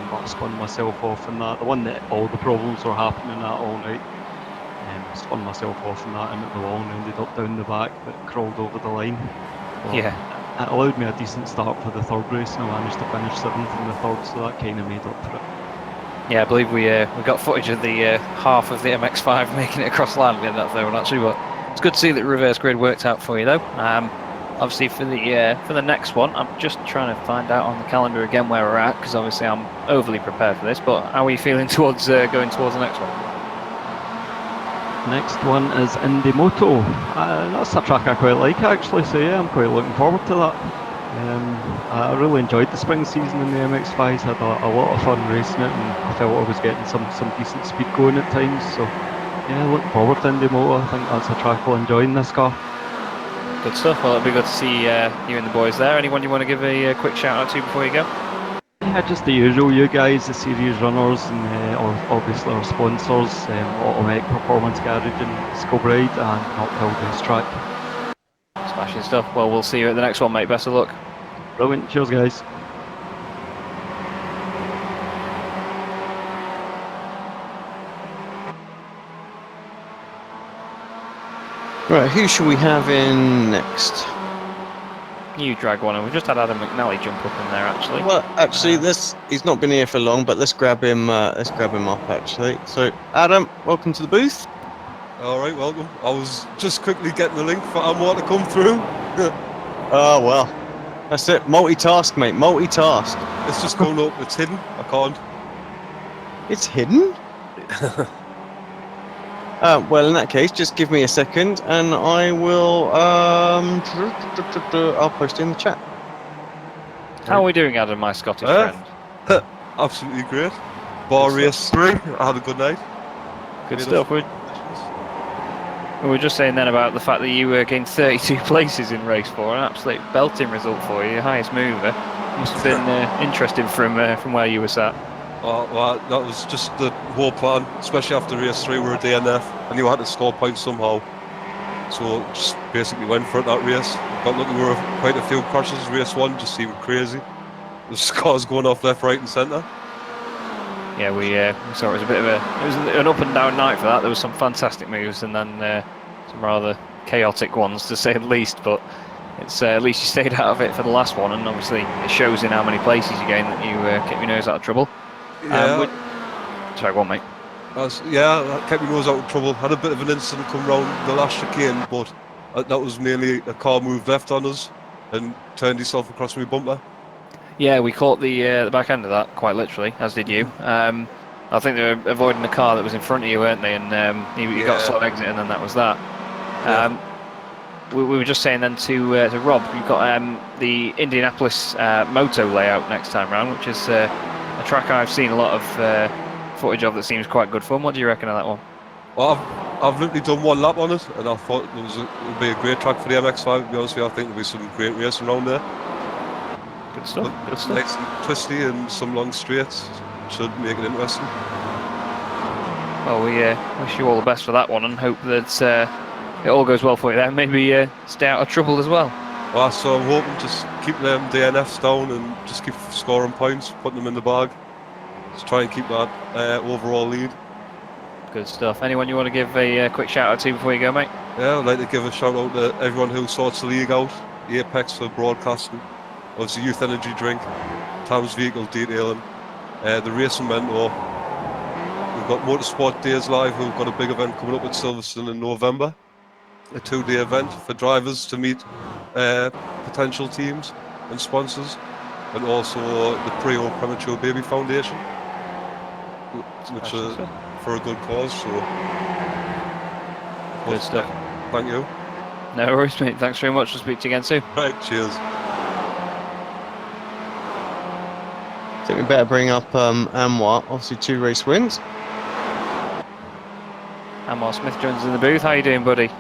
Speaker 5: but I spun myself off in that. The one that all the problems were happening at all night. Spun myself off in that into the wall and ended up down the back, but crawled over the line. But
Speaker 2: Yeah.
Speaker 5: it allowed me a decent start for the third race, and I managed to finish 7th in the third, so that kind of made up for it.
Speaker 2: Yeah, I believe we got footage of the half of the MX5 making it across land in that zone actually, but it's good to see that reverse grid worked out for you though. Obviously for the next one, I'm just trying to find out on the calendar again where we're at, because obviously I'm overly prepared for this. But how are you feeling towards going towards the next one?
Speaker 5: Next one is Indy Moto. That's a track I quite like actually, so yeah, I'm quite looking forward to that. I really enjoyed the spring season in the MX5s, had a lot of fun racing it, and I felt I was getting some decent speed going at times, so yeah, looking forward to Indy Moto. I think that's a track I'll enjoy in this car.
Speaker 2: Good stuff. Well, it'll be good to see you and the boys there. Anyone you want to give a quick shout out to before you go?
Speaker 5: Yeah, just the usual, you guys, the series runners, and obviously our sponsors, Automatic Performance Garage and Skilbride, and Knockhill Racetrack.
Speaker 2: Smashing stuff. Well, we'll see you at the next one, mate. Best of luck.
Speaker 5: Brilliant, cheers guys.
Speaker 3: Right, who should we have in next?
Speaker 2: You drag one, and we just had Adam McNally jump up in there actually.
Speaker 3: Well, actually, he's not been here for long, but let's grab him. Let's grab him up actually. So, Adam, welcome to the booth.
Speaker 7: All right, welcome. I was just quickly getting the link for Amwar to come through.
Speaker 3: Oh well, that's it. Multitask, mate. Multitask.
Speaker 7: It's just going up. It's hidden. I can't.
Speaker 3: It's hidden. Well, in that case, just give me a second, and I will. I'll post it in the chat.
Speaker 2: How are we doing, Adam, my Scottish friend?
Speaker 7: Absolutely great. Bar race 3. I had a good night.
Speaker 2: Good stuff. We were just saying then about the fact that you gained 32 places in race 4, an absolute belting result for you, your highest mover. Must have been interesting from where you were sat.
Speaker 7: Well, that was just the whole plan, especially after race 3 we were a DNF and you had to score points somehow. So just basically went for it that race. Got lucky, there were quite a few crashes. Race 1 just seemed crazy. There's cars going off left, right and centre.
Speaker 2: Yeah, we saw it was an up and down night for that. There was some fantastic moves and then some rather chaotic ones to say the least, but it's at least you stayed out of it for the last one, and obviously it shows in how many places you gain that you kept your nose out of trouble.
Speaker 7: Yeah.
Speaker 2: Sorry, go on, mate.
Speaker 7: I kept my nose out of trouble. Had a bit of an incident come round the last chicane, but that was mainly a car moved left on us and turned himself across my bumper.
Speaker 2: Yeah, we caught the back end of that, quite literally, as did you. I think they were avoiding the car that was in front of you, weren't they? And you got a slow exit, and then that was that. We were just saying then to Rob, you've got the Indianapolis Moto layout next time round, which is a track I've seen a lot of footage of that seems quite good fun. What do you reckon of that one?
Speaker 7: Well, I've literally done one lap on it, and I thought it would be a great track for the MX5. To be honest with you, I think there'll be some great racing around there.
Speaker 2: Good stuff. Good stuff.
Speaker 7: Nice and twisty and some long straights should make it interesting.
Speaker 2: Well, we wish you all the best for that one, and hope that it all goes well for you there. Maybe stay out of trouble as well.
Speaker 7: Well, so I'm hoping just keep them DNFs down and just keep scoring points, putting them in the bag. Just try and keep that overall lead.
Speaker 2: Good stuff. Anyone you want to give a quick shout out to before you go, mate?
Speaker 7: Yeah, I'd like to give a shout out to everyone who sorts the league out. Apex for broadcasting, obviously Youth Energy Drink, Tams Vehicle Detailing, the Racing Mentor. We've got Motorsport Days Live, who've got a big event coming up at Silverstone in November. A 2-day event for drivers to meet potential teams and sponsors, and also the Pre-O Premature Baby Foundation, which is for a good cause. So,
Speaker 2: good stuff.
Speaker 7: Thank you.
Speaker 2: No worries, mate. Thanks very much. We'll speak to you again soon.
Speaker 7: Right, cheers.
Speaker 3: I think we better bring up Anwar. Obviously, 2 race wins.
Speaker 2: Anwar Smith joins us in the booth. How you doing, buddy?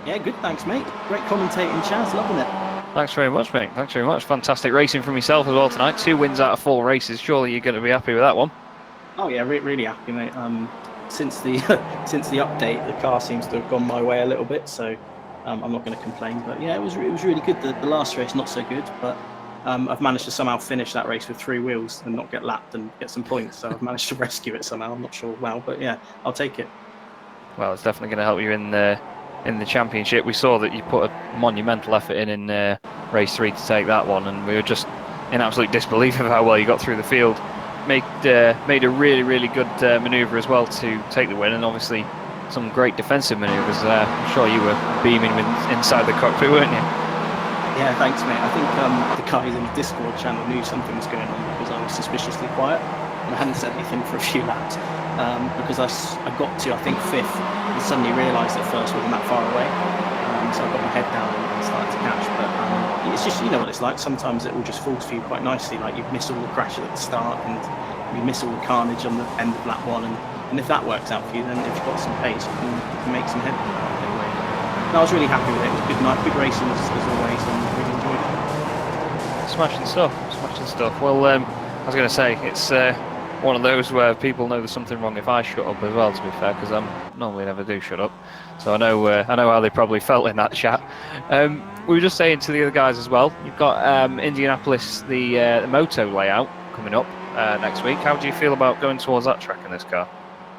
Speaker 8: Yeah, good, thanks, mate. Great commentating, Chaz, loving it.
Speaker 2: Thanks very much, mate. Thanks very much. Fantastic racing from yourself as well tonight. 2 wins out of 4 races. Surely you're going to be happy with that one.
Speaker 8: Oh yeah, really happy, mate. Since the since the update, the car seems to have gone my way a little bit, so I'm not going to complain. But yeah, it was really good. The last race not so good, but I've managed to somehow finish that race with 3 wheels and not get lapped and get some points. So I've managed to rescue it somehow. I'm not sure how, but yeah, I'll take it.
Speaker 2: Well, it's definitely going to help you in in the championship. We saw that you put a monumental effort in race 3 to take that one, and we were just in absolute disbelief of how well you got through the field. Made a really good manoeuvre as well to take the win, and obviously some great defensive manoeuvres there. I'm sure you were beaming inside the cockpit, weren't you?
Speaker 8: Yeah, thanks, mate. I think the guys in the Discord channel knew something was going on because I was suspiciously quiet and I hadn't said anything for a few laps because I got to, I think, 5th and suddenly realised that first wasn't that far away. So I got my head down and started to catch. But it's just, you know what it's like. Sometimes it all just falls for you quite nicely. Like you miss all the crashes at the start and you miss all the carnage on the end of lap 1. And if that works out for you, then if you've got some pace, you can make some headway. I was really happy with it. It was a good night, good racing as always, and really enjoyed it.
Speaker 2: Smashing stuff. Well, I was going to say, it's one of those where people know there's something wrong if I shut up as well, to be fair, because I'm normally never do shut up. So I know how they probably felt in that chat. We were just saying to the other guys as well, you've got Indianapolis, the moto layout coming up next week. How do you feel about going towards that track in this car?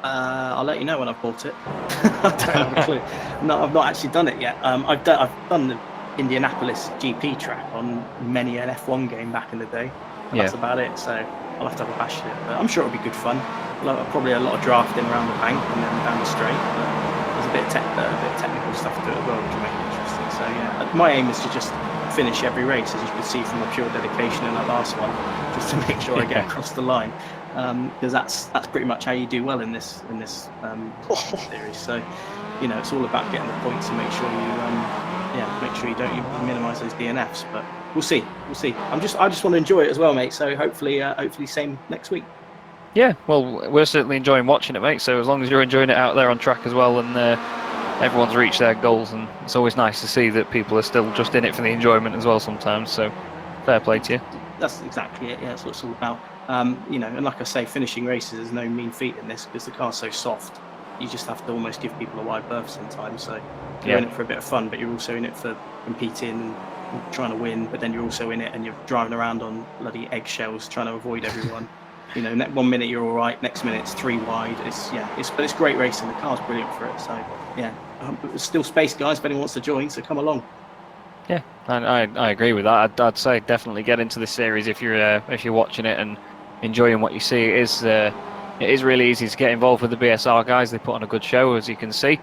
Speaker 8: I'll let you know when I've bought it. I don't have a clue. No, I've not actually done it yet. I've done the Indianapolis GP track on many an F1 game back in the day. That's about it. So I'll have to have a bash at it. But I'm sure it'll be good fun. Probably a lot of drafting around the bank and then down the straight. But there's a bit of technical stuff to it as well, which will make it interesting. So yeah, my aim is to just finish every race, as you can see from my pure dedication in that last one, just to make sure I get across the line. Because that's pretty much how you do well in this series. So, you know, it's all about getting the points and make sure you don't minimise those DNFs. But we'll see. I just want to enjoy it as well, mate. So hopefully same next week.
Speaker 2: Yeah, well, we're certainly enjoying watching it, mate. So as long as you're enjoying it out there on track as well, and everyone's reached their goals, and it's always nice to see that people are still just in it for the enjoyment as well sometimes. So fair play to you.
Speaker 8: That's exactly it. Yeah, that's what it's all about. You know, and like I say, finishing races is no mean feat in this because the car's so soft. You just have to almost give people a wide berth sometimes. So you're in it for a bit of fun, but you're also in it for competing and trying to win. But then you're also in it and you're driving around on bloody eggshells trying to avoid everyone. You know, 1 minute you're all right, next minute it's 3 wide. But it's great racing. The car's brilliant for it. So yeah, there's still space, guys. If anyone wants to join, so come along.
Speaker 2: Yeah, I agree with that. I'd say definitely get into this series if you're watching it and enjoying what you see. It is really easy to get involved with the BSR guys. They put on a good show, as you can see,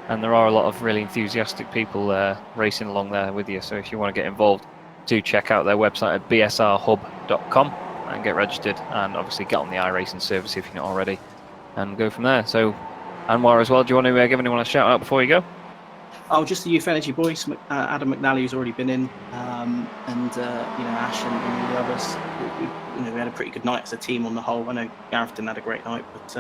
Speaker 2: and there are a lot of really enthusiastic people racing along there with you. So if you want to get involved, do check out their website at bsrhub.com and get registered, and obviously get on the iRacing service if you're not already, and go from there. So, Anwar as well, do you want to give anyone a shout out before you go?
Speaker 8: Oh, just the Youth Energy boys. Adam McNally, who's already been in, and Ash and all the others. We had a pretty good night as a team on the whole. I know Gareth didn't have a great night, but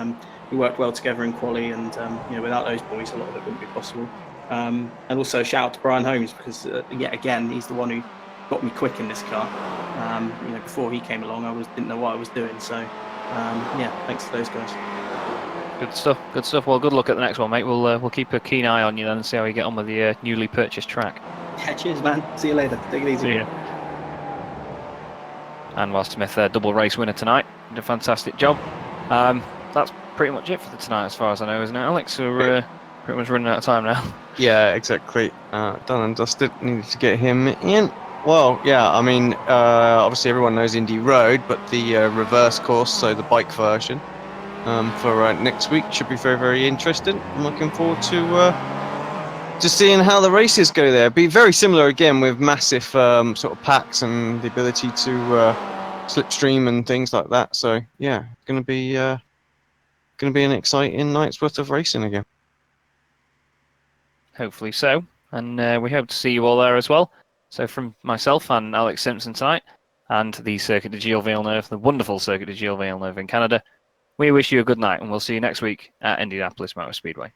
Speaker 8: we worked well together in quali, and without those boys, a lot of it wouldn't be possible. And also shout out to Brian Holmes because yet again, he's the one who got me quick in this car. Before he came along, I didn't know what I was doing. So thanks to those guys.
Speaker 2: Good stuff. Well, good luck at the next one, mate. We'll keep a keen eye on you then and see how you get on with the newly purchased track.
Speaker 8: Yeah, cheers, man. See you later. Take it easy.
Speaker 2: See ya. Anwar Smith, double race winner tonight. Did a fantastic job. That's pretty much it for tonight, as far as I know, isn't it, Alex? So we're pretty much running out of time now.
Speaker 3: Yeah, exactly. Done and dusted. Needed to get him in. Well, yeah, I mean, obviously everyone knows Indy Road, but the reverse course, so the bike version, for next week should be very, very interesting. I'm looking forward to seeing how the races go there. Be very similar again with massive sort of packs and the ability to slipstream and things like that. So yeah, going to be an exciting night's worth of racing again.
Speaker 2: Hopefully so, and we hope to see you all there as well. So from myself and Alex Simpson tonight, and the Circuit Gilles Villeneuve, the wonderful Circuit Gilles Villeneuve in Canada, we wish you a good night, and we'll see you next week at Indianapolis Motor Speedway.